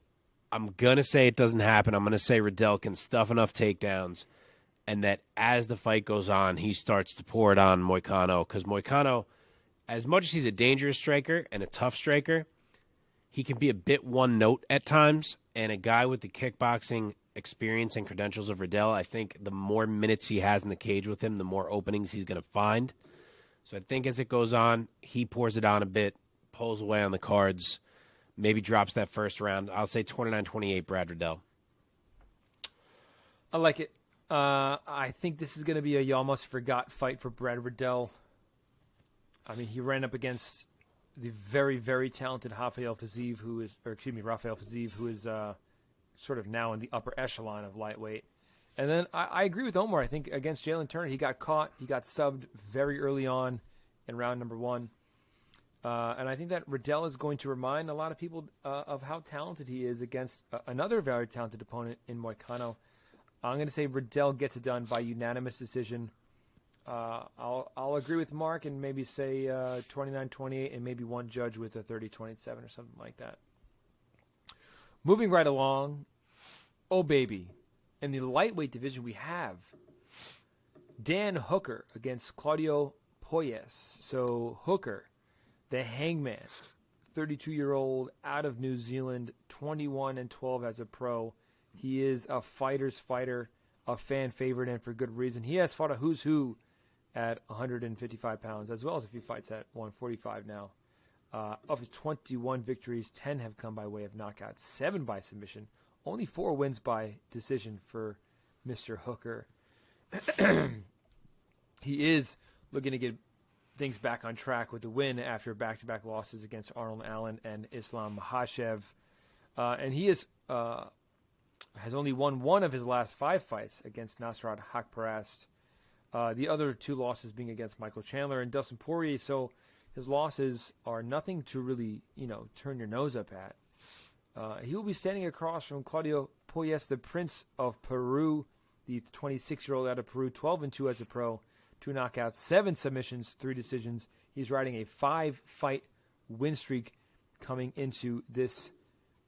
I'm going to say it doesn't happen. I'm going to say Riddell can stuff enough takedowns and that as the fight goes on, he starts to pour it on Moicano. Because Moicano, as much as he's a dangerous striker and a tough striker, he can be a bit one-note at times. And a guy with the kickboxing experience and credentials of Riddell, I think the more minutes he has in the cage with him, the more openings he's going to find. So I think as it goes on, he pours it on a bit, pulls away on the cards, maybe drops that first round. I'll say 29-28 Brad Riddell. I like it. I think this is going to be a you almost forgot fight for Brad Riddell. I mean, he ran up against the very, very talented Rafael Fiziev, who is sort of now in the upper echelon of lightweight. And then I agree with Omar. I think against Jalen Turner, he got caught. He got subbed very early on in round number 1. And I think that Riddell is going to remind a lot of people of how talented he is against another very talented opponent in Moicano. I'm going to say Riddell gets it done by unanimous decision. I'll agree with Mark and maybe say 29-28 and maybe one judge with a 30-27 or something like that. Moving right along, oh baby, in the lightweight division we have Dan Hooker against Claudio Puelles. So Hooker, the hangman, 32-year-old out of New Zealand, 21-12 as a pro. He is a fighter's fighter, a fan favorite, and for good reason. He has fought a who's who at 155 pounds, as well as a few fights at 145 now. Of his 21 victories, 10 have come by way of knockout, 7 by submission, only 4 wins by decision for Mr. Hooker. He is looking to get things back on track with the win after back-to-back losses against Arnold Allen and Islam Makhachev. And he is has only won 1 of his last 5 fights against Nasrat Haqparast. The other 2 losses being against Michael Chandler and Dustin Poirier. So his losses are nothing to really, turn your nose up at. He will be standing across from Claudio Puelles, the Prince of Peru, the 26-year-old out of Peru, 12-2 as a pro, 2 knockouts, 7 submissions, 3 decisions. He's riding a 5-fight win streak coming into this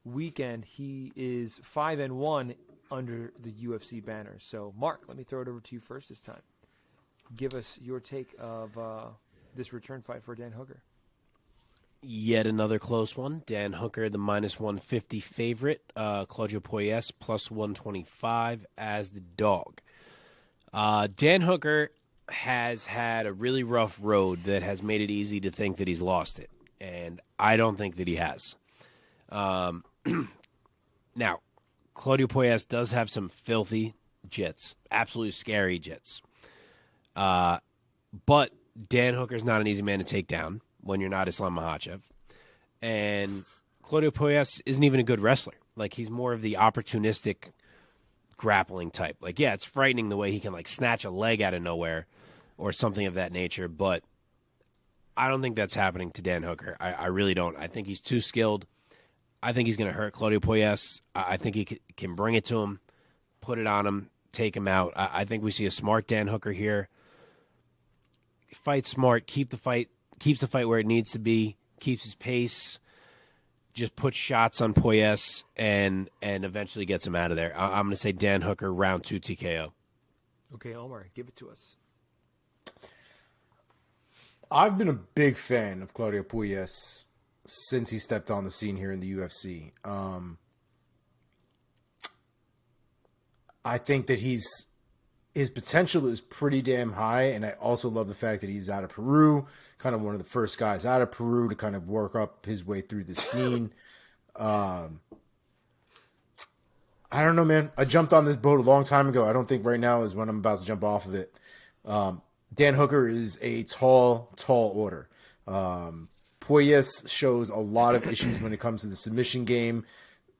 weekend. He is 5-1 under the UFC banner. So, Mark, let me throw it over to you first this time. Give us your take of this return fight for Dan Hooker. Yet another close one. Dan Hooker, the minus 150 favorite. Claudio Puelles, plus 125 as the dog. Dan Hooker has had a really rough road that has made it easy to think that he's lost it. and I don't think that he has. Now, Claudio Puelles does have some filthy jits, absolutely scary jits. But Dan Hooker's not an easy man to take down when you're not Islam Makhachev. And Claudio Puelles isn't even a good wrestler. Like, he's more of the opportunistic grappling type. Like, yeah, it's frightening the way he can, like, snatch a leg out of nowhere or something of that nature, but I don't think that's happening to Dan Hooker. I really don't. I think he's too skilled. I think he's going to hurt Claudio Puelles. I think he can bring it to him, put it on him, take him out. I think we see a smart Dan Hooker here. Fight smart, keeps the fight where it needs to be, keeps his pace, just puts shots on Puelles and eventually gets him out of there. I'm going to say Dan Hooker, round 2 TKO. Okay, Omar, give it to us. I've been a big fan of Claudio Puelles since he stepped on the scene here in the UFC. I think that his potential is pretty damn high, and I also love the fact that he's out of Peru, kind of one of the first guys out of Peru to kind of work up his way through the scene. I don't know, man. I jumped on this boat a long time ago. I don't think right now is when I'm about to jump off of it. Dan Hooker is a tall order. Puelles shows a lot of issues when it comes to the submission game.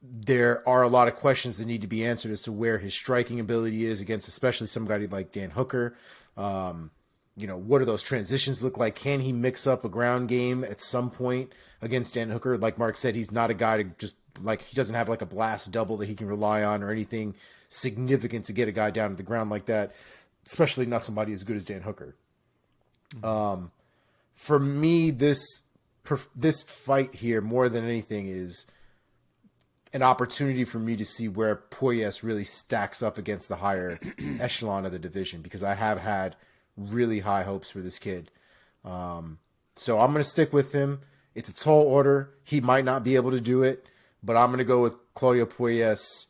There are a lot of questions that need to be answered as to where his striking ability is against especially somebody like Dan Hooker. What do those transitions look like? Can he mix up a ground game at some point against Dan Hooker? Like Mark said, he's not a guy to just, like, he doesn't have like a blast double that he can rely on or anything significant to get a guy down to the ground like that, especially not somebody as good as Dan Hooker. For me, this fight here, more than anything, is an opportunity for me to see where Puelles really stacks up against the higher echelon of the division, because I have had really high hopes for this kid. So I'm going to stick with him. It's a tall order. He might not be able to do it, but I'm going to go with Claudio Puelles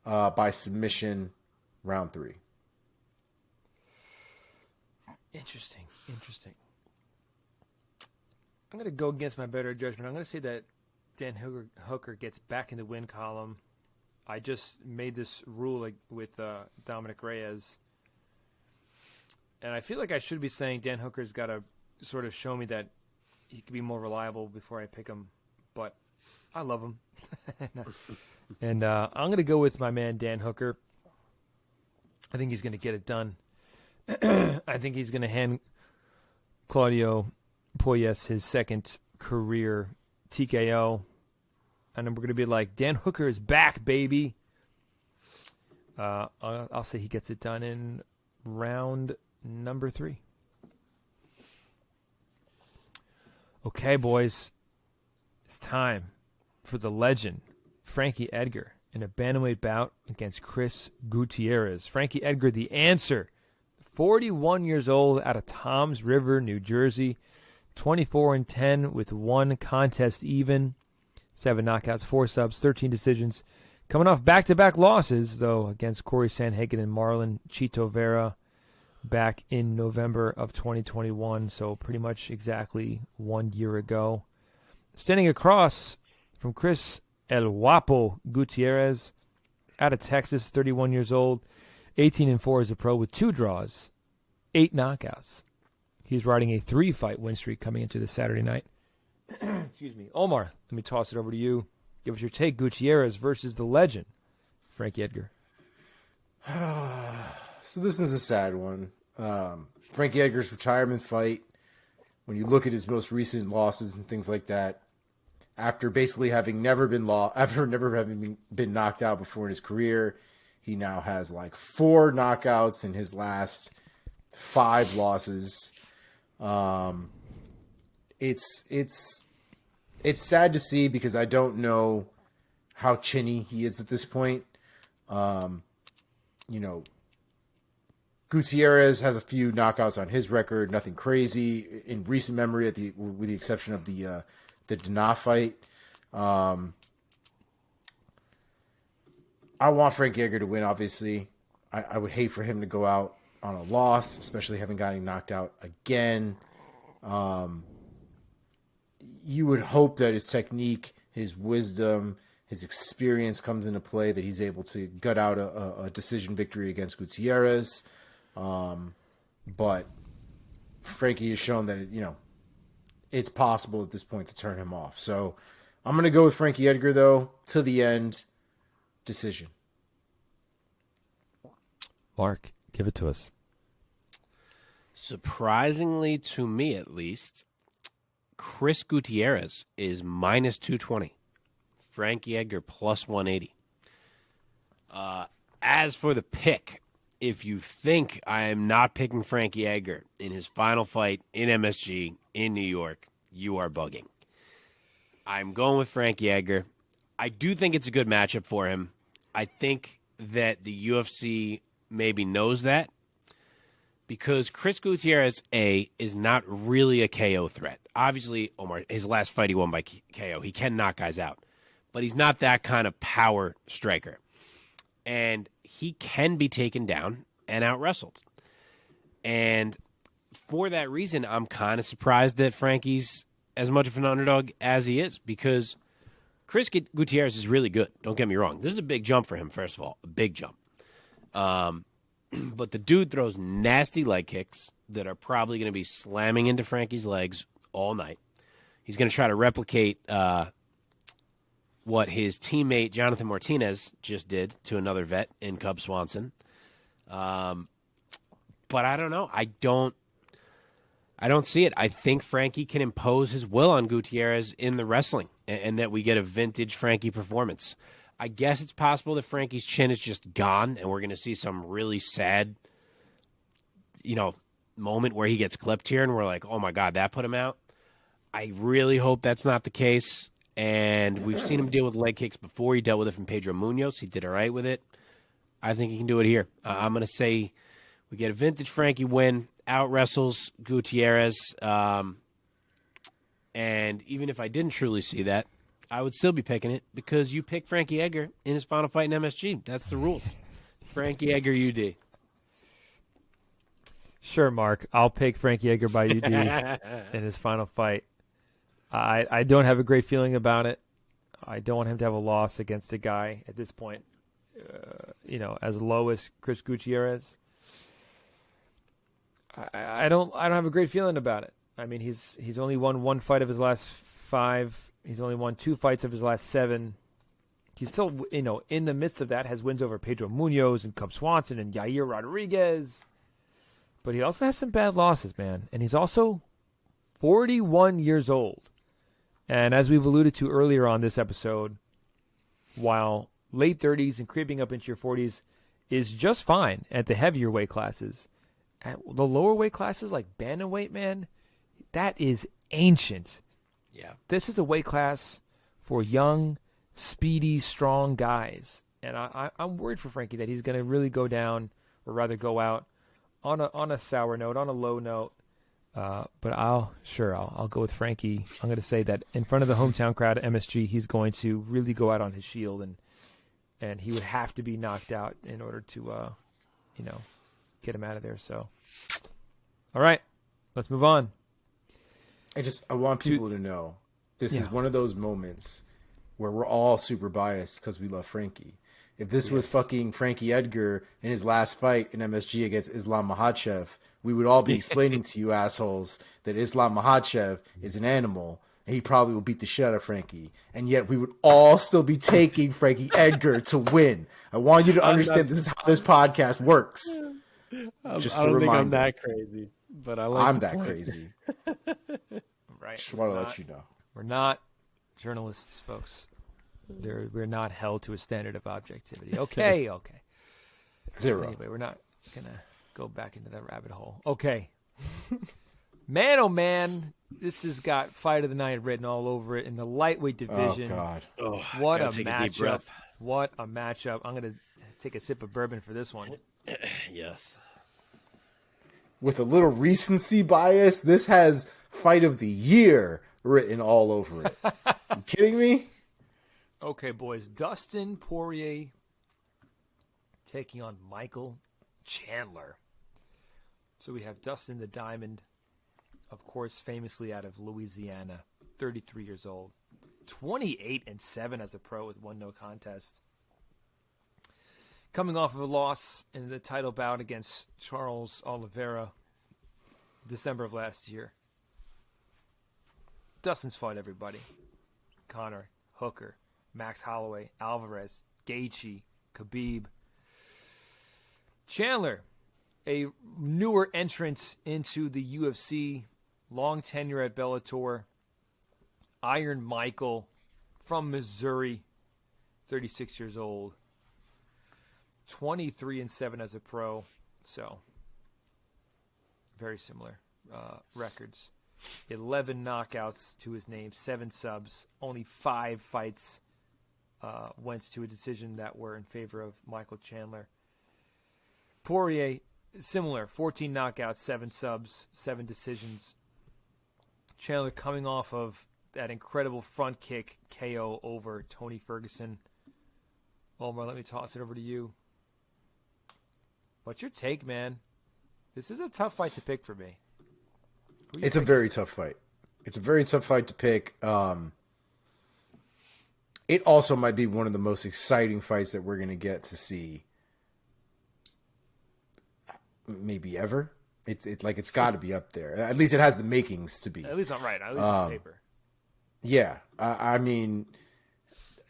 by submission, round 3. Interesting. I'm going to go against my better judgment. I'm going to say that Dan Hooker gets back in the win column. I just made this rule with Dominic Reyes. And I feel like I should be saying Dan Hooker's got to sort of show me that he could be more reliable before I pick him. But I love him. And I'm going to go with my man Dan Hooker. I think he's going to get it done. I think he's going to hand Claudio Puelles his second career TKO. And then we're going to be like, Dan Hooker is back, baby. I'll say he gets it done in round number 3. Okay, boys. It's time for the legend, Frankie Edgar, in a bantamweight bout against Chris Gutierrez. Frankie Edgar, the answer. 41 years old, out of Toms River, New Jersey. 24-10 with 1 contest even. 7 knockouts, 4 subs, 13 decisions. Coming off back-to-back losses, though, against Corey Sanhagen and Marlon Chito Vera back in November of 2021, so pretty much exactly 1 year ago. Standing across from Chris El Guapo Gutierrez, out of Texas, 31 years old, 18-4 as a pro with 2 draws, 8 knockouts. He's riding a 3-fight win streak coming into this Saturday night. Excuse me. Omar, let me toss it over to you. Give us your take. Gutierrez versus the legend, Frankie Edgar. So this is a sad one. Frankie Edgar's retirement fight, when you look at his most recent losses and things like that, after basically having never been knocked out before in his career, he now has like 4 knockouts in his last 5 losses. It's sad to see, because I don't know how chinny he is at this point. Gutierrez has a few knockouts on his record, nothing crazy in recent memory, with the exception of the Dana fight. I want Frank Edgar to win, obviously. I would hate for him to go out on a loss, especially having gotten knocked out again. you would hope that his technique, his wisdom, his experience comes into play, that he's able to gut out a decision victory against Gutierrez. But Frankie has shown that, it's possible at this point to turn him off. So I'm going to go with Frankie Edgar, though, to the end. Decision. Mark, give it to us. Surprisingly, to me at least, Chris Gutierrez is minus 220. Frankie Edgar plus 180. As for the pick, if you think I am not picking Frankie Edgar in his final fight in MSG in New York, you are bugging. I'm going with Frankie Edgar. I do think it's a good matchup for him. I think that the UFC maybe knows that because Chris Gutierrez, is not really a KO threat. Obviously, Omar, his last fight he won by KO. He can knock guys out, but he's not that kind of power striker. And he can be taken down and out-wrestled. And for that reason, I'm kind of surprised that Frankie's as much of an underdog as he is because Chris Gutierrez is really good. Don't get me wrong. This is a big jump for him, first of all. A big jump. But the dude throws nasty leg kicks that are probably going to be slamming into Frankie's legs all night. He's going to try to replicate what his teammate Jonathan Martinez just did to another vet in Cub Swanson. But I don't know. I don't see it. I think Frankie can impose his will on Gutierrez in the wrestling and that we get a vintage Frankie performance. I guess it's possible that Frankie's chin is just gone and we're going to see some really sad, moment where he gets clipped here and we're like, oh my God, that put him out. I really hope that's not the case. And we've seen him deal with leg kicks before. He dealt with it from Pedro Munoz. He did all right with it. I think he can do it here. I'm going to say we get a vintage Frankie win, out wrestles Gutierrez. And even if I didn't truly see that, I would still be picking it because you pick Frankie Edgar in his final fight in MSG. That's the rules. Frankie Edgar, UD. Sure, Mark. I'll pick Frankie Edgar by UD in his final fight. I don't have a great feeling about it. I don't want him to have a loss against a guy at this point, as low as Chris Gutierrez. I don't have a great feeling about it. I mean, he's only won one fight of his last 5. He's only won 2 fights of his last 7. He's still, in the midst of that, has wins over Pedro Munoz and Cub Swanson and Yair Rodriguez. But he also has some bad losses, man. And he's also 41 years old. And as we've alluded to earlier on this episode, while late 30s and creeping up into your 40s is just fine at the heavier weight classes, at the lower weight classes like bantamweight, man, that is ancient. Yeah. This is a weight class for young, speedy, strong guys. And I'm worried for Frankie that he's going to really go down, or rather go out, on a sour note, on a low note. But I'll go with Frankie. I'm going to say that in front of the hometown crowd at MSG, he's going to really go out on his shield, and he would have to be knocked out in order to, get him out of there. So, all right, let's move on. I want people to know this is one of those moments where we're all super biased because we love Frankie. If this was fucking Frankie Edgar in his last fight in MSG against Islam Makhachev, we would all be explaining to you assholes that Islam Makhachev is an animal and he probably will beat the shit out of Frankie. And yet we would all still be taking Frankie Edgar to win. I want you to understand this is how this podcast works. I don't think I'm that crazy, but I'm that crazy. Right. Just want to let you know. We're not journalists, folks. We're not held to a standard of objectivity. Okay. 0. Anyway, we're not going to go back into that rabbit hole. Okay. Man, oh man, this has got fight of the night written all over it in the lightweight division. Oh, God. What a matchup. What a matchup. I'm going to take a sip of bourbon for this one. Yes. With a little recency bias, this has fight of the year written all over it. You kidding me? Okay, boys. Dustin Poirier taking on Michael Chandler. So we have Dustin the Diamond, of course, famously out of Louisiana, 33 years old. 28-7 as a pro with 1 no contest. Coming off of a loss in the title bout against Charles Oliveira, December of last year. Dustin's fought everybody. Conor, Hooker, Max Holloway, Alvarez, Gaethje, Khabib. Chandler, a newer entrant into the UFC, long tenure at Bellator. Iron Michael from Missouri, 36 years old. 23-7 as a pro, so very similar records. 11 knockouts to his name, 7 subs. Only 5 fights went to a decision that were in favor of Michael Chandler. Poirier, similar, 14 knockouts, 7 subs, 7 decisions. Chandler coming off of that incredible front kick KO over Tony Ferguson. Omar, let me toss it over to you. What's your take, man? This is a tough fight to pick for me. It's a very tough fight. It's a very tough fight to pick. It also might be one of the most exciting fights that we're going to get to see maybe ever. It's got to be up there. At least it has the makings to be. At least I'm right. At least on paper. Yeah. I mean,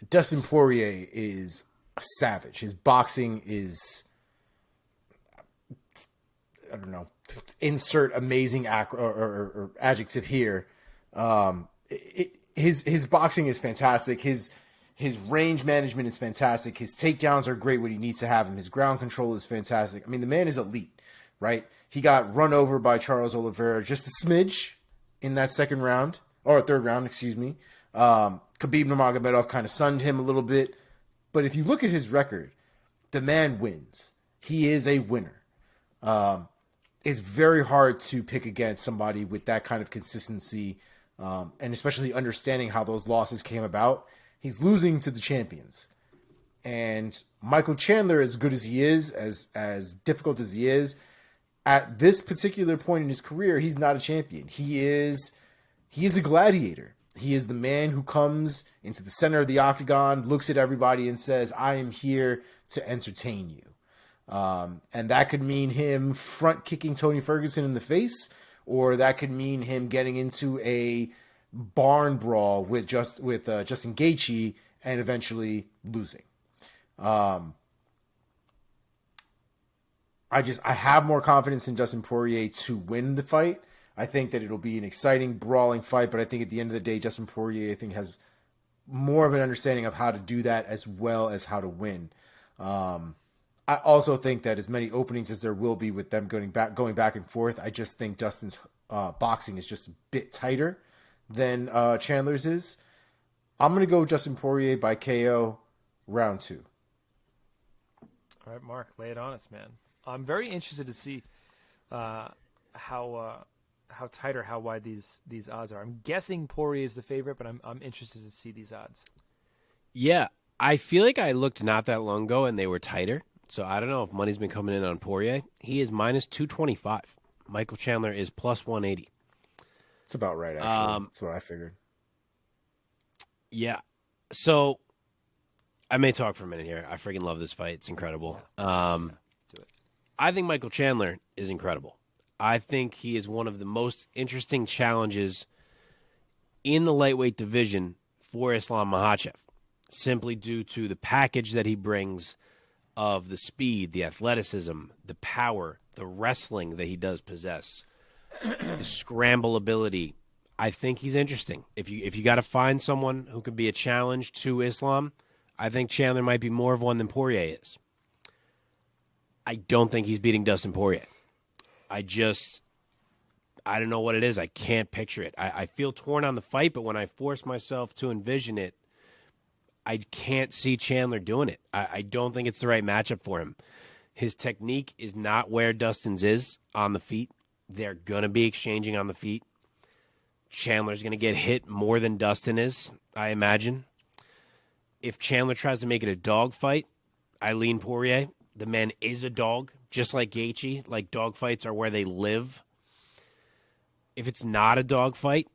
Dustin Poirier is a savage. His boxing is, I don't know, insert amazing or adjective here. His boxing is fantastic. His range management is fantastic. His takedowns are great when he needs to have them. His ground control is fantastic. I mean, the man is elite, right? He got run over by Charles Oliveira just a smidge in that third round, excuse me. Khabib Nurmagomedov kind of sunned him a little bit. But if you look at his record, the man wins. He is a winner. It's very hard to pick against somebody with that kind of consistency, and especially understanding how those losses came about. He's losing to the champions. And Michael Chandler, as good as he is, as difficult as he is, at this particular point in his career, he's not a champion. He is a gladiator. He is the man who comes into the center of the octagon, looks at everybody and says, I am here to entertain you. And that could mean him front kicking Tony Ferguson in the face, or that could mean him getting into a barn brawl with Justin Gaethje and eventually losing. I have more confidence in Dustin Poirier to win the fight. I think that it'll be an exciting, brawling fight, but I think at the end of the day, Dustin Poirier, I think, has more of an understanding of how to do that as well as how to win. I also think that as many openings as there will be with them going back and forth, I just think Dustin's boxing is just a bit tighter than Chandler's is. I'm going to go Dustin Poirier by KO round 2. All right, Mark, lay it on us, man. I'm very interested to see how tight or how wide these odds are. I'm guessing Poirier is the favorite, but I'm interested to see these odds. Yeah, I feel like I looked not that long ago and they were tighter. So I don't know if money's been coming in on Poirier. He is minus 225. Michael Chandler is plus 180. It's about right, actually. That's what I figured. Yeah. So I may talk for a minute here. I freaking love this fight. It's incredible. I think Michael Chandler is incredible. I think he is one of the most interesting challenges in the lightweight division for Islam Makhachev, simply due to the package that he brings of the speed, the athleticism, the power, the wrestling that he does possess, the scramble ability. I think he's interesting. If you got to find someone who could be a challenge to Islam, I think Chandler might be more of one than Poirier is. I don't think he's beating Dustin Poirier. I don't know what it is. I can't picture it. I feel torn on the fight, but when I force myself to envision it, I can't see Chandler doing it. I don't think it's the right matchup for him. His technique is not where Dustin's is on the feet. They're going to be exchanging on the feet. Chandler's going to get hit more than Dustin is, I imagine. If Chandler tries to make it a dog fight, I lean Poirier. The man is a dog, just like Gaethje. Like, dog fights are where they live. If it's not a dog fight,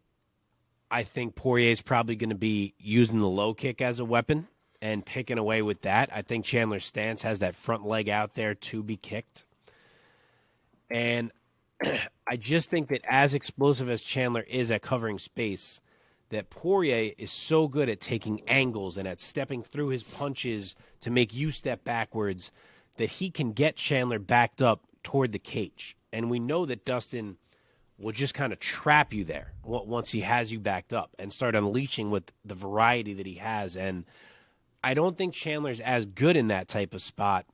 I think Poirier is probably going to be using the low kick as a weapon and picking away with that. I think Chandler's stance has that front leg out there to be kicked. And I just think that as explosive as Chandler is at covering space, that Poirier is so good at taking angles and at stepping through his punches to make you step backwards that he can get Chandler backed up toward the cage. And we know that Dustin will just kind of trap you there once he has you backed up and start unleashing with the variety that he has. And I don't think Chandler's as good in that type of spot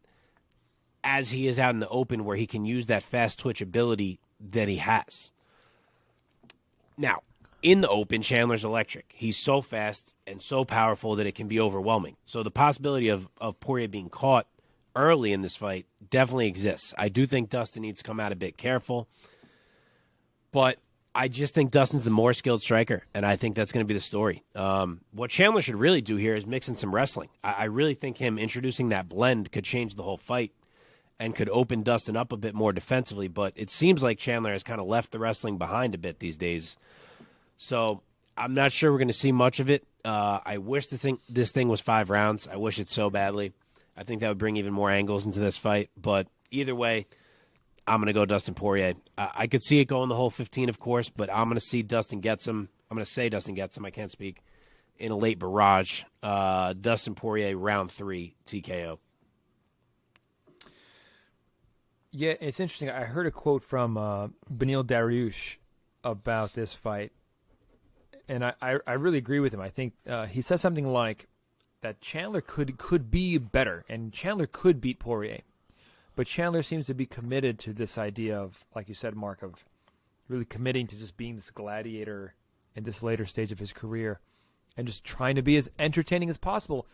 as he is out in the open where he can use that fast twitch ability that he has. Now, in the open, Chandler's electric. He's so fast and so powerful that it can be overwhelming. So the possibility of Poirier being caught early in this fight definitely exists. I do think Dustin needs to come out a bit careful, but I just think Dustin's the more skilled striker, and I think that's going to be the story. What Chandler should really do here is mix in some wrestling. I really think him introducing that blend could change the whole fight and could open Dustin up a bit more defensively, but it seems like Chandler has kind of left the wrestling behind a bit these days. So I'm not sure we're going to see much of it. I wish this thing was 5 rounds. I wish it so badly. I think that would bring even more angles into this fight. But either way, I'm going to go Dustin Poirier. I could see it going the whole 15, of course, but I'm going to see Dustin gets him. I'm going to say Dustin gets him. I can't speak. In a late barrage. Dustin Poirier, round 3, TKO. Yeah, it's interesting. I heard a quote from Beneil Dariush about this fight, and I really agree with him. I think he says something like that Chandler could be better, and Chandler could beat Poirier. But Chandler seems to be committed to this idea of, like you said, Mark, of really committing to just being this gladiator in this later stage of his career and just trying to be as entertaining as possible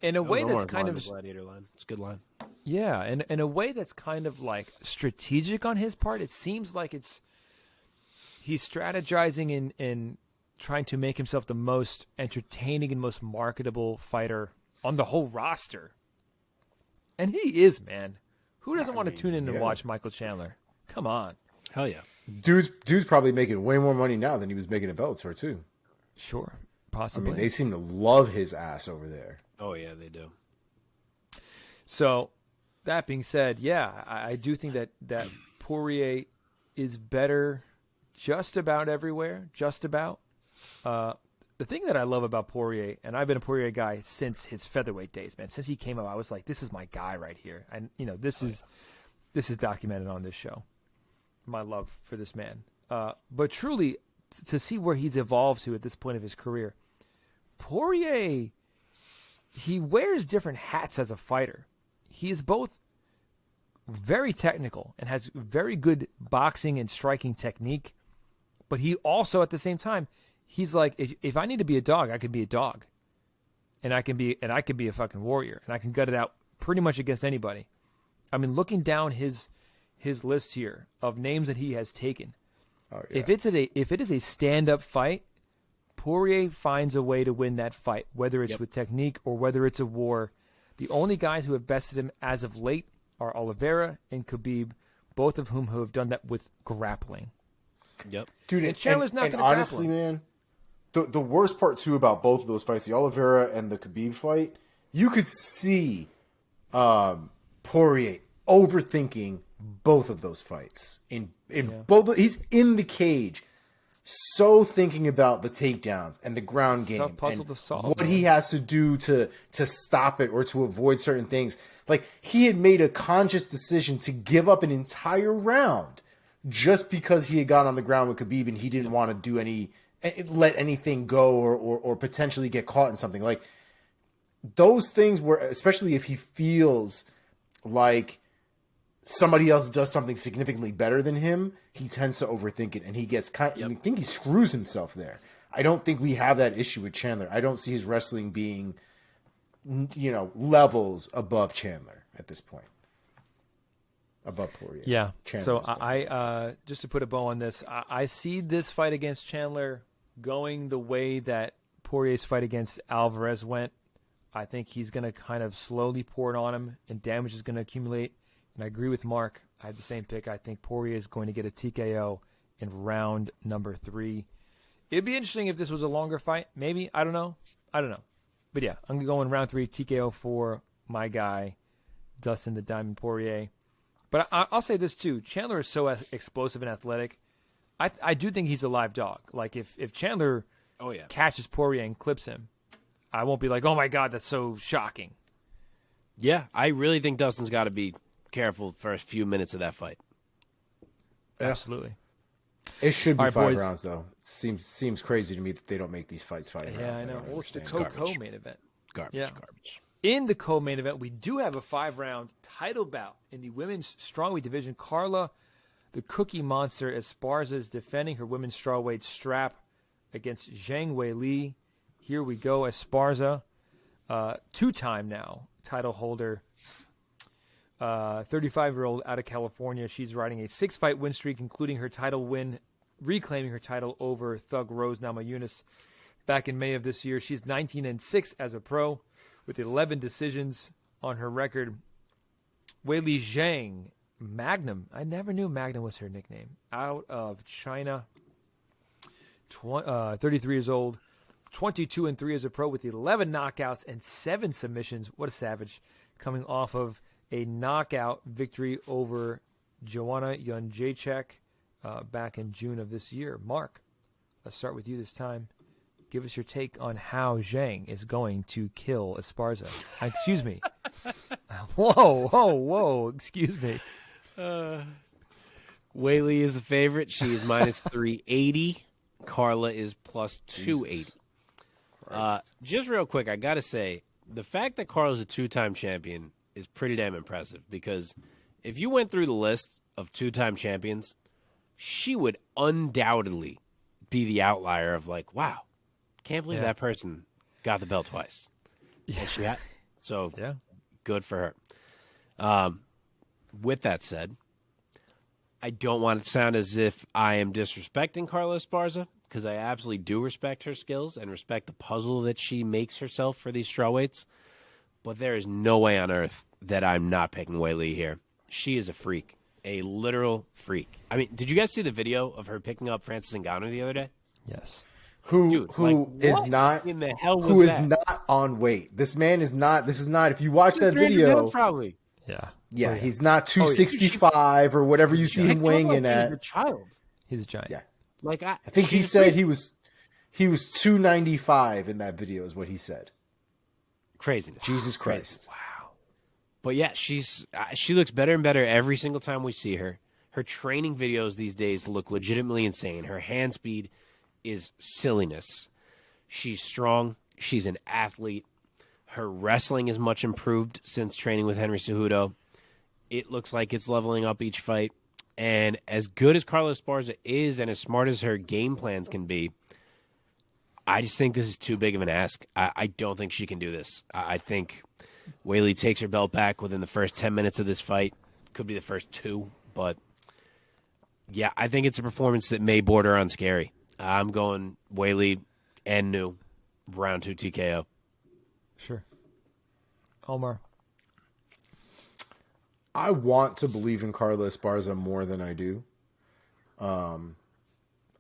in a way that's kind of... gladiator line. It's a good line. Yeah, and in a way that's kind of like strategic on his part. It seems like he's strategizing in trying to make himself the most entertaining and most marketable fighter on the whole roster. And he is, man. Who doesn't want to tune in and watch Michael Chandler? Come on. Hell yeah. Dude's probably making way more money now than he was making at Bellator, too. Sure. I Possibly. mean, they seem to love his ass over there. Oh, yeah, they do. So, that being said, yeah, I do think that Poirier is better just about everywhere, just about. The thing that I love about Poirier, and I've been a Poirier guy since his featherweight days, man. Since he came up, I was like, this is my guy right here. And, this is documented on this show, my love for this man. But truly, to see where he's evolved to at this point of his career, Poirier, he wears different hats as a fighter. He is both very technical and has very good boxing and striking technique, but he also, at the same time, he's like, if I need to be a dog, I can be a dog, and I can be a fucking warrior, and I can gut it out pretty much against anybody. I mean, looking down his list here of names that he has taken, if it is a stand-up fight, Poirier finds a way to win that fight, whether it's with technique or whether it's a war. The only guys who have bested him as of late are Oliveira and Khabib, both of whom have done that with grappling. Yep. Dude, and Chandler's not going to honestly, man, the worst part, too, about both of those fights, the Oliveira and the Khabib fight, you could see Poirier overthinking both of those fights. Both, he's in the cage, so thinking about the takedowns and the ground game, tough puzzle to solve, what he has to do to stop it or to avoid certain things. Like, he had made a conscious decision to give up an entire round just because he had got on the ground with Khabib and he didn't want to do let anything go or potentially get caught in something. Like, those things where, especially if he feels like somebody else does something significantly better than him, he tends to overthink it, and he gets I think he screws himself there. I don't think we have that issue with Chandler. I don't see his wrestling being, levels above Chandler at this point. Above Poirier. Yeah. Chandler, so I just to put a bow on this, I see this fight against Chandler going the way that Poirier's fight against Alvarez went. I think he's going to kind of slowly pour it on him, and damage is going to accumulate. And I agree with Mark. I have the same pick. I think Poirier is going to get a TKO in round number 3. It'd be interesting if this was a longer fight. Maybe. I don't know. But yeah, I'm going round 3 TKO for my guy, Dustin the Diamond Poirier. But I'll say this too. Chandler is so explosive and athletic. I do think he's a live dog. Like if Chandler catches Poirier and clips him, I won't be like, oh my God, that's so shocking. Yeah, I really think Dustin's got to be careful for a few minutes of that fight. Absolutely. It should be right, 5 boys. rounds, though. Seems crazy to me that they don't make these fights 5 rounds. Yeah, I know. Well, it's the Garbage. co-main event. Garbage. In the co-main event, we do have a 5-round title bout in the women's strawweight division. Carla, the Cookie Monster Esparza, is defending her women's strawweight strap against Zhang Weili. Here we go. Esparza, 2-time now title holder, 35-year-old out of California. She's riding a 6-fight win streak, including her title win, reclaiming her title over Thug Rose Namajunas back in May of this year. She's 19-6 as a pro, with 11 decisions on her record. Weili Zhang, Magnum. I never knew Magnum was her nickname. Out of China, 33 years old, 22-3 as a pro with 11 knockouts and 7 submissions. What a savage. Coming off of a knockout victory over Joanna Jędrzejczyk back in June of this year. Mark, let's start with you this time. Give us your take on how Zhang is going to kill Esparza. Excuse me. Whoa. Excuse me. Weili is the favorite. She is minus 380. Carla is plus 280. Just real quick, I got to say, the fact that Carla's a 2-time champion is pretty damn impressive, because if you went through the list of 2-time champions, she would undoubtedly be the outlier of like, wow, can't believe that person got the belt twice. Yeah. And she had, so Yeah. good for her. With that said, I don't want it to sound as if I am disrespecting Carla Esparza, because I absolutely do respect her skills and respect the puzzle that she makes herself for these strawweights. But there is no way on earth that I'm not picking Weili here. She is a freak, a literal freak. I mean, did you guys see the video of her picking up Francis Ngannou the other day? Yes. Who is not in the hell was who is that? not on weight. This man is not. This is not. If you watch that 300 video, pounds, probably. yeah, he's not 265 or whatever you see him weighing in He's a at. child. He's a giant. Yeah, Like I think he said he was 295 in that video is what he said. craziness. Jesus Christ. Wow. But yeah, she looks better and better every single time we see her. Her training videos these days look legitimately insane. Her hand speed is silliness. She's strong. She's an athlete. Her wrestling is much improved since training with Henry Cejudo. It looks like it's leveling up each fight. And as good as Carla Esparza is and as smart as her game plans can be, I just think this is too big of an ask. I don't think she can do this. I think Weili takes her belt back within the first 10 minutes of this fight. Could be the first 2, but yeah, I think it's a performance that may border on scary. I'm going Weili and New, round 2 TKO. Sure. Omar. I want to believe in Carla Esparza more than I do.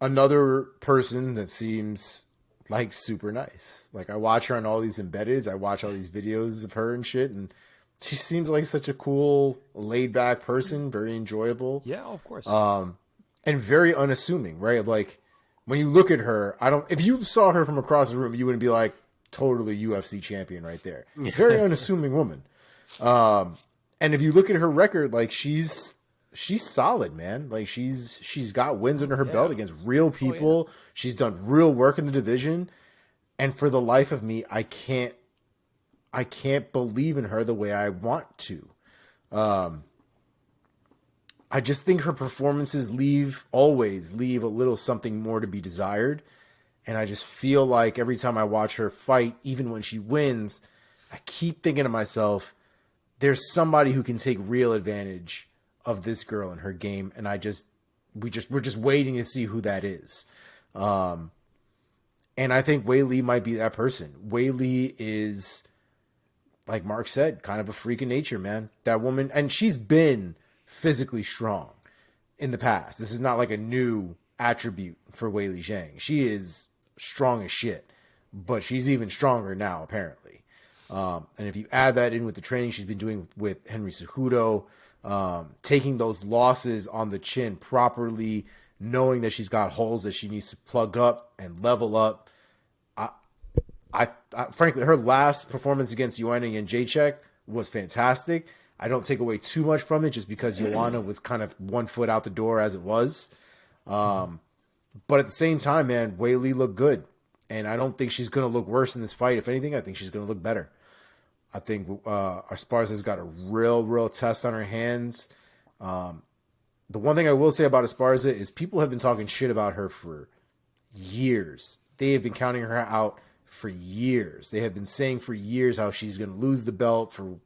Another person that seems like super nice. Like I watch her on all these embeddeds. I watch all these videos of her and shit, and she seems like such a cool, laid back person, very enjoyable. Yeah, of course. And very unassuming, right? Like when you look at her, if you saw her from across the room, you wouldn't be like totally UFC champion right there. Very unassuming woman. And if you look at her record, like she's solid, man. Like she's got wins under her belt against real people. She's done real work in the division. And for the life of me, I can't believe in her the way I want to. I just think her performances always leave a little something more to be desired. And I just feel like every time I watch her fight, even when she wins, I keep thinking to myself, there's somebody who can take real advantage of this girl in her game. And we're just waiting to see who that is. And I think Weili might be that person. Weili is, like Mark said, kind of a freak of nature, man. That woman, and she's been physically strong in the past. This is not like a new attribute for Weili Zhang. She is strong as shit, but she's even stronger now, apparently. And if you add that in with the training she's been doing with Henry Cejudo, taking those losses on the chin properly, knowing that she's got holes that she needs to plug up and level up. I frankly, her last performance against Joanna Jędrzejczyk was fantastic. I don't take away too much from it just because Joanna was kind of 1 foot out the door as it was. But at the same time, man, Weili looked good. And I don't think she's going to look worse in this fight. If anything, I think she's going to look better. I think Esparza's got a real test on her hands. The one thing I will say about Esparza is people have been talking shit about her for years. They have been counting her out for years. They have been saying for years how she's going to lose the belt for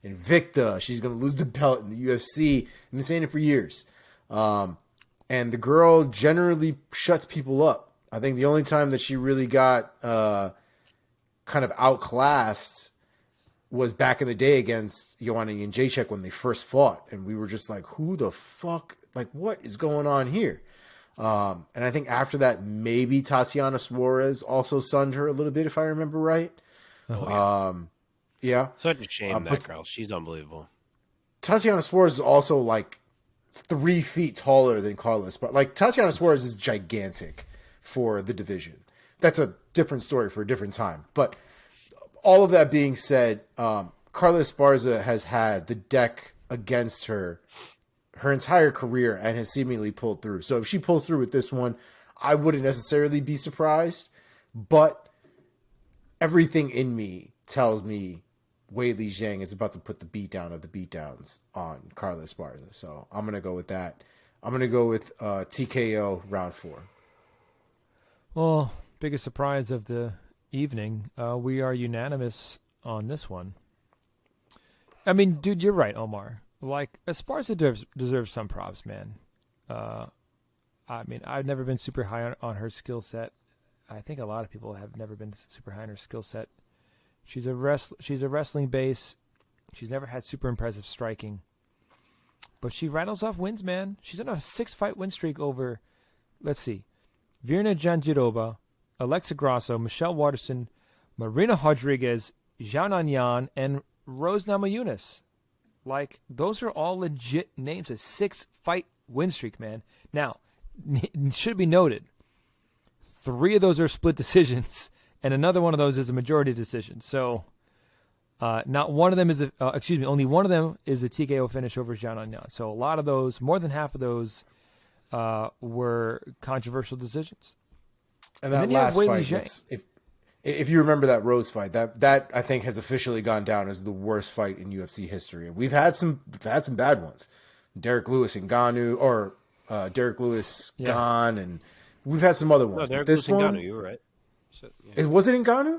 Invicta. She's going to lose the belt in the UFC. I've been saying it for years. And the girl generally shuts people up. I think the only time that she really got kind of outclassed was back in the day against Joanna Jędrzejczyk when they first fought. And we were just like, who the fuck? Like, what is going on here? And I think after that, maybe Tatiana Suarez also sunned her a little bit, if I remember right. Yeah. Such a shame, that girl. She's unbelievable. Tatiana Suarez is also like 3 feet taller than Carlos. But like Tatiana Suarez is gigantic for the division. That's a different story for a different time. But all of that being said, Carla Esparza has had the deck against her entire career and has seemingly pulled through. So if she pulls through with this one, I wouldn't necessarily be surprised. But everything in me tells me Weili Zhang is about to put the beatdown of the beatdowns on Carla Esparza. So I'm going to go with that. I'm going to go with TKO round 4. Well, biggest surprise of the evening. We are unanimous on this one. I mean, dude, you're right, Omar. Like, Esparza deserves some props, man. I mean, I've never been super high on her skill set. I think a lot of people have never been super high on her skill set. She's a wrestling base. She's never had super impressive striking. But she rattles off wins, man. She's on a 6-fight win streak over, let's see, Virna Jandiroba, Alexa Grasso, Michelle Waterson, Marina Rodriguez, Zhao Nanyan, and Rose Namajunas. Like, those are all legit names. A 6-fight win streak, man. Now, it should be noted, 3 of those are split decisions, and another one of those is a majority decision. So, not one of them is only one of them is a TKO finish over Zhao Nanyan. So a lot of those, more than half of those, were controversial decisions. And that last fight, if you remember that Rose fight, that I think has officially gone down as the worst fight in UFC history. And we've had some bad ones. Derek Lewis and Ngannou, or Derek Lewis Gane, and we've had some other ones. No, Derek this Lewis one, and Ngannou, you were right. So, yeah. Was it in Ngannou?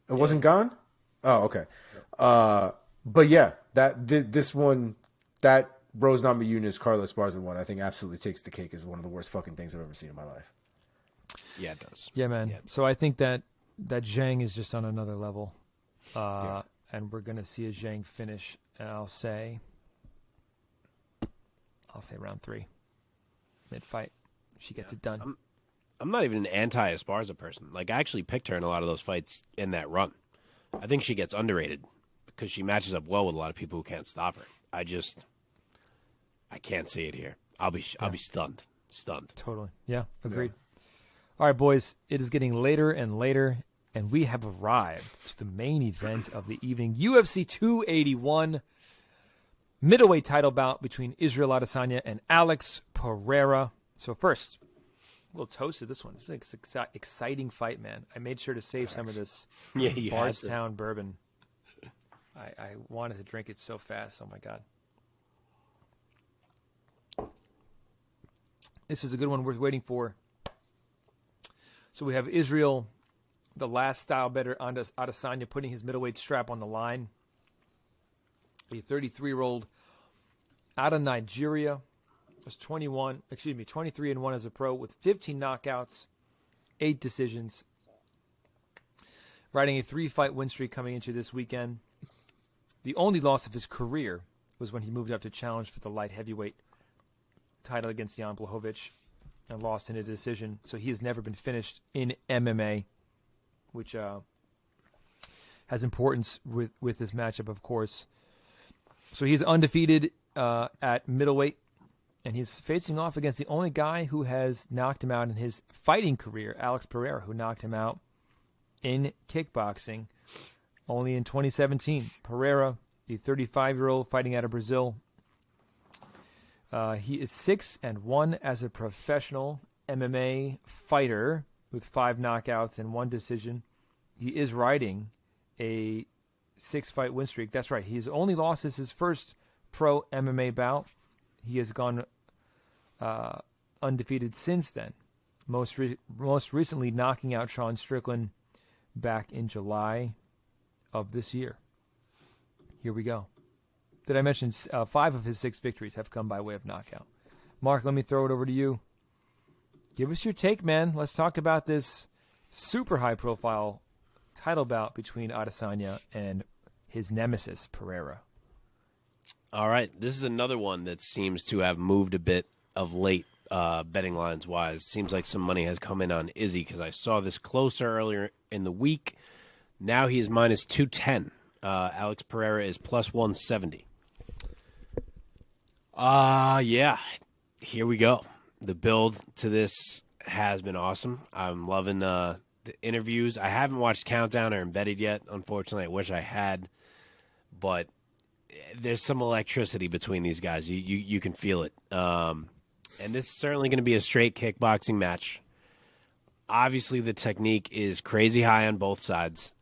It wasn't Gane? Oh, okay. But yeah, this one, that Rose Namajunas, Carla Esparza one, I think absolutely takes the cake as one of the worst fucking things I've ever seen in my life. Yeah, it does. Yeah, man. Yeah. So I think that Zhang is just on another level. And we're going to see a Zhang finish. And I'll say round 3. Mid-fight. She gets it done. I'm not even an anti-Esparza person. Like, I actually picked her in a lot of those fights in that run. I think she gets underrated because she matches up well with a lot of people who can't stop her. I can't see it here. I'll be stunned. Totally. Yeah, agreed. All right, boys, it is getting later and later, and we have arrived to the main event of the evening. UFC 281, middleweight title bout between Israel Adesanya and Alex Pereira. So first, a little toast to this one. This is an exciting fight, man. I made sure to save some of this Bardstown bourbon. I wanted to drink it so fast. Oh, my God. This is a good one worth waiting for. So we have Israel, the last style better, Adesanya, putting his middleweight strap on the line. A 33-year-old out of Nigeria. Was 23-1 as a pro with 15 knockouts, 8 decisions. Riding a 3-fight win streak coming into this weekend. The only loss of his career was when he moved up to challenge for the light heavyweight title against Jan Blachowicz. and lost in a decision. So he has never been finished in MMA, which has importance with this matchup, of course. So he's undefeated at middleweight, and he's facing off against the only guy who has knocked him out in his fighting career, Alex Pereira, who knocked him out in kickboxing only in 2017. Pereira, the 35-year-old fighting out of Brazil. He is 6-1 as a professional MMA fighter with 5 knockouts and 1 decision. He is riding a 6-fight win streak. That's right. His only loss is his first pro MMA bout. He has gone undefeated since then. Most recently knocking out Sean Strickland back in July of this year. Here we go. Did I mention 5 of his 6 victories have come by way of knockout? Mark, let me throw it over to you. Give us your take, man. Let's talk about this super high-profile title bout between Adesanya and his nemesis, Pereira. All right. This is another one that seems to have moved a bit of late, betting lines-wise. Seems like some money has come in on Izzy because I saw this closer earlier in the week. Now he is minus 210. Alex Pereira is plus 170. Yeah. Here we go. The build to this has been awesome. I'm loving the interviews. I haven't watched Countdown or Embedded yet, unfortunately. I wish I had. But there's some electricity between these guys. You can feel it. And this is certainly going to be a straight kickboxing match. Obviously, the technique is crazy high on both sides.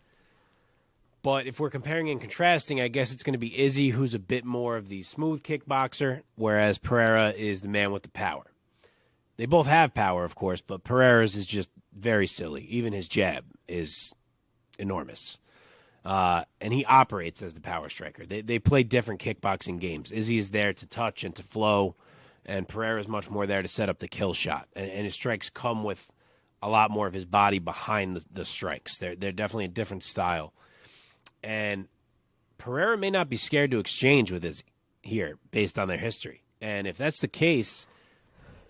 But if we're comparing and contrasting, I guess it's going to be Izzy, who's a bit more of the smooth kickboxer, whereas Pereira is the man with the power. They both have power, of course, but Pereira's is just very silly. Even his jab is enormous. And he operates as the power striker. They play different kickboxing games. Izzy is there to touch and to flow, and Pereira is much more there to set up the kill shot. And his strikes come with a lot more of his body behind the strikes. They're definitely a different style. And Pereira may not be scared to exchange with Izzy here based on their history. And if that's the case,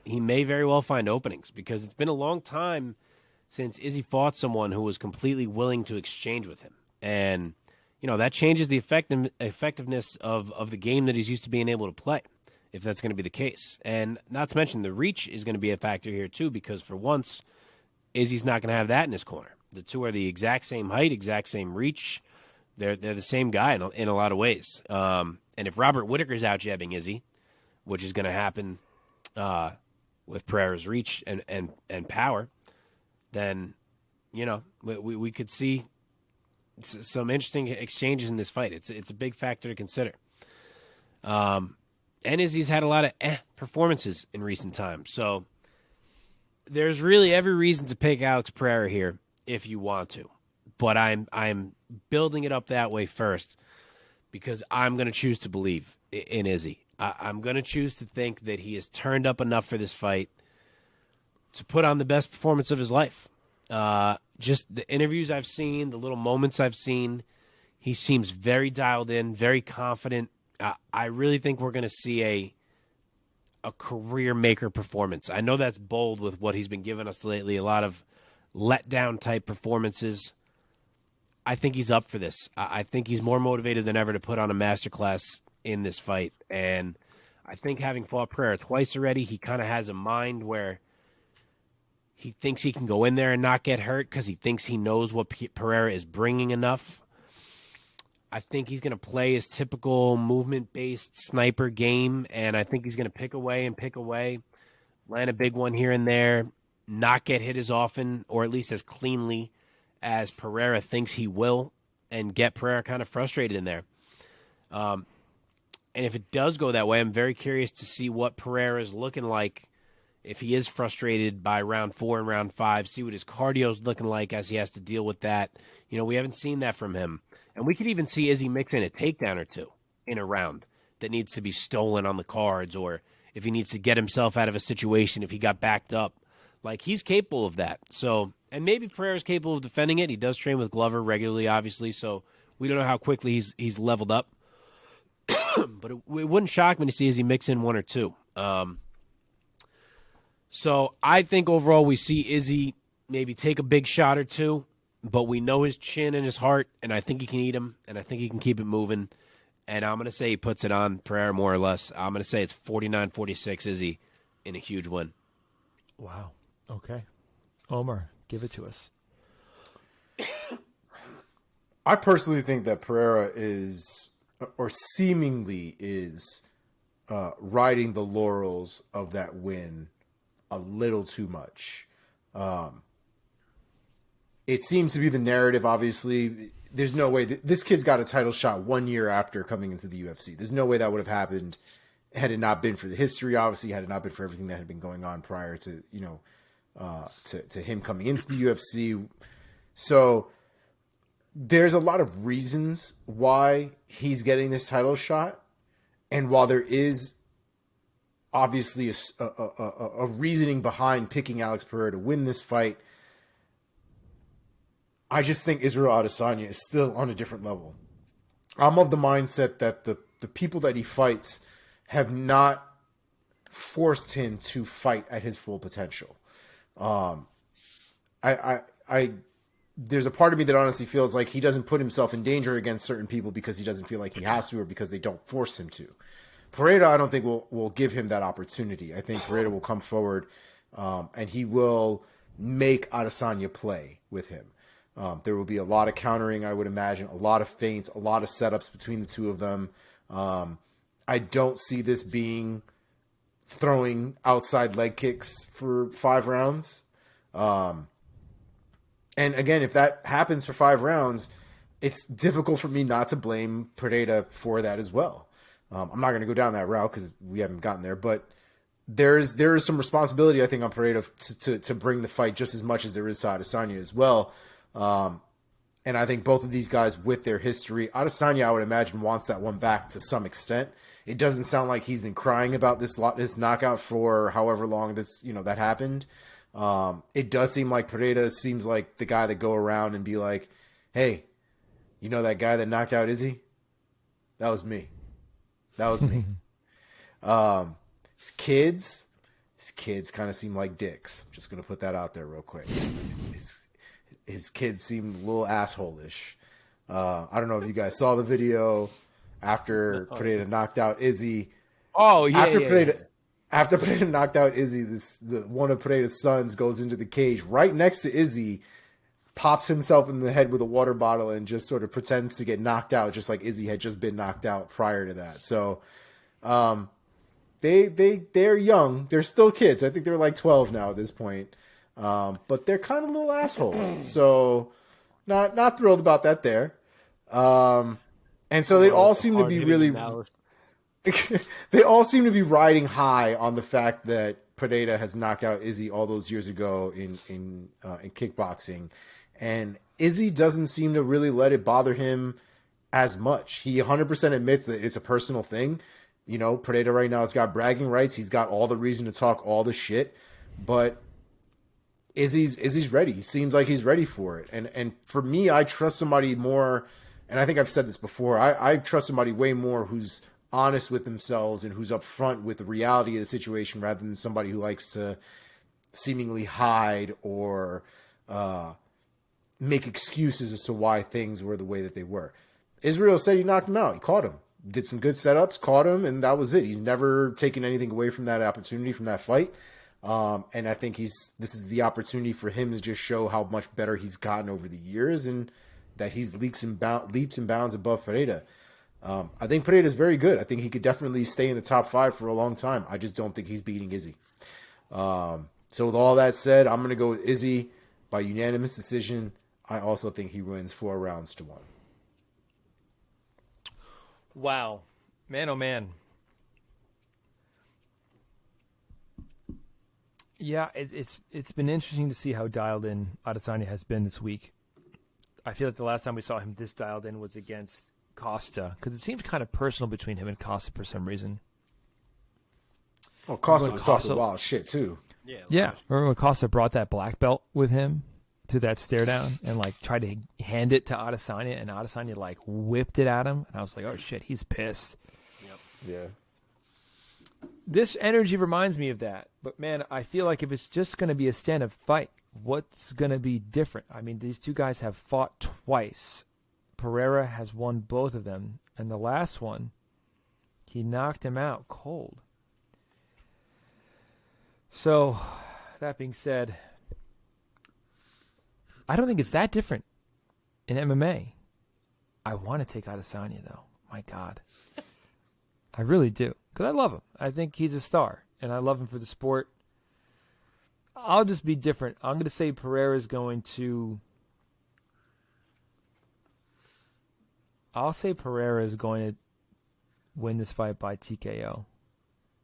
he may very well find openings because it's been a long time since Izzy fought someone who was completely willing to exchange with him. And, that changes the effectiveness of the game that he's used to being able to play, if that's going to be the case. And not to mention the reach is going to be a factor here too, because for once, Izzy's not going to have that in his corner. The two are the exact same height, exact same reach. They're the same guy in a lot of ways. And if Robert Whittaker's out jabbing Izzy, which is going to happen with Pereira's reach and power, then, we could see some interesting exchanges in this fight. It's a big factor to consider. And Izzy's had a lot of performances in recent times. So there's really every reason to pick Alex Pereira here if you want to. But I'm building it up that way first because I'm going to choose to believe in Izzy. I'm going to choose to think that he has turned up enough for this fight to put on the best performance of his life. Just the interviews I've seen, the little moments I've seen, he seems very dialed in, very confident. I really think we're going to see a career maker performance. I know that's bold with what he's been giving us lately, a lot of letdown type performances. I think he's up for this. I think he's more motivated than ever to put on a masterclass in this fight. And I think having fought Pereira twice already, he kind of has a mind where he thinks he can go in there and not get hurt because he thinks he knows what Pereira is bringing enough. I think he's going to play his typical movement-based sniper game, and I think he's going to pick away, land a big one here and there, not get hit as often or at least as cleanly as Pereira thinks he will, and get Pereira kind of frustrated in there. And if it does go that way, I'm very curious to see what Pereira is looking like if he is frustrated by round 4 and round 5, see what his cardio is looking like as he has to deal with that. We haven't seen that from him. And we could even see Izzy mix in a takedown or two in a round that needs to be stolen on the cards, or if he needs to get himself out of a situation if he got backed up. Like, he's capable of that. So, and maybe Pereira's capable of defending it. He does train with Glover regularly, obviously, so we don't know how quickly he's leveled up. But it wouldn't shock me to see Izzy mix in one or two. So I think overall we see Izzy maybe take a big shot or two, but we know his chin and his heart, and I think he can eat him, and I think he can keep it moving. And I'm going to say he puts it on Pereira more or less. I'm going to say it's 49-46 Izzy in a huge win. Wow. Okay. Omar, give it to us. I personally think that Pereira is, or seemingly is, riding the laurels of that win a little too much. It seems to be the narrative, obviously. There's no way this kid's got a title shot 1 year after coming into the UFC. There's no way that would have happened had it not been for the history, obviously, had it not been for everything that had been going on prior to, to him coming into the UFC. So there's a lot of reasons why he's getting this title shot. And while there is obviously a reasoning behind picking Alex Pereira to win this fight, I just think Israel Adesanya is still on a different level. I'm of the mindset that the people that he fights have not forced him to fight at his full potential. There's a part of me that honestly feels like he doesn't put himself in danger against certain people because he doesn't feel like he has to or because they don't force him to. Pereira, I don't think will give him that opportunity. I think Pereira will come forward and he will make Adesanya play with him. There will be a lot of countering, I would imagine, a lot of feints, a lot of setups between the two of them. I don't see this being throwing outside leg kicks for 5 rounds. And again, if that happens for 5 rounds, it's difficult for me not to blame Pereira for that as well. I'm not going to go down that route because we haven't gotten there, but there is some responsibility, I think, on Pereira to bring the fight just as much as there is to Adesanya as well. And I think both of these guys with their history, Adesanya, I would imagine, wants that one back to some extent. It doesn't sound like he's been crying about this knockout for however long that happened. It does seem like Pereira seems like the guy that go around and be like, hey, you know that guy that knocked out Izzy? That was me. His kids kind of seem like dicks. I'm just going to put that out there real quick. His kids seemed a little asshole-ish. I don't know if you guys saw the video after Pereira knocked out Izzy. Oh, yeah. After Pereira knocked out Izzy, one of Pereira's sons goes into the cage right next to Izzy, pops himself in the head with a water bottle, and just sort of pretends to get knocked out, just like Izzy had just been knocked out prior to that. So they're young. They're still kids. I think they're like 12 now at this point. But they're kind of little assholes. So not thrilled about that there. And so they all seem to be really they all seem to be riding high on the fact that Pereira has knocked out Izzy all those years ago in kickboxing. And Izzy doesn't seem to really let it bother him as much. He 100% admits that it's a personal thing. Pereira right now has got bragging rights. He's got all the reason to talk all the shit. But Izzy's ready. He seems like he's ready for it. And for me, I trust somebody more, and I think I've said this before, I trust somebody way more who's honest with themselves and who's upfront with the reality of the situation rather than somebody who likes to seemingly hide or make excuses as to why things were the way that they were. Israel said he knocked him out. He caught him. Did some good setups, caught him, and that was it. He's never taken anything away from that opportunity, from that fight. And I think this is the opportunity for him to just show how much better he's gotten over the years and that he's leaps and bounds above Pereira. I think Pereira is very good. I think he could definitely stay in the top 5 for a long time. I just don't think he's beating Izzy. So with all that said, I'm going to go with Izzy by unanimous decision. I also think he wins 4 rounds to 1. Wow. Man, oh man. Yeah, it's been interesting to see how dialed in Adesanya has been this week. I feel like the last time we saw him this dialed in was against Costa, because it seemed kind of personal between him and Costa for some reason. Well, Costa was talking wild shit too. Yeah. Remember when Costa brought that black belt with him to that stare down and tried to hand it to Adesanya, and Adesanya whipped it at him, and I was like, oh shit, he's pissed. Yeah. This energy reminds me of that. But, man, I feel like if it's just going to be a stand-up fight, what's going to be different? I mean, these two guys have fought twice. Pereira has won both of them. And the last one, he knocked him out cold. So, that being said, I don't think it's that different in MMA. I want to take Adesanya, though. My God. I really do. Because I love him. I think he's a star. And I love him for the sport. I'll just be different. I'm going to say Pereira is going to... I'll say Pereira is going to win this fight by TKO.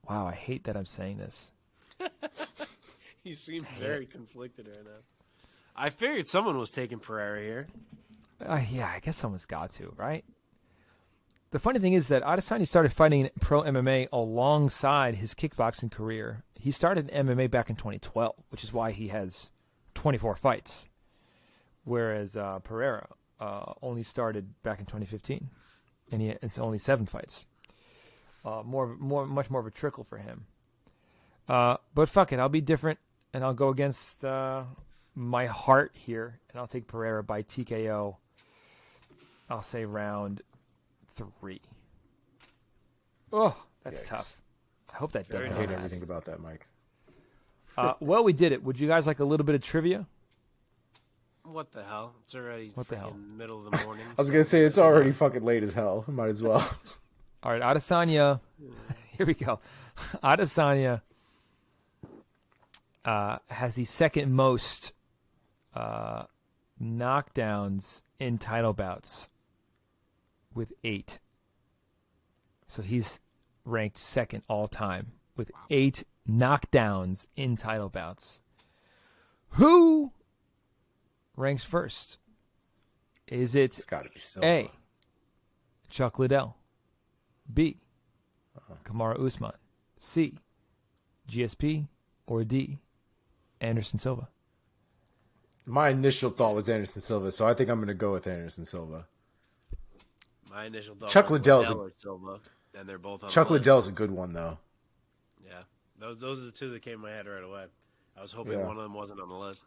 Wow, I hate that I'm saying this. You seem very conflicted right now. I figured someone was taking Pereira here. Yeah, I guess someone's got to, right? The funny thing is that Adesanya started fighting pro MMA alongside his kickboxing career. He started in MMA back in 2012, which is why he has 24 fights, whereas Pereira only started back in 2015, and it's only 7 fights. Much more of a trickle for him. But fuck it, I'll be different, and I'll go against my heart here, and I'll take Pereira by TKO. I'll say round 3. Oh, that's Yikes. tough. I hope that doesn't I hate happen. everything about that, Mike. Well, we did it. Would you guys like a little bit of trivia? What the hell? It's already What the hell? middle of the morning. I was going to say, it's already fucking late as hell. Might as well. All right, Adesanya. Here we go. Adesanya has the second most knockdowns in title bouts with 8. So he's ranked second all time with 8 knockdowns in title bouts. Who ranks first? Is it It's got to be Silva. A, Chuck Liddell, B, Kamaru Usman, C, GSP, or D, Anderson Silva? My initial thought was Anderson Silva, so I think I'm going to go with Anderson Silva. My initial thought Chuck was Liddell's Liddell or Silva, and they're both on Chuck the list. Liddell's a good one, though. Yeah, those are the two that came to my head right away. I was hoping Yeah. one of them wasn't on the list.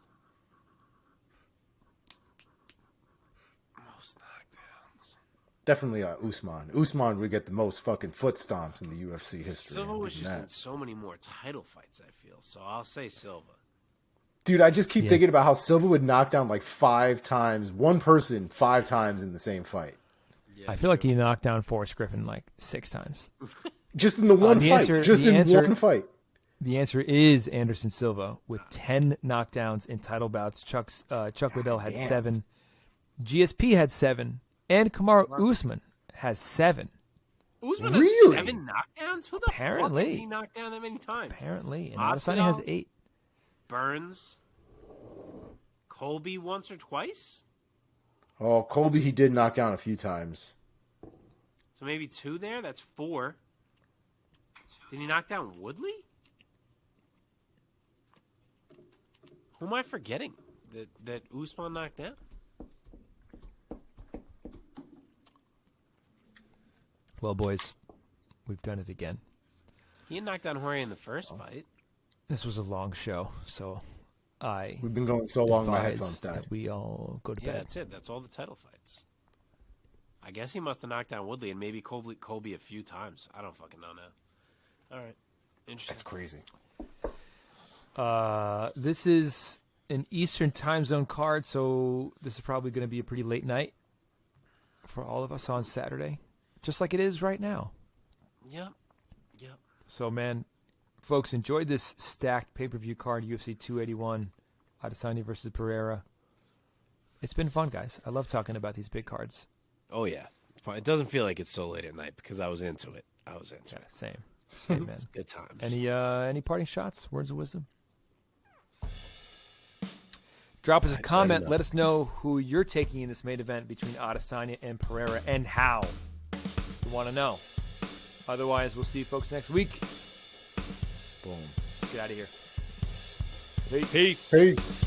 Most knockdowns. Definitely Usman. Usman would get the most fucking foot stomps in the UFC history. Silva I'm was thinking just that. in so many more title fights, I feel. So I'll say Silva. Dude, I just keep Yeah. thinking about how Silva would knock down like 5 times, one person 5 times in the same fight. Yeah, I feel like he knocked down Forrest Griffin like 6 times. Just in the one the fight. answer- Just the in answer- one fight. The answer is Anderson Silva with 10 knockdowns in title bouts. Chuck Liddell had damn. 7. GSP had 7. And Kamaru Usman has 7. Usman Really? has 7 knockdowns? Who the Apparently. fuck did he knock down that many times? Apparently. And Masvidal? Adesanya has 8. Burns, Colby once or twice? Oh, Colby, he did knock down a few times. So maybe 2 there? That's 4. Did he knock down Woodley? Who am I forgetting that Usman knocked down? Well, boys, we've done it again. He had knocked down Jorge in the first fight. This was a long show, so I We've been going so long, my advise headphones died. that we all go to Yeah, bed. that's it. That's all the title fights. I guess he must have knocked down Woodley and maybe Colby a few times. I don't fucking know now. All right. Interesting. That's crazy. This is an Eastern time zone card, so this is probably going to be a pretty late night for all of us on Saturday, just like it is right now. Yep. So, man, folks, enjoyed this stacked pay-per-view card, UFC 281, Adesanya versus Pereira. It's been fun, guys. I love talking about these big cards. Oh, yeah. It doesn't feel like it's so late at night because I was into it. Same, man. Good times. Any parting shots, words of wisdom? Drop us a comment. Let us know who you're taking in this main event between Adesanya and Pereira and how. We want to know. Otherwise, we'll see you folks next week. Boom. Get out of here. Peace. Peace.